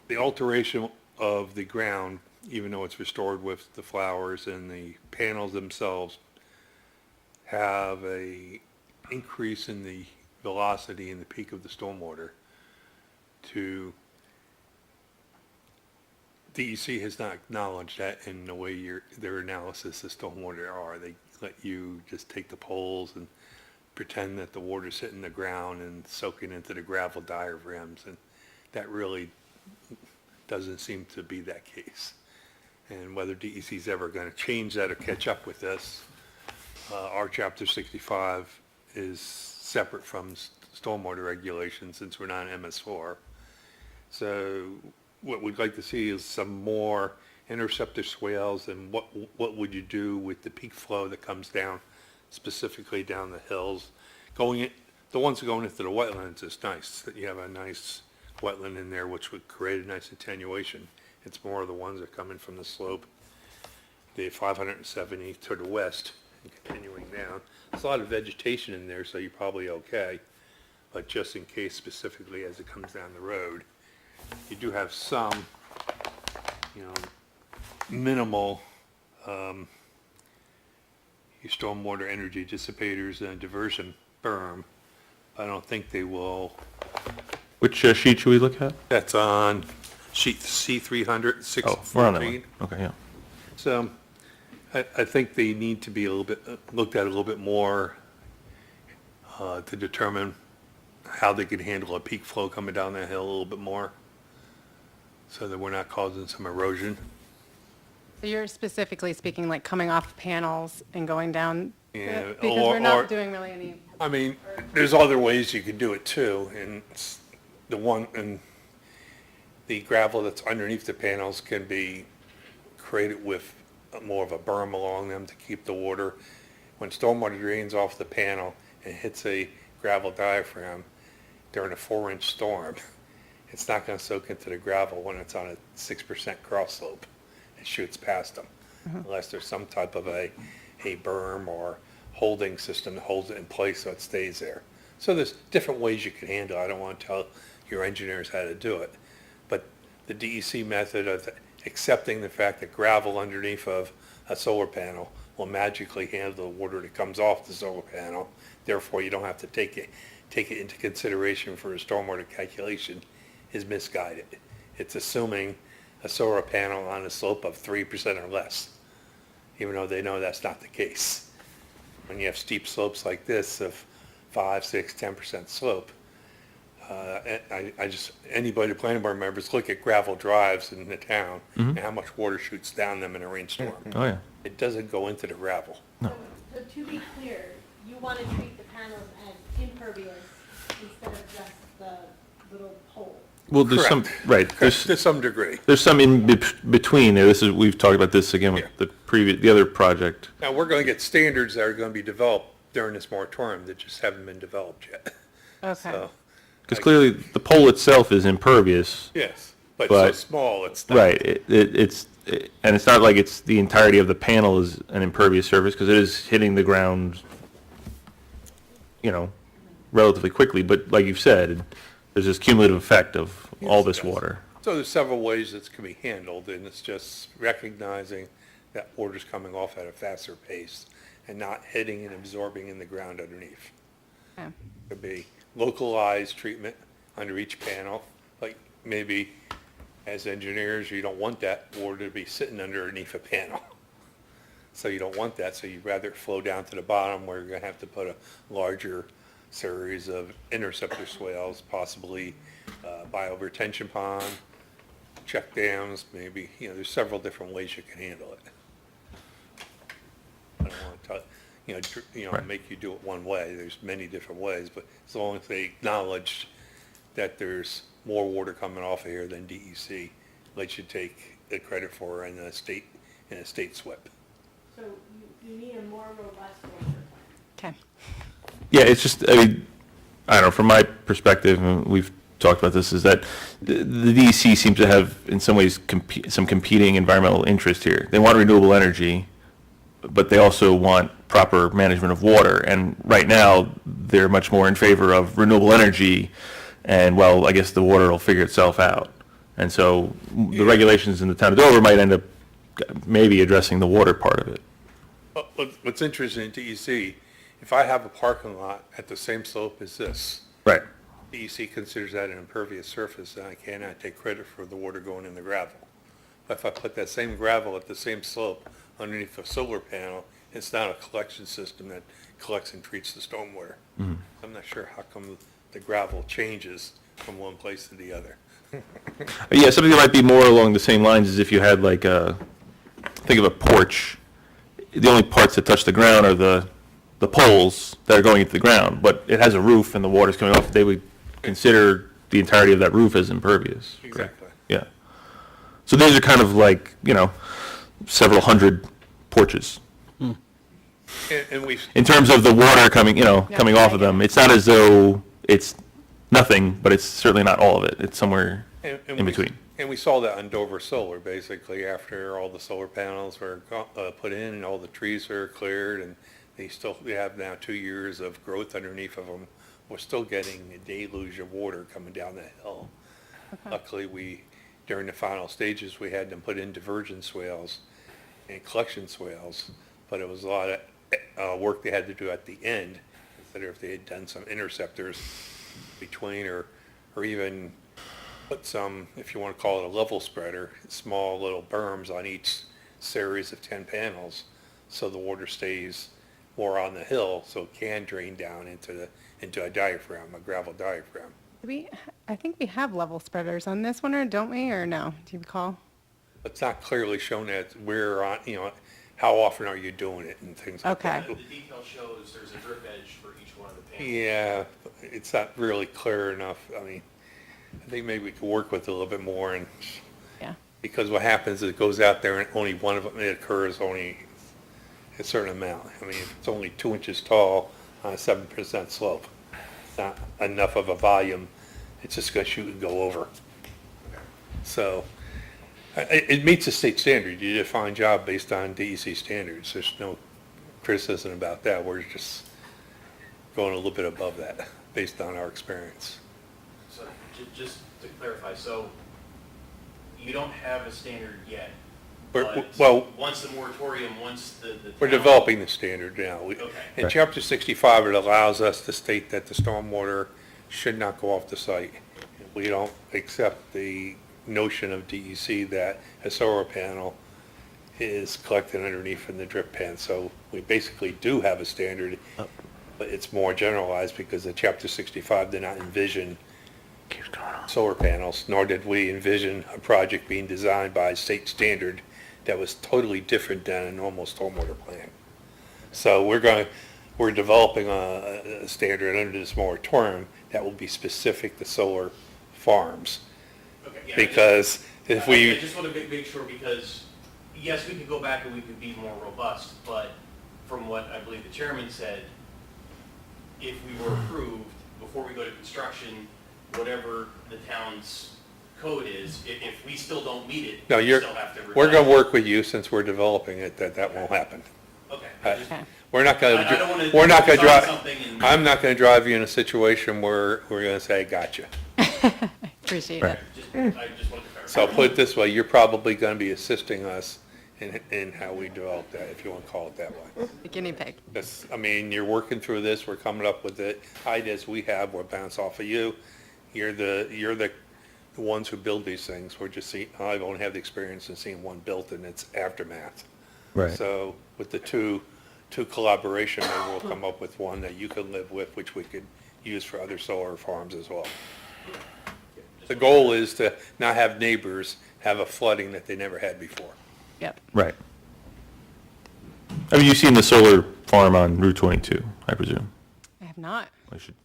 the alteration of the ground, even though it's restored with the flowers and the panels themselves, have a increase in the velocity in the peak of the stormwater. DEC has not acknowledged that in the way their analysis of stormwater are. They let you just take the poles and pretend that the water's hitting the ground and soaking into the gravel diaphragms, and that really doesn't seem to be that case. And whether DEC's ever going to change that or catch up with this, our Chapter 65 is separate from stormwater regulations since we're not an MS4. So what we'd like to see is some more interceptor swales, and what would you do with the peak flow that comes down, specifically down the hills. The ones going into the wetlands is nice, that you have a nice wetland in there which would create a nice attenuation. It's more of the ones that come in from the slope, the 570 to the west and continuing down. There's a lot of vegetation in there, so you're probably okay, but just in case, specifically as it comes down the road, you do have some, minimal your stormwater energy dissipators and diversion berm. I don't think they will. Which sheet should we look at? That's on sheet C300, 614. Oh, we're on that one. Okay, yeah. So I think they need to be a little bit, looked at a little bit more to determine how they could handle a peak flow coming down that hill a little bit more, so that we're not causing some erosion. So you're specifically speaking like coming off panels and going down? Yeah, Because we're not doing really any. I mean, there's other ways you can do it too, and the gravel that's underneath the panels can be created with more of a berm along them to keep the water. When stormwater drains off the panel and hits a gravel diaphragm during a 4-inch storm, it's not going to soak into the gravel when it's on a 6% cross slope. It shoots past them, unless there's some type of a berm or holding system that holds it in place so it stays there. So there's different ways you can handle it. I don't want to tell your engineers how to do it, but the DEC method of accepting the fact that gravel underneath of a solar panel will magically handle the water that comes off the solar panel, therefore you don't have to take it into consideration for a stormwater calculation, is misguided. It's assuming a solar panel on a slope of 3% or less, even though they know that's not the case. When you have steep slopes like this of 5, 6, 10% slope, anybody, planning board members, look at gravel drives in the town and how much water shoots down them in a rainstorm. Oh, yeah. It doesn't go into the gravel. So to be clear, you want to treat the panels as impervious instead of just the little hole? Well, there's some, Correct. right, To some degree. there's some in between there. We've talked about this again with the other project. Now, we're going to get standards that are going to be developed during this moratorium that just haven't been developed yet. Okay. So, Because clearly the pole itself is impervious. yes, but so But- small, it's not. Right, and it's not like it's the entirety of the panel is an impervious surface, because it is hitting the ground, relatively quickly, but like you've said, there's this cumulative effect of all this water. So there's several ways this can be handled, and it's just recognizing that water's coming off at a faster pace and not hitting and absorbing in the ground underneath. Okay. Could be localized treatment under each panel, like maybe as engineers, you don't want that water to be sitting underneath a panel. So you don't want that, so you'd rather it flow down to the bottom where you're gonna have to put a larger series of interceptor swales, possibly bio-retention pond, check dams, maybe, there's several different ways you can handle it. I don't want to Right. make you do it one way. There's many different ways, but as long as they acknowledge that there's more water coming off of here than DEC, they should take the credit for in a state SWIP. So you need a more robust water plan. Okay. Yeah, it's just, I mean, I don't know, from my perspective, and we've talked about this, is that the DEC seems to have, in some ways, some competing environmental interest here. They want renewable energy, but they also want proper management of water. And right now, they're much more in favor of renewable energy, and, well, I guess the water will figure itself out. And so the regulations in the town of Dover might end up maybe addressing the water part of it. What's interesting in DEC, if I have a parking lot at the same slope as this, Right. DEC considers that an impervious surface, and I cannot take credit for the water going in the gravel. But if I put that same gravel at the same slope underneath a solar panel, it's not a collection system that collects and treats the stormwater. I'm not sure how come the gravel changes from one place to the other. Yeah, something that might be more along the same lines as if you had like think of a porch. The only parts that touch the ground are the poles that are going into the ground, but it has a roof and the water's coming off. They would consider the entirety of that roof as impervious. correct? Exactly. Yeah. So these are kind of like, several hundred porches. And we've, In terms of the water coming, coming off of them, it's not as though it's nothing, but it's certainly not all of it. It's somewhere and in between. And we saw that on Dover Solar, basically, after all the solar panels were put in and all the trees were cleared, and they have now 2 years of growth underneath of them. We're still getting a deluge of water coming down that hill. Luckily, during the final stages, we had them put in diversion swales and collection swales, but it was a lot of work they had to do at the end, instead of if they had done some interceptors between, or even put some, if you want to call it a level spreader, small little berms on each series of 10 panels, so the water stays more on the hill, so it can drain down into a diaphragm, a gravel diaphragm. I think we have level spreaders on this one, or don't we, or no? Do you recall? It's not clearly shown that where on, how often are you doing it and things like Okay. that. The detail shows there's a drip edge for each one of the panels. Yeah, it's not really clear enough. I mean, I think maybe we could work with it a little bit more, and Yeah. because what happens is it goes out there and only one of them, it occurs only a certain amount. I mean, if it's only 2 inches tall on a 7% slope, it's not enough of a volume. It's just gonna shoot and go over. So, it meets the state standard. You did a fine job based on DEC standards. There's no criticism about that. We're just going a little bit above that based on our experience. So just to clarify, so you don't have a standard yet, but Well, once the moratorium, once the we're town- developing the standard now. Okay. In Chapter 65, it allows us to state that the stormwater should not go off the site. We don't accept the notion of DEC that a solar panel is collected underneath in the drip pan. So we basically do have a standard, but it's more generalized because the Chapter 65 did not envision solar panels, nor did we envision a project being designed by a state standard that was totally different than a normal stormwater plan. So we're developing a standard under this moratorium that will be specific to solar farms. Okay, yeah, Because if we. I just want to make sure, because, yes, we could go back and we could be more robust, but from what I believe the chairman said, if we were approved, before we go to construction, whatever the town's code is, if we still don't meet it, No, we still have to. we're going to revise work with you since we're developing it, that won't happen. it. Okay. Okay. We're not going I don't wanna to, we're not going to design drive, something and- I'm not going to drive you in a situation where we're going to say, gotcha. Appreciate Right. it. I just wanted to clarify. So I'll put it this way, you're probably going to be assisting us in how we develop that, if you want to call it that way. The guinea pig. You're working through this, we're coming up with the ideas we have, we'll bounce off of you. You're the ones who build these things. We're just I only have the experience in seeing one built and its aftermath. Right. So with the two to collaboration, maybe we'll come up with one that you can live with, which we could use for other solar farms as well. The goal is to not have neighbors have a flooding that they never had before. Yep. Right. I mean, you've seen the solar farm on Route 22, I presume. I have not. I should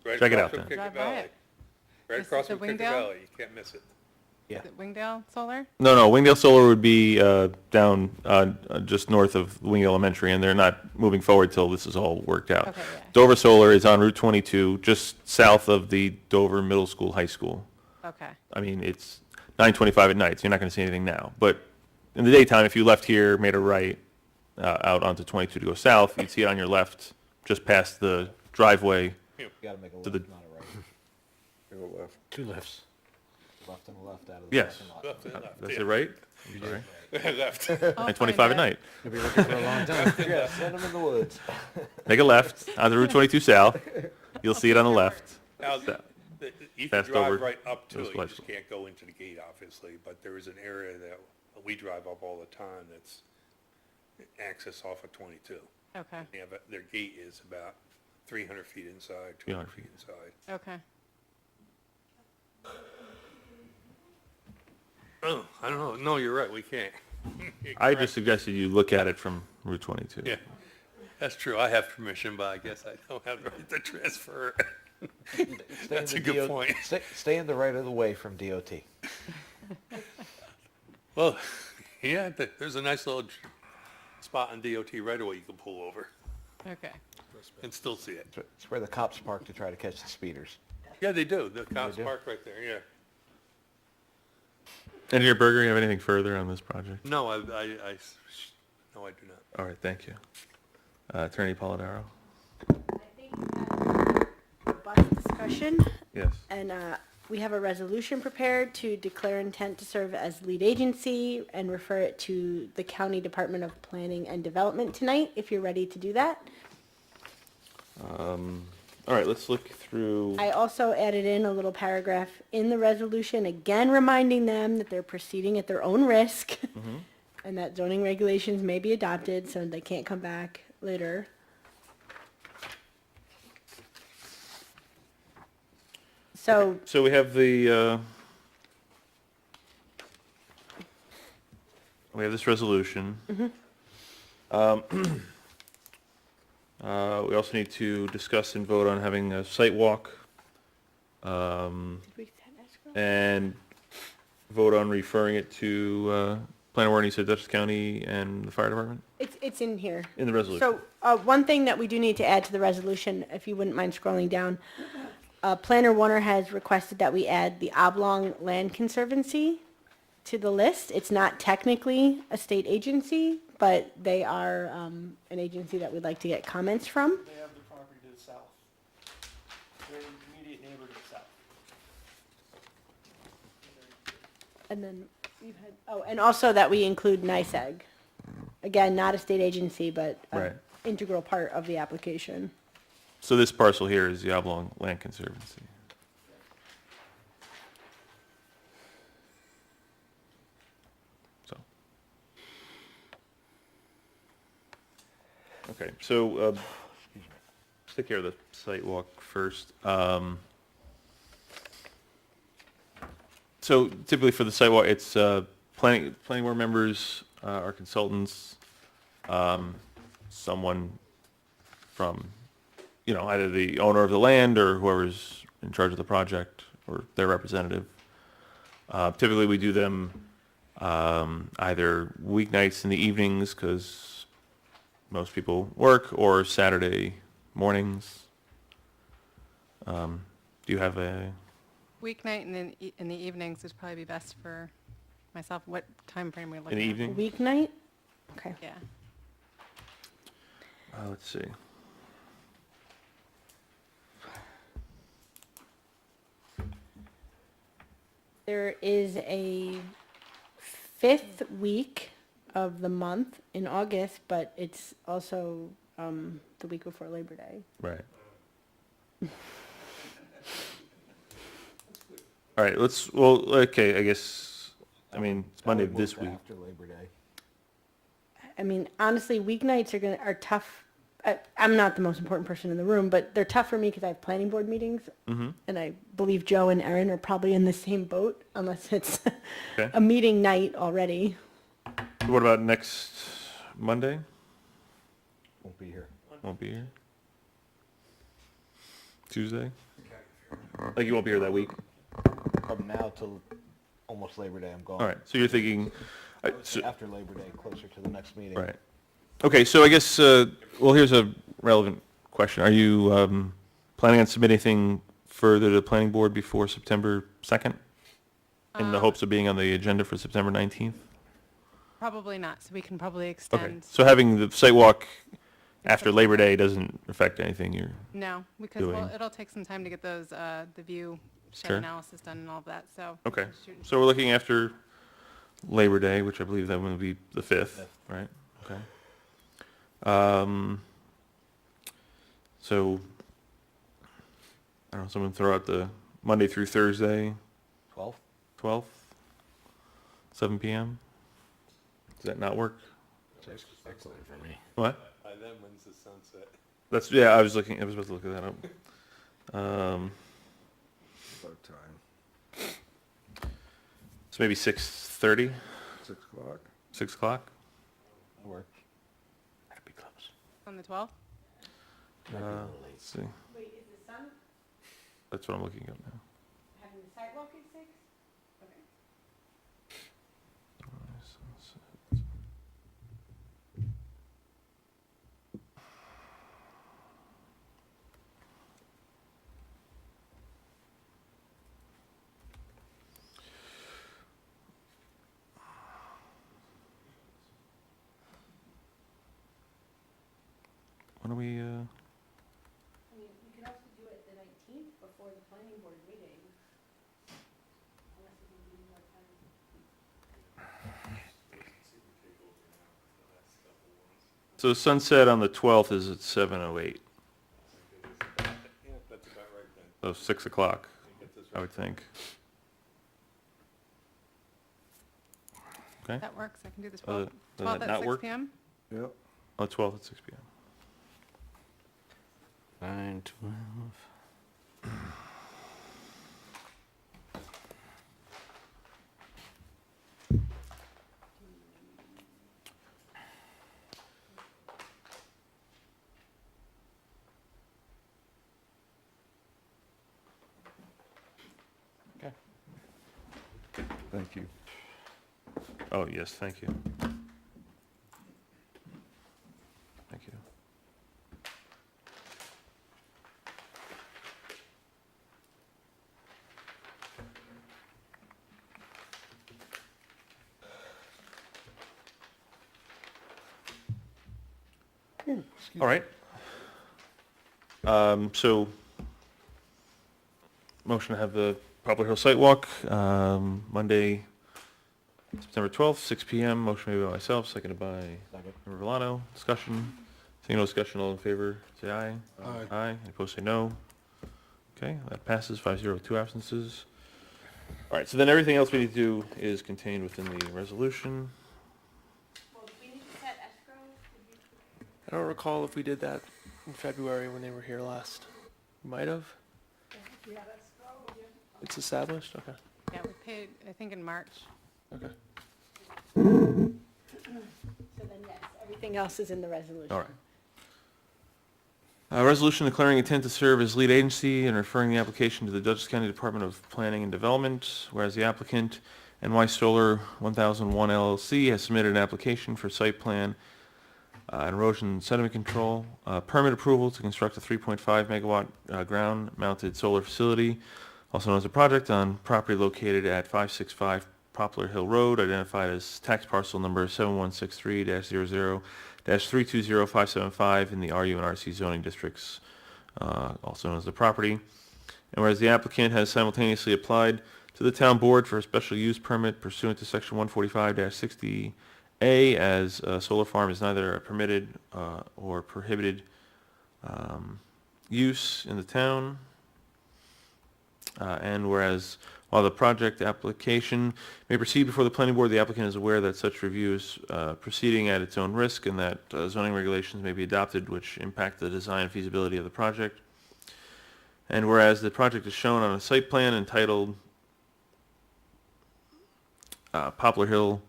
Right check it across out from then. Kicker Drive by Valley. it. Right Is across it the from Kicker Wingdale? Valley, you can't miss it. Is it Wingdale Solar? No, Wingdale Solar would be down just north of Wingdale Elementary, and they're not moving forward till this is all worked out. Okay, yeah. Dover Solar is on Route 22, just south of the Dover Middle School, High School. Okay. I mean, it's 9:25 at night, so you're not going to see anything now. But in the daytime, if you left here, made a right out onto 22 to go south, you'd see it on your left, just past the driveway. You gotta make a To left, the- not a right. Go left. Two lefts. Left and a left out of the Yes. parking lot. Left and left, That's yeah. it, right? Sorry. Left. I'll 9:25 find at it. night. You'll be looking for a long time. Yeah, send them in the woods. Make a left onto Route 22 south. You'll see it on the left. Now, So, you can Fast drive over right up to Middle it, School, you High just School. can't go into the gate, obviously, but there is an area that we drive up all the time that's access off of 22. Okay. They have, their gate is about 300 feet inside, 300 200 feet inside. Okay. Oh, I don't know, no, you're right, we can't. I just suggested you look at it from Route 22. Yeah, that's true, I have permission, but I guess I don't have the right to transfer. Stay in That's the a good DOT point. Stay in the right of the way from DOT. Well, yeah, there's a nice little spot on DOT right away you can pull over Okay. and still see it. It's where the cops park to try to catch the speeders. Yeah, they do, the cops do? park right there, yeah. Engineer Berger, you have anything further on this project? No, no, I do not. All right, thank you. Attorney Polidoro? Robust discussion, Yes. and we have a resolution prepared to declare intent to serve as lead agency and refer it to the County Department of Planning and Development tonight, if you're ready to do that. All right, let's look through. I also added in a little paragraph in the resolution, again reminding them that they're proceeding at their own risk and that zoning regulations may be adopted so they can't come back later. So, So we have we have this resolution. We also need to discuss and vote on having a site walk, and vote on referring it to, planning board, and you said Dutchess County and the fire department it's in here. in the resolution. So, one thing that we do need to add to the resolution, if you wouldn't mind scrolling down, Planner Warner has requested that we add the Oblong Land Conservancy to the list. It's not technically a state agency, but they are an agency that we'd like to get comments from. They have the property to the south. Their immediate neighbor to the south. And then you had, and also that we include NICEAG. Again, not a state agency, but Right. an integral part of the application. So this parcel here is the Oblong Land Conservancy. So. Okay, so, let's take care of the site walk first. So typically for the site walk, it's, planning board members, our consultants, someone from, either the owner of the land or whoever's in charge of the project or their representative. Typically, we do them either weeknights in the evenings because most people work, or Saturday mornings. Do you have a, Weeknight and then in the evenings would probably be best for myself. What time frame are we in looking the at? evening? Weeknight? Okay. Yeah. Let's see. There is a 5th week of the month in August, but it's also the week before Labor Day. Right. All right, okay, I guess, it's Monday of this week. After Labor Day. I mean, honestly, weeknights are tough. I'm not the most important person in the room, but they're tough for me because I have planning board meetings. And I believe Joe and Erin are probably in the same boat unless it's Okay. a meeting night already. What about next Monday? Won't be here. Won't be here. Tuesday? Like you won't be here that week? From now till almost Labor Day, I'm gone. All right, so you're thinking, so- After Labor Day, closer to the next meeting. right. Okay, so I guess, well, here's a relevant question. Are you planning on submitting anything further to the planning board before September 2nd? In the hopes of being on the agenda for September 19th? Probably not, so we can probably Okay, extend. so having the site walk after Labor Day doesn't affect anything you're, No, because doing. it'll take some time to get those, the view shed Sure. analysis done and all of that, so. okay. Shooting So we're looking after Labor Day, which I believe that would be the 5th, right? Okay. So, I don't know, someone throw out the Monday through Thursday, 12th? 12th, 7 PM? Does that not work? Excellent for me. What? By then, when's the sunset? That's, yeah, I was supposed to look at that up. About time. So maybe 6:30, 6 o'clock? 6 o'clock? That works. That'd be close. On the 12th? Let's see, Wait, is the sun that's what I'm looking up now. having the sidewalk at 6? Okay. When are we, I mean, we could also do it the 19th before the planning board meeting. Unless we can do more time. so sunset on the 12th is at 7:08, Yeah, that's about right then. so 6 o'clock, I would think. Okay, That works, I can do the Uh, 12th. does 12th that at not 6 work? PM? Yep. oh, 12th at 6 PM. 9, 12. Okay. Thank you. Oh, yes, thank you. Thank you. All right. So, motion to have the Poplar Hill site walk, Monday, September 12th, 6 PM. Motion made by myself, seconded by Member Villano. Discussion. Seeing no discussion, all in favor, say aye. Aye. Aye. Any opposed, say no. Okay, that passes 5-0 with 2 absences. All right, so then everything else we need to do is contained within the resolution. Well, do we need to set escrow? I don't recall if we did that in February when they were here last. Might have. It's established? Okay. Yeah, we paid, I think in March. Okay. So then, yes, everything else is in the resolution. All right. Resolution declaring intent to serve as lead agency and referring the application to the Dutchess County Department of Planning and Development, whereas the applicant, NY Solar 1001 LLC, has submitted an application for site plan and erosion and sediment control permit approval to construct a 3.5 megawatt ground-mounted solar facility, also known as a project, on property located at 565 Poplar Hill Road, identified as tax parcel number 7163-00-320575 in the RU and RC zoning districts, also known as the property. And whereas the applicant has simultaneously applied to the town board for a special use permit pursuant to section 145-60A, as a solar farm is neither a permitted or prohibited use in the town. And whereas while the project application may proceed before the planning board, the applicant is aware that such review is proceeding at its own risk and that zoning regulations may be adopted which impact the design and feasibility of the project. And whereas the project is shown on a site plan entitled Poplar Hill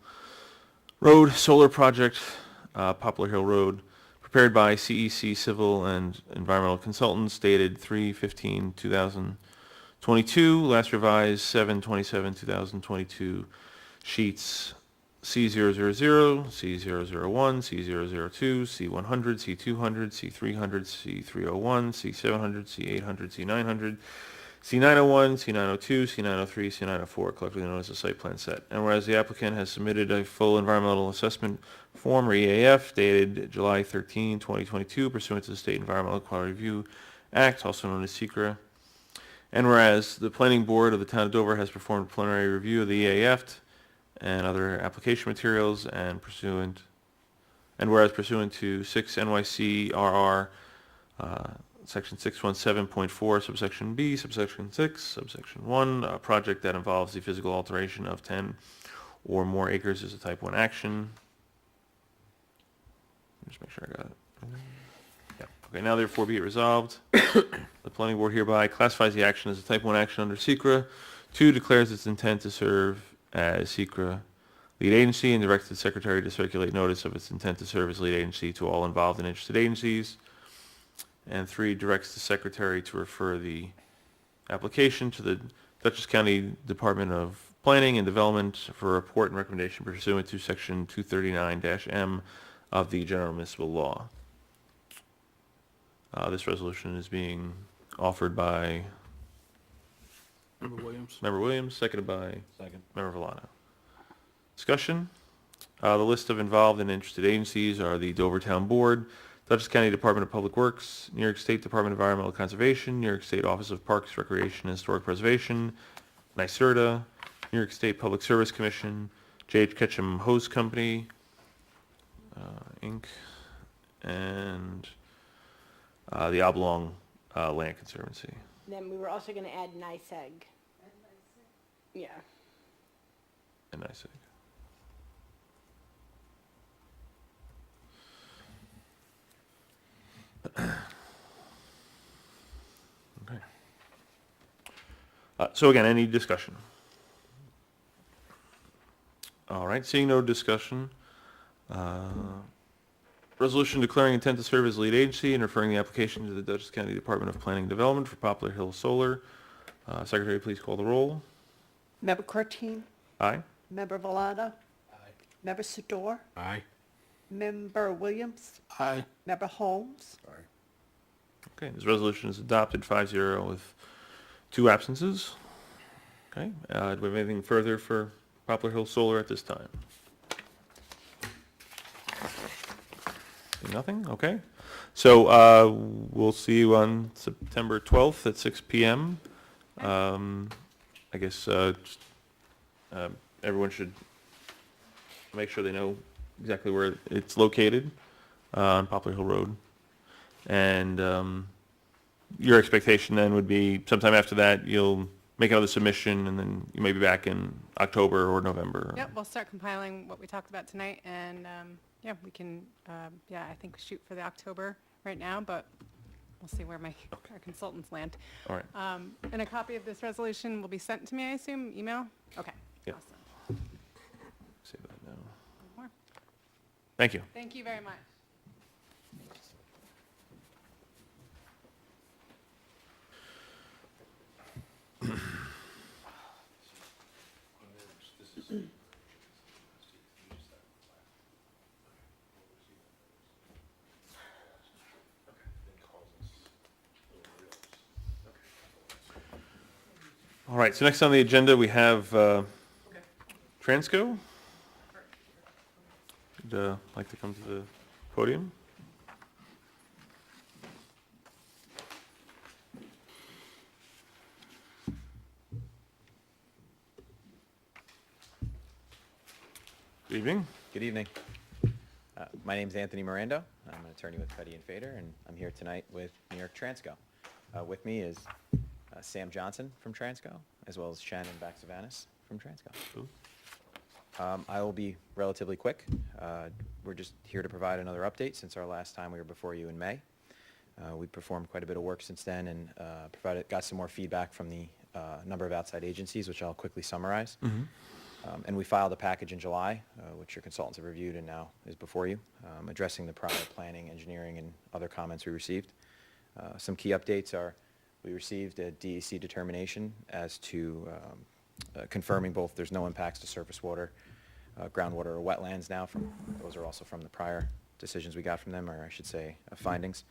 Road Solar Project, Poplar Hill Road, prepared by CEC Civil and Environmental Consultants, dated 3/15/2022, last revised 7/27/2022, sheets C000, C001, C002, C100, C200, C300, C301, C700, C800, C900, C901, C902, C903, C904, collectively known as the site plan set. And whereas the applicant has submitted a full environmental assessment form, or EAF, dated July 13, 2022, pursuant to the State Environmental Quality Review Act, also known as SECRA. And whereas the planning board of the town of Dover has performed a preliminary review of the EAF and other application materials, and whereas pursuant to 6 NYC RR, Section 617.4, subsection B, subsection 6, subsection 1, a project that involves the physical alteration of 10 or more acres is a type 1 action. Just make sure I got it. Yeah. Okay, now therefore be it resolved. The planning board hereby classifies the action as a type 1 action under SECRA. 2, declares its intent to serve as SECRA lead agency and directs the secretary to circulate notice of its intent to serve as lead agency to all involved and interested agencies. And 3, directs the secretary to refer the application to the Dutchess County Department of Planning and Development for a report and recommendation pursuant to Section 239-M of the General Municipal Law. This resolution is being offered by Member Williams? Member Williams, seconded by Member Villano. Discussion. The list of involved and interested agencies are the Dover Town Board, Dutchess County Department of Public Works, New York State Department of Environmental Conservation, New York State Office of Parks, Recreation, and Historic Preservation, NYSERDA, New York State Public Service Commission, J.H. Ketchum Hose Company, Inc., and the Oblong Land Conservancy. Then we were also going to add NYSEG. Yeah. And NYSEG. Okay. So again, any discussion? All right, seeing no discussion, resolution declaring intent to serve as lead agency and referring the application to the Dutchess County Department of Planning and Development for Poplar Hill Solar. Secretary, please call the roll. Member Curtin, Aye. Member Villano. Aye. Member Sedor, Aye. Member Williams, Aye. Member Holmes. Okay, this resolution is adopted 5-0 with 2 absences. Okay, do we have anything further for Poplar Hill Solar at this time? Nothing? Okay. So we'll see you on September 12th at 6 p.m. I guess everyone should make sure they know exactly where it's located on Poplar Hill Road. And your expectation then would be sometime after that you'll make another submission, and then you may be back in October or November. Yep, we'll start compiling what we talked about tonight, and yeah, we can, I think shoot for the October right now, but we'll see where our consultants land. All right. And a copy of this resolution will be sent to me, I assume, email? Okay. Yeah. Awesome. Save that now. More. Thank you. Thank you very much. All right, so next on the agenda, we have Transco. Would like to come to the podium? Good evening. Good evening. My name's Anthony Mirando. I'm an attorney with Petty and Fader, and I'm here tonight with New York Transco. With me is Sam Johnson from Transco, as well as Shannon Baxavanis from Transco. I will be relatively quick. We're just here to provide another update since our last time we were before you in May. We performed quite a bit of work since then and got some more feedback from the number of outside agencies, which I'll quickly summarize. And we filed a package in July, which your consultants have reviewed and now is before you, addressing the prior planning, engineering, and other comments we received. Some key updates are we received a DEC determination as to confirming both there's no impacts to surface water, groundwater, or wetlands now. Those are also from the prior decisions we got from them, or I should say findings.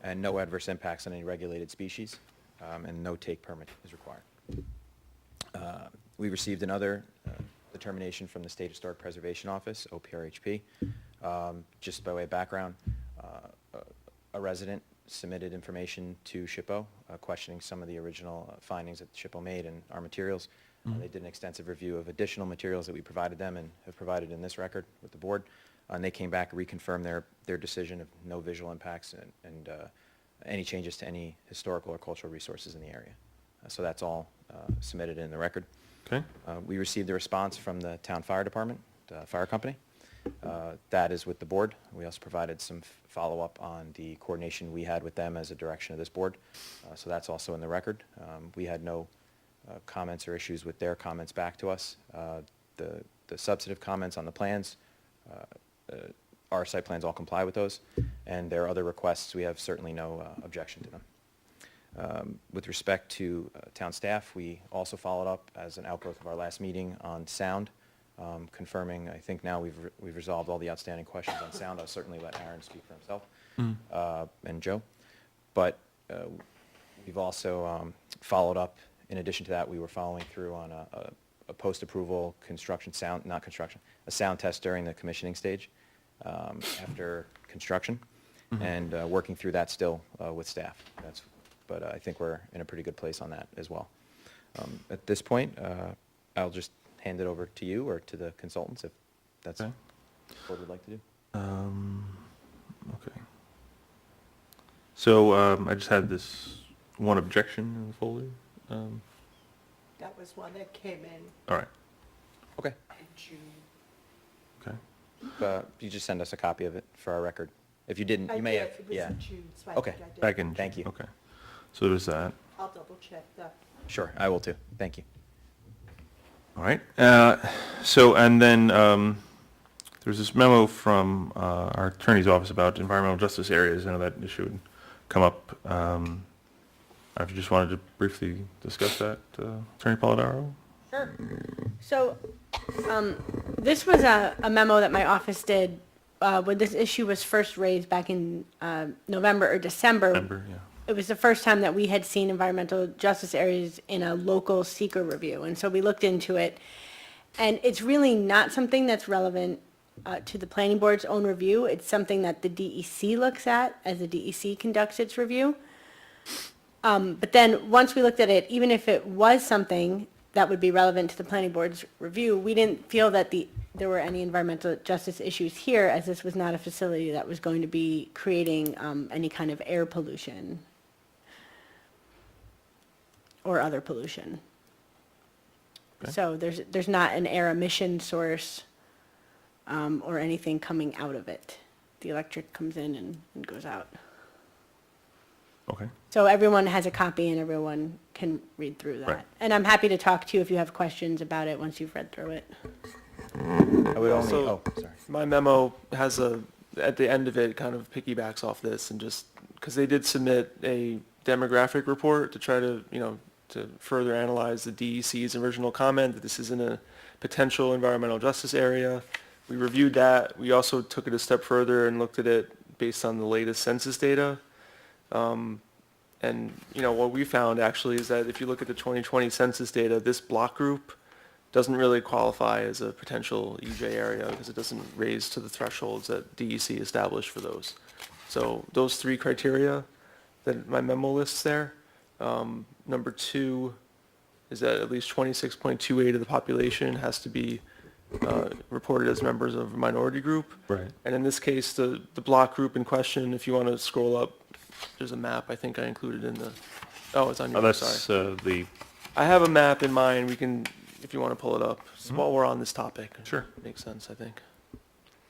And no adverse impacts on any regulated species, and no take permit is required. We received another determination from the State Historic Preservation Office, OPRHP. Just by way of background, a resident submitted information to SHPO questioning some of the original findings that SHPO made and our materials. They did an extensive review of additional materials that we provided them and have provided in this record with the board. And they came back and reconfirmed their decision of no visual impacts and any changes to any historical or cultural resources in the area. So that's all submitted in the record. Okay. We received a response from the town fire department, fire company. That is with the board. We also provided some follow-up on the coordination we had with them as a direction of this board. So that's also in the record. We had no comments or issues with their comments back to us. The substantive comments on the plans, our site plans all comply with those, and their other requests, we have certainly no objection to them. With respect to town staff, we also followed up as an outgrowth of our last meeting on sound, confirming, I think now we've resolved all the outstanding questions on sound. I'll certainly let Aaron speak for himself, and Joe. But we've also followed up. In addition to that, we were following through on a post-approval construction sound, not construction, a sound test during the commissioning stage after construction, and working through that still with staff. But I think we're in a pretty good place on that as well. At this point, I'll just hand it over to you or to the consultants if that's what the board would like to do. Okay. So I just had this one objection in the folder. That was one that came in All right. Okay. in June. Okay. You just send us a copy of it for our record. If you didn't, you may have. It was in June, so I Okay. think I did. Back in. Thank you. Okay. So there's that. I'll double check that. Sure, I will too. Thank you. All right. So, and then there's this memo from our attorney's office about environmental justice areas. I know that issue would come up. If you just wanted to briefly discuss that, Attorney Polidoro? Sure. So, this was a memo that my office did when this issue was first raised back in November or December. Yeah. It was the first time that we had seen environmental justice areas in a local seeker review, and so we looked into it. And it's really not something that's relevant to the planning board's own review. It's something that the DEC looks at as the DEC conducts its review. But then, once we looked at it, even if it was something that would be relevant to the planning board's review, we didn't feel that there were any environmental justice issues here, as this was not a facility that was going to be creating any kind of air pollution or other pollution. Okay. So there's not an air emission source or anything coming out of it. The electric comes in and goes out. Okay. So everyone has a copy and everyone can read through that. Right. And I'm happy to talk to you if you have questions about it once you've read through it. I would only, Also, sorry. my memo has at the end of it, kind of piggybacks off this and just, because they did submit a demographic report to try to, to further analyze the DEC's original comment that this isn't a potential environmental justice area. We reviewed that. We also took it a step further and looked at it based on the latest census data. And, what we found actually is that if you look at the 2020 census data, this block group doesn't really qualify as a potential EJ area because it doesn't raise to the thresholds that DEC established for those. So those three criteria that my memo lists there, number 2 is that at least 26.28 of the population has to be reported as members of a minority group. Right. And in this case, the block group in question, if you want to scroll up, there's a map I think I included in the Oh, it's on Oh, your, that's sorry. the, I have a map in mind. We can, if you want to pull it up, while we're on this topic. Sure. Makes sense, I think.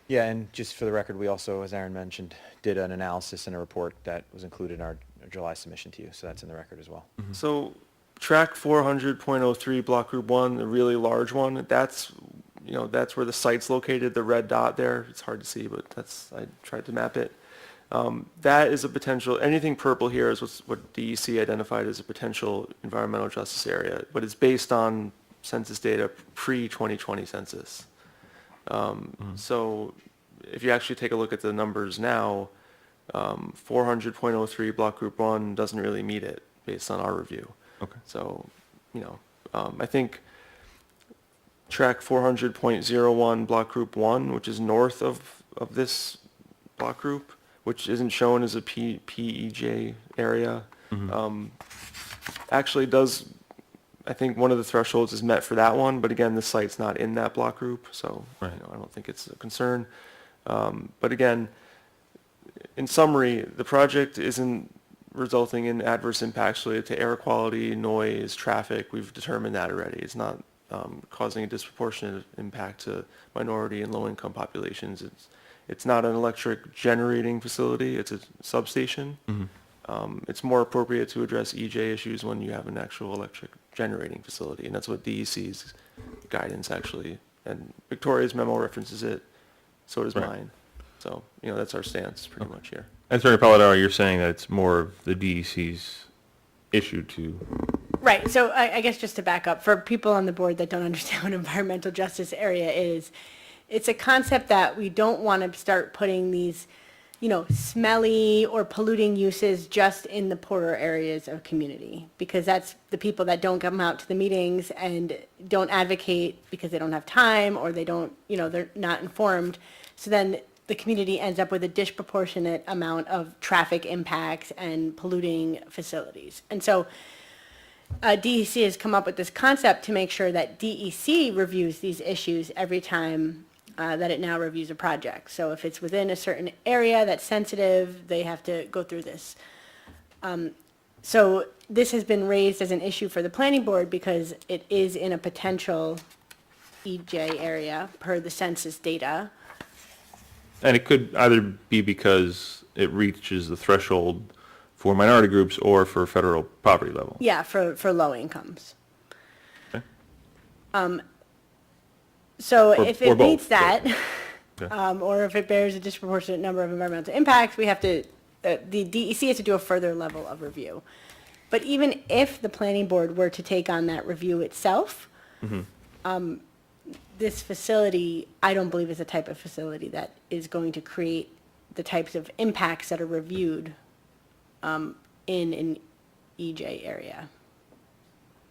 Yeah, and just for the record, we also, as Aaron mentioned, did an analysis and a report that was included in our July submission to you, so that's in the record as well. So track 400.03, block group 1, the really large one, that's, that's where the site's located, the red dot there. It's hard to see, but I tried to map it. That is a potential, anything purple here is what DEC identified as a potential environmental justice area, but it's based on census data pre-2020 census. So if you actually take a look at the numbers now, 400.03 block group 1 doesn't really meet it based on our review. Okay. So, I think track 400.01 block group 1, which is north of this block group, which isn't shown as a PEJ area, actually does, I think one of the thresholds is met for that one, but again, the site's not in that block group, so Right. I don't think it's a concern. But again, in summary, the project isn't resulting in adverse impacts related to air quality, noise, traffic. We've determined that already. It's not causing a disproportionate impact to minority and low-income populations. It's not an electric generating facility. It's a substation. It's more appropriate to address EJ issues when you have an actual electric generating facility, and that's what DEC's guidance actually, and Victoria's memo references it, so does Right. mine. So, that's our stance pretty much here. and Attorney Polidoro, you're saying that it's more of the DEC's issue to, Right, so I guess just to back up, for people on the board that don't understand what environmental justice area is, it's a concept that we don't want to start putting these, smelly or polluting uses just in the poorer areas of community, because that's the people that don't come out to the meetings and don't advocate because they don't have time, or they don't, they're not informed. So then the community ends up with a disproportionate amount of traffic impacts and polluting facilities. And so DEC has come up with this concept to make sure that DEC reviews these issues every time that it now reviews a project. So if it's within a certain area that's sensitive, they have to go through this. So this has been raised as an issue for the planning board because it is in a potential EJ area per the census data. and it could either be because it reaches the threshold for minority groups or for federal poverty level. Yeah, for low incomes. Okay. So Or- if or it both, meets that, Okay. or if it bears a disproportionate number of environmental impacts, we have to, the DEC has to do a further level of review. But even if the planning board were to take on that review itself, this facility, I don't believe is the type of facility that is going to create the types of impacts that are reviewed in an EJ area.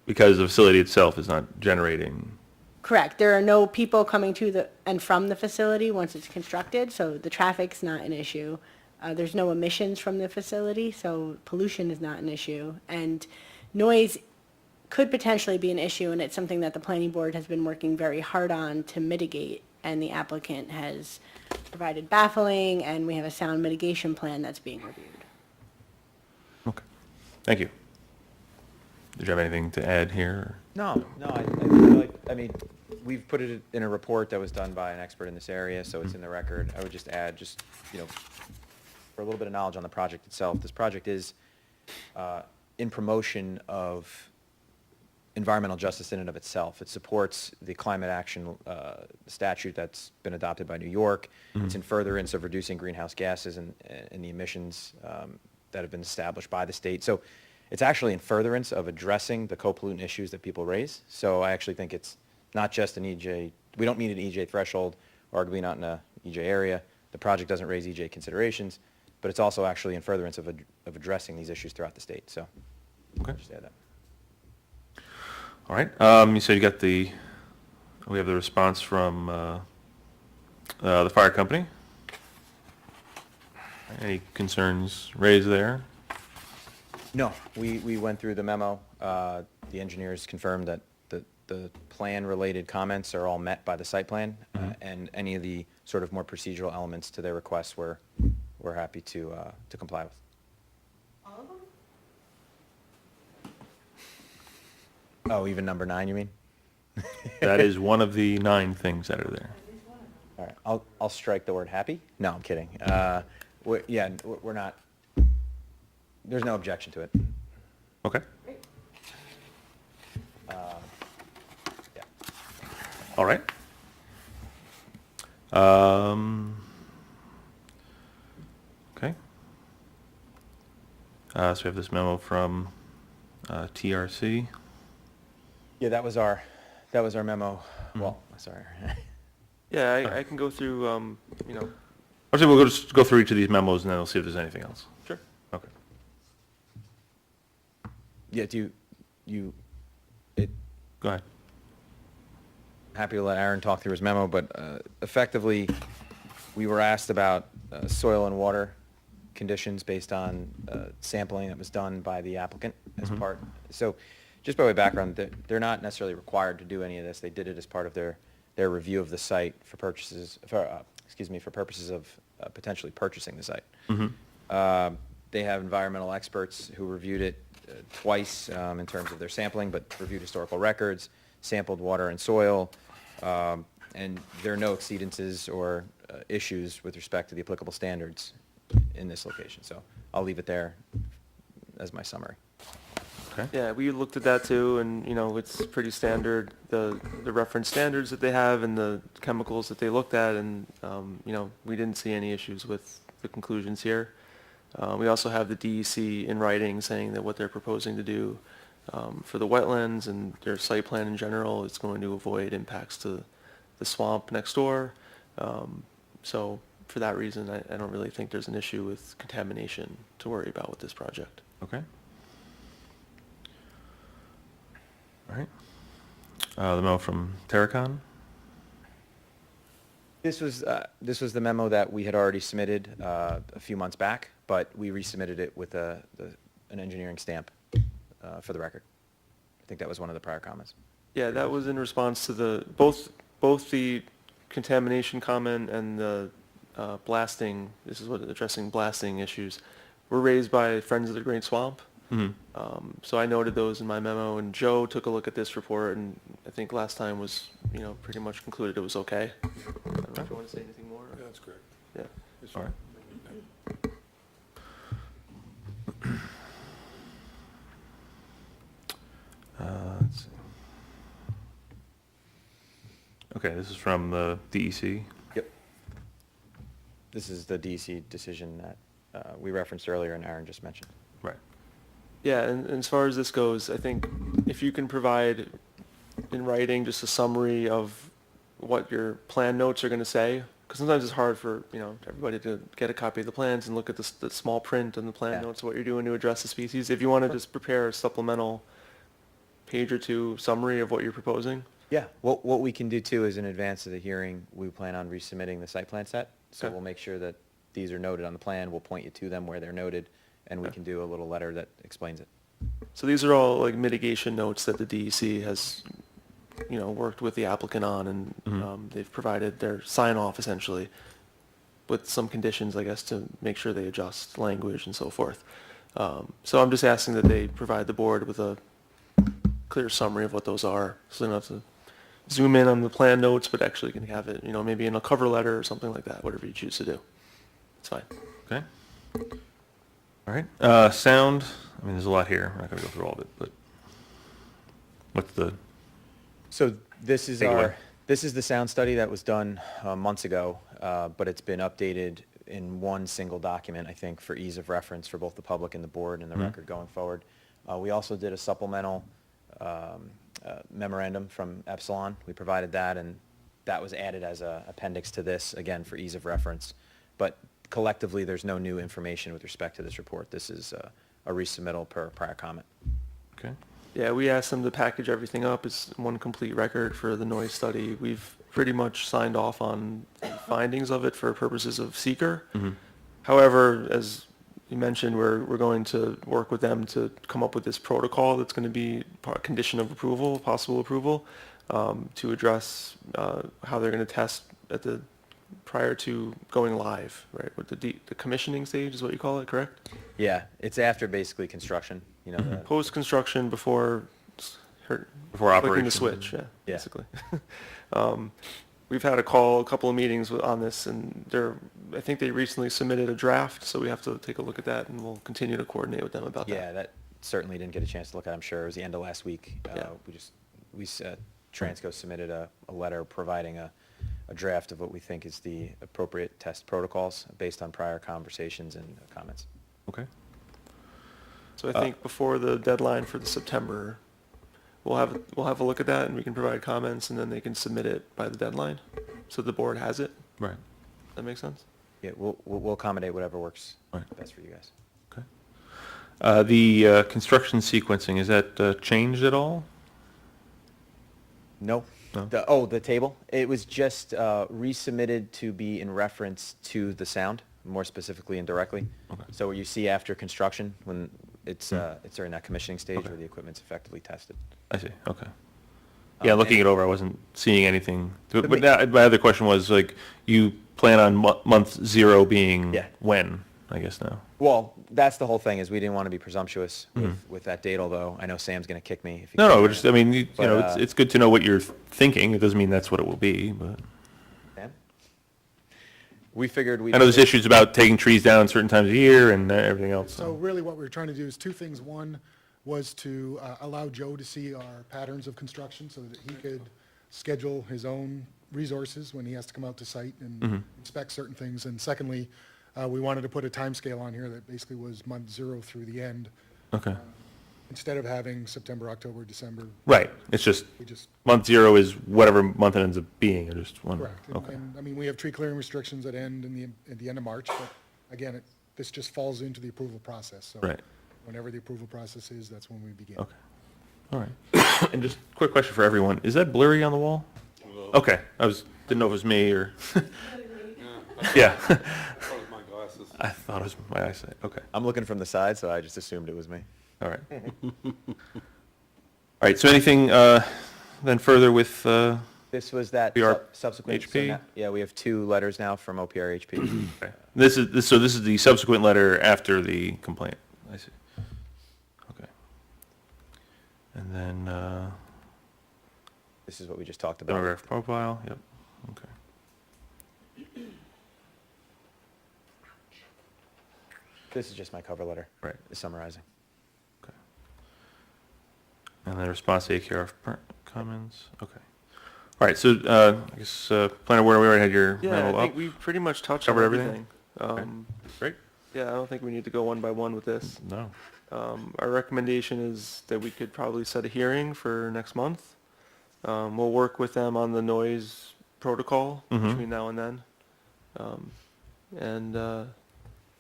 Because the facility itself is not generating, Correct. There are no people coming to the and from the facility once it's constructed, so the traffic's not an issue. There's no emissions from the facility, so pollution is not an issue. And noise could potentially be an issue, and it's something that the planning board has been working very hard on to mitigate, and the applicant has provided baffling, and we have a sound mitigation plan that's being reviewed. okay, thank you. Did you have anything to add here? No, I feel like, we've put it in a report that was done by an expert in this area, so it's in the record. I would just add, for a little bit of knowledge on the project itself, this project is in promotion of environmental justice in and of itself. It supports the climate action statute that's been adopted by New York. It's in furtherance of reducing greenhouse gases and the emissions that have been established by the state. So it's actually in furtherance of addressing the co-pollutant issues that people raise. So I actually think it's not just an EJ, we don't meet an EJ threshold, arguably not in a EJ area. The project doesn't raise EJ considerations, but it's also actually in furtherance of addressing these issues throughout the state. So Okay. just add that. All right, you said we have the response from the fire company. Any concerns raised there? No, we went through the memo. The engineers confirmed that the plan-related comments are all met by the site plan, and any of the sort of more procedural elements to their requests we're happy to comply with. All of them? Oh, even number 9, you mean? That is one of the 9 things that are there. All right, I'll strike the word happy. No, I'm kidding. We're not, there's no objection to it. Okay. Yeah. All right. Okay. So we have this memo from TRC. Yeah, that was our memo. Well, sorry. Yeah, I can go through, you know, Actually, we'll just go through each of these memos and then we'll see if there's anything else. sure. Okay. Yeah, Go ahead. happy to let Aaron talk through his memo, but effectively, we were asked about soil and water conditions based on sampling that was done by the applicant as part. So just by way of background, they're not necessarily required to do any of this. They did it as part of their review of the site for purposes of potentially purchasing the site. They have environmental experts who reviewed it twice in terms of their sampling, but reviewed historical records, sampled water and soil, and there are no exceedances or issues with respect to the applicable standards in this location. So I'll leave it there as my summary. Okay. Yeah, we looked at that too, and, you know, it's pretty standard, the reference standards that they have and the chemicals that they looked at, and, you know, we didn't see any issues with the conclusions here. We also have the DEC in writing saying that what they're proposing to do for the wetlands and their site plan in general is going to avoid impacts to the swamp next door. So for that reason, I don't really think there's an issue with contamination to worry about with this project. Okay. All right. The memo from Terracon. This was the memo that we had already submitted a few months back, but we resubmitted it with an engineering stamp for the record. I think that was one of the prior comments. Yeah, that was in response to the, both the contamination comment and the blasting, this is what, addressing blasting issues, were raised by Friends of the Great Swamp. So I noted those in my memo, and Joe took a look at this report, and I think last time was, you know, pretty much concluded it was okay. I don't know if you want to say anything more. That's correct. Yeah. All right. Let's see. Okay, this is from the DEC. Yep. This is the DC decision that we referenced earlier and Aaron just mentioned. Right. Yeah, and as far as this goes, I think if you can provide in writing just a summary of what your plan notes are going to say, because sometimes it's hard for, you know, everybody to get a copy of the plans and look at the small print and the plan notes, what you're doing to address the species. If you want to just prepare a supplemental page or two summary of what you're proposing. Yeah, what we can do too is in advance of the hearing, we plan on resubmitting the site plan set. So Okay. we'll make sure that these are noted on the plan. We'll point you to them where they're noted, and we can do a little letter that explains it. So these are all like mitigation notes that the DEC has, you know, worked with the applicant on, and they've provided their sign off essentially with some conditions, I guess, to make sure they adjust language and so forth. So I'm just asking that they provide the board with a clear summary of what those are, so they don't have to zoom in on the plan notes, but actually can have it, you know, maybe in a cover letter or something like that, whatever you choose to do. It's fine. Okay. All right. Sound. I mean, there's a lot here. We're not going to go through all of it, but what's the? So this is Take it away. this is the sound study that was done months ago, but it's been updated in one single document, I think, for ease of reference for both the public and the board and the record going forward. We also did a supplemental memorandum from Epsilon. We provided that, and that was added as an appendix to this, again, for ease of reference. But collectively, there's no new information with respect to this report. This is a resubmittal per prior comment. Okay. Yeah, we asked them to package everything up as one complete record for the noise study. We've pretty much signed off on the findings of it for purposes of seeker. However, as you mentioned, we're going to work with them to come up with this protocol that's going to be a condition of approval, possible approval, to address how they're going to test at the prior to going live, right? With the commissioning stage is what you call it, correct? Yeah, it's after basically construction, you know. Post-construction, before Before Flicking operation. the switch, yeah, Yeah. basically. We've had a couple of meetings on this, and I think they recently submitted a draft, so we have to take a look at that, and we'll continue to coordinate with them about that. Yeah, that certainly didn't get a chance to look at, I'm sure. It was the end of last week. Yeah. Transco submitted a letter providing a draft of what we think is the appropriate test protocols based on prior conversations and comments. Okay. So I think before the deadline for the September, we'll have a look at that, and we can provide comments, and then they can submit it by the deadline, so the board has it. Right. That make sense? Yeah, we'll accommodate whatever works Right. best for you guys. Okay. The construction sequencing, is that changed at all? No. No. The table? It was just resubmitted to be in reference to the sound, more specifically and directly. Okay. So what you see after construction, when it's during that commissioning stage Okay. where the equipment's effectively tested. I see, okay. Yeah, looking it over, I wasn't seeing anything. But ma- my other question was, like, you plan on month 0 being Yeah. when, I guess now? Well, that's the whole thing, is we didn't want to be presumptuous with that date, although I know Sam's going to kick me if he No, can't. we're just, I mean, you But, know, it's good to know what you're thinking. It doesn't mean that's what it will be, but. Sam? We figured we'd. I know there's issues about taking trees down certain times of year and everything else. So really what we were trying to do is two things. One was to allow Joe to see our patterns of construction so that he could schedule his own resources when he has to come out to site and inspect certain things. And secondly, we wanted to put a timescale on here that basically was month 0 through the end, Okay, instead of having September, October, December. right, it's just, We just, month 0 is whatever month it ends up being, I just wonder. correct. And- Okay, And, I mean, we have tree clearing restrictions that end at the end of March, but again, this just falls into the approval process. So right, whenever the approval process is, that's when we begin. okay, all right. And just quick question for everyone, is that blurry on the wall? Okay, didn't know if it was me or, yeah. I thought it was my eyesight, okay, I'm looking from the side, so I just assumed it was me. all right. All right, so anything then further with, This was that PR subsequent. HP? Yeah, we have 2 letters now from OPRHP. okay. This is the subsequent letter after the complaint, I see. Okay. And then, This is what we just talked about. demographic profile, yep, okay. This is just my cover letter. Right. Summarizing. Okay. And then response to AKR comments, okay. All right, so, I guess, planner, where we already had your Yeah, memo I up? think we've pretty much touched Covered on everything? everything. Great. Yeah, I don't think we need to go one by one with this. No. Our recommendation is that we could probably set a hearing for next month. We'll work with them on the noise protocol between now and then.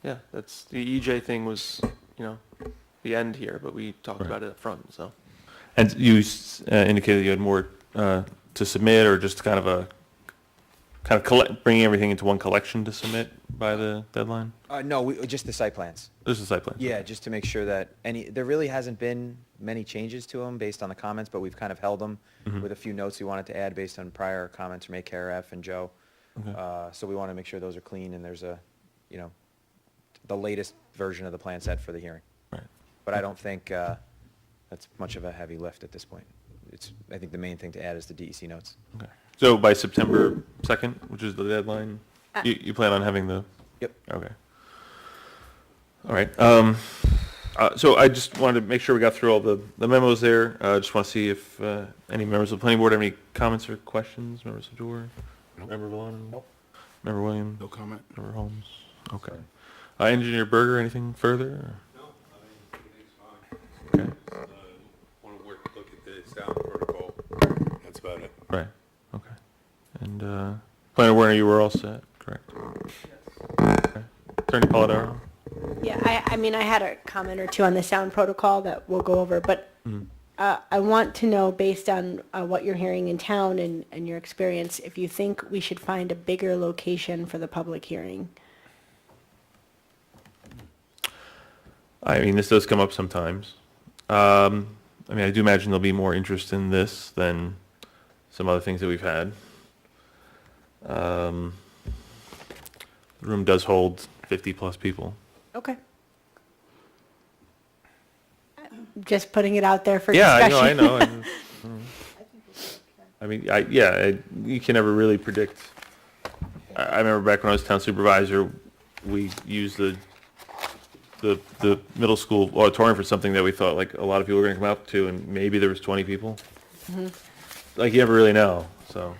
Yeah, that's, the EJ thing was, the end here, but we talked Right. about it up front, so. And you indicated you had more to submit, or just kind of bringing everything into one collection to submit by the deadline? No, just the site plans. This is site plan? Yeah, just to make sure that there really hasn't been many changes to them based on the comments, but we've kind of held them with a few notes we wanted to add based on prior comments from AKRF and Joe. Okay. So we want to make sure those are clean and there's the latest version of the plan set for the hearing. Right. But I don't think that's much of a heavy lift at this point. I think the main thing to add is the DEC notes. Okay. So by September 2nd, which is the deadline, you plan on having the? Yep. Okay. All right. So I just wanted to make sure we got through all the memos there. Just want to see if any members of the planning board have any comments or questions. Member Sador? Member Valano? Nope. Member Williams? No comment. Member Holmes? Okay. Engineer Berger, anything further? No, I think everything's fine. Okay. Want to look at the sound protocol. That's about it. Right, okay. And Planner Werner, you were all set, correct? Okay. Attorney Polidoro? Yeah, I mean, I had a comment or two on the sound protocol that we'll go over, but I want to know, based on what you're hearing in town and your experience, if you think we should find a bigger location for the public hearing. I mean, this does come up sometimes. I mean, I do imagine there'll be more interest in this than some other things that we've had. The room does hold 50-plus people. Okay. just putting it out there for Yeah, discussion. I know. I mean, you can never really predict. I remember back when I was town supervisor, we used the middle school auditorium for something that we thought like a lot of people were going to come out to, and maybe there was 20 people. Like, you never really know, so.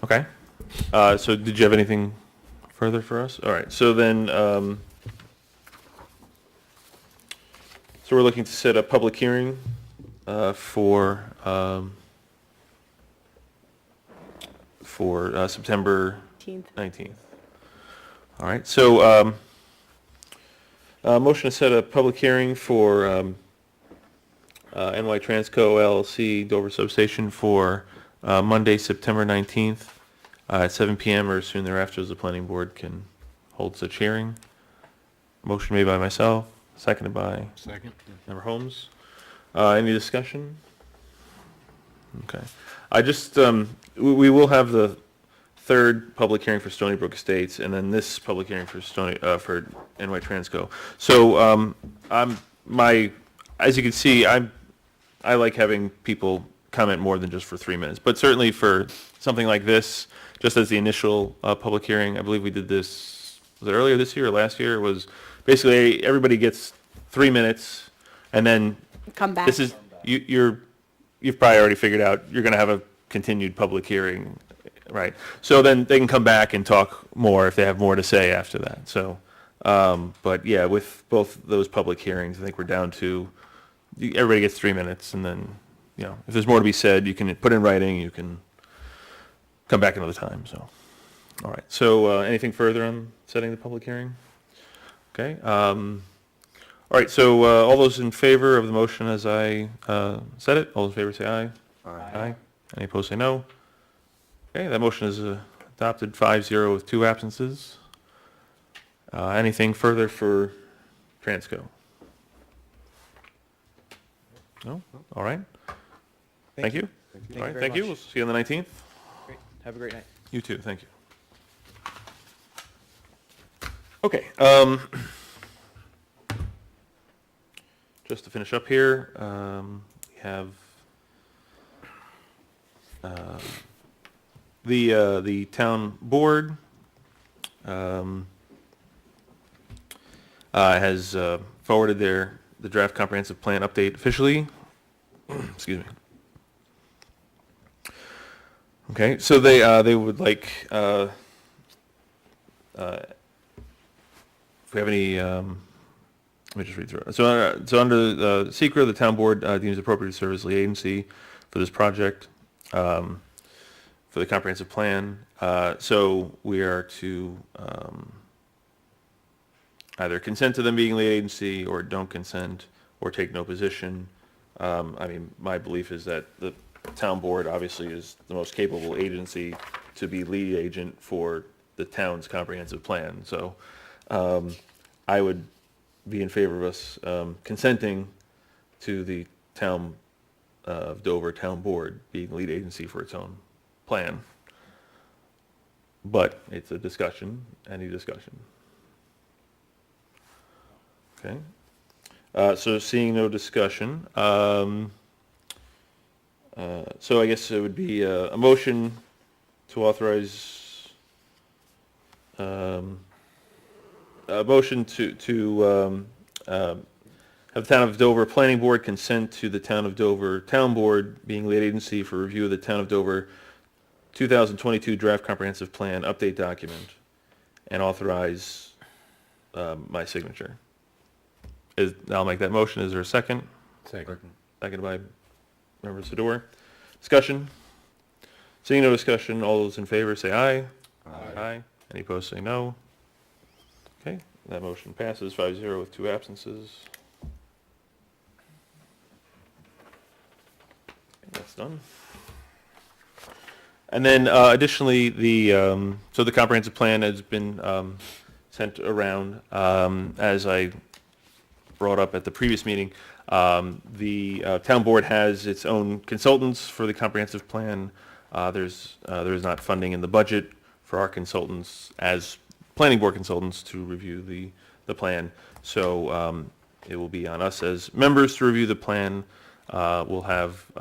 Okay. So did you have anything further for us? All right, so then, so we're looking to set a public hearing for September 19th. All right, so motion to set a public hearing for NY Transco LLC Dover Substation for Monday, September 19th at 7 PM or soon thereafter, as the planning board can hold such hearing. Motion made by myself, seconded by Second. Member Holmes. Any discussion? Okay. I just, we will have the third public hearing for Stony Brook Estates, and then this public hearing for for NY Transco. So, as you can see, I like having people comment more than just for 3 minutes, but certainly for something like this, just as the initial public hearing, I believe we did this, was it earlier this year or last year? It was basically everybody gets 3 minutes, and then Come back. this is, you've probably already figured out you're going to have a continued public hearing, right? So then they can come back and talk more if they have more to say after that. So, but yeah, with both those public hearings, I think we're down to, everybody gets 3 minutes, and then, if there's more to be said, you can put in writing, you can come back another time, so. All right, so anything further on setting the public hearing? Okay. All right, so all those in favor of the motion as I said it, all those in favor say aye. Aye. Any opposed say no. Okay, that motion is adopted 5-0 with 2 absences. Anything further for Transco? No? All right. Thank you. All right, thank you. We'll see you on the 19th. Great. Have a great night. You too, thank you. Okay, just to finish up here, we have the town board has forwarded the draft comprehensive plan update officially. Excuse me. Okay, so they would like, if we have any, let me just read through it. So under SECR, the town board deems appropriate to serve as lead agency for this project, for the comprehensive plan. So we are to either consent to them being lead agency, or don't consent, or take no position. I mean, my belief is that the town board obviously is the most capable agency to be lead agent for the town's comprehensive plan. So I would be in favor of us consenting to the town of Dover Town Board being lead agency for its own plan. But it's a discussion, any discussion. Okay. So seeing no discussion, so I guess it would be a motion to authorize, a motion to have the Town of Dover Planning Board consent to the Town of Dover Town Board being lead agency for review of the Town of Dover 2022 Draft Comprehensive Plan Update Document, and authorize my signature. I'll make that motion. Is there a second? Second. Seconded by Member Sador. Discussion? Seeing no discussion, all those in favor say aye. Aye. Any opposed say no. Okay, that motion passes 5-0 with 2 absences. That's done. And then additionally, so the comprehensive plan has been sent around, as I brought up at the previous meeting. The town board has its own consultants for the comprehensive plan. There is not funding in the budget for our consultants as planning board consultants to review the plan. So it will be on us as members to review the plan. We'll have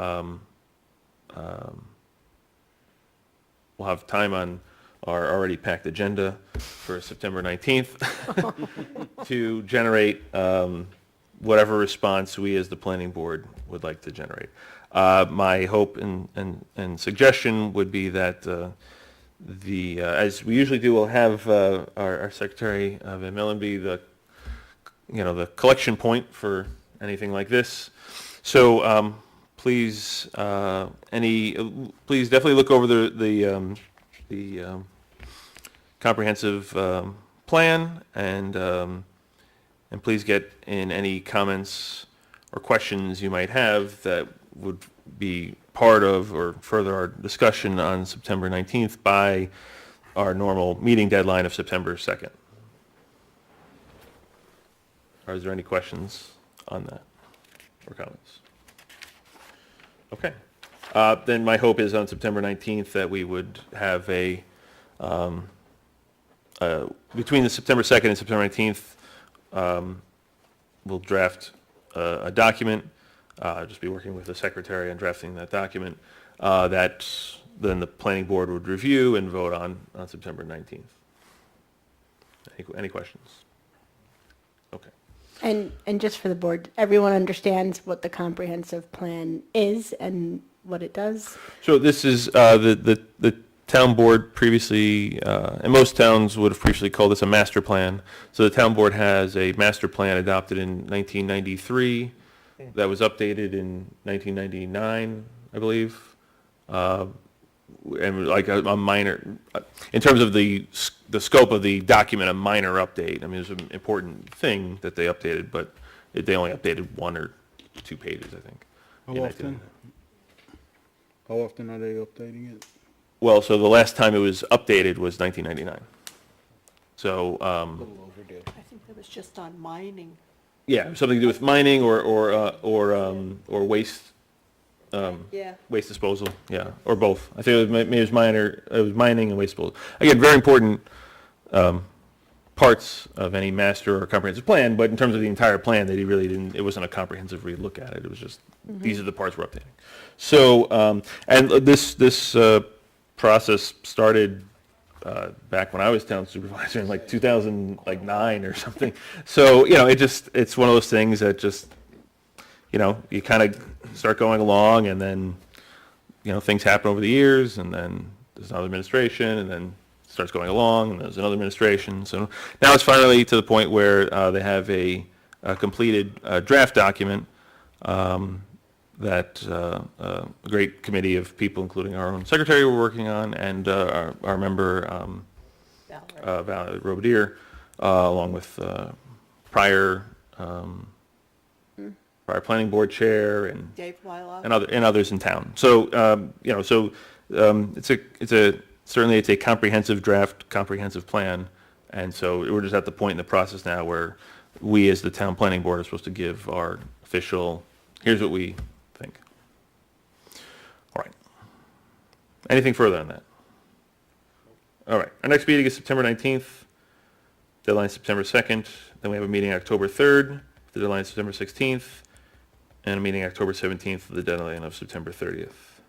time on our already packed agenda for September 19th to generate whatever response we as the planning board would like to generate. My hope and suggestion would be that as we usually do, we'll have our Secretary Van Millen be the collection point for anything like this. So please definitely look over the comprehensive plan, and please get in any comments or questions you might have that would be part of or further our discussion on September 19th by our normal meeting deadline of September 2nd. Is there any questions on that or comments? Okay. Then my hope is on September 19th that we would have between the September 2nd and September 19th, we'll draft a document, just be working with the secretary on drafting that document, that then the planning board would review and vote on September 19th. Any questions? Okay. And just for the board, everyone understands what the comprehensive plan is and what it does? So this is the town board previously, and most towns would have previously called this a master plan. So the town board has a master plan adopted in 1993 that was updated in 1999, I believe. And like a minor, in terms of the scope of the document, a minor update. I mean, it was an important thing that they updated, but they only updated 1 or 2 pages, I think. How often are they updating it? Well, so the last time it was updated was 1999. So, I think that was just on mining. yeah, something to do with mining or waste. Yeah. Waste disposal, yeah, or both. I think maybe it was mining and waste disposal. Again, very important parts of any master or comprehensive plan, but in terms of the entire plan, they really didn't, it wasn't a comprehensive relook at it. It was just, these are the parts we're updating. So, and this process started back when I was town supervisor in like 2009 or something. So, it's one of those things that just, you kind of start going along, and then, things happen over the years, and then there's another administration, and then it starts going along, and there's another administration. So now it's finally to the point where they have a completed draft document that a great committee of people, including our own secretary, were working on, and our member, Valerie Robedier, along with prior planning board chair and Dave Wylock. and others in town. So certainly it's a comprehensive draft, comprehensive plan, and so we're just at the point in the process now where we as the town planning board are supposed to give our official, here's what we think. All right. Anything further on that? All right. Our next meeting is September 19th. Deadline is September 2nd. Then we have a meeting October 3rd. The deadline is September 16th. And a meeting October 17th with the deadline of September 30th.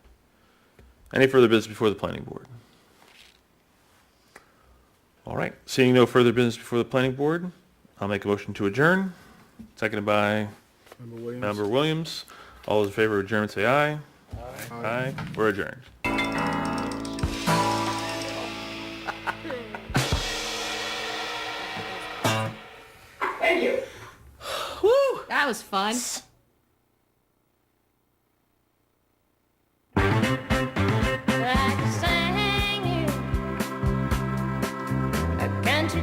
Any further business before the planning board? All right. Seeing no further business before the planning board, I'll make a motion to adjourn. Seconded by Member Williams. All those in favor of adjournment say aye. Aye. We're adjourned. Thank you. Woo! That was fun. Like a country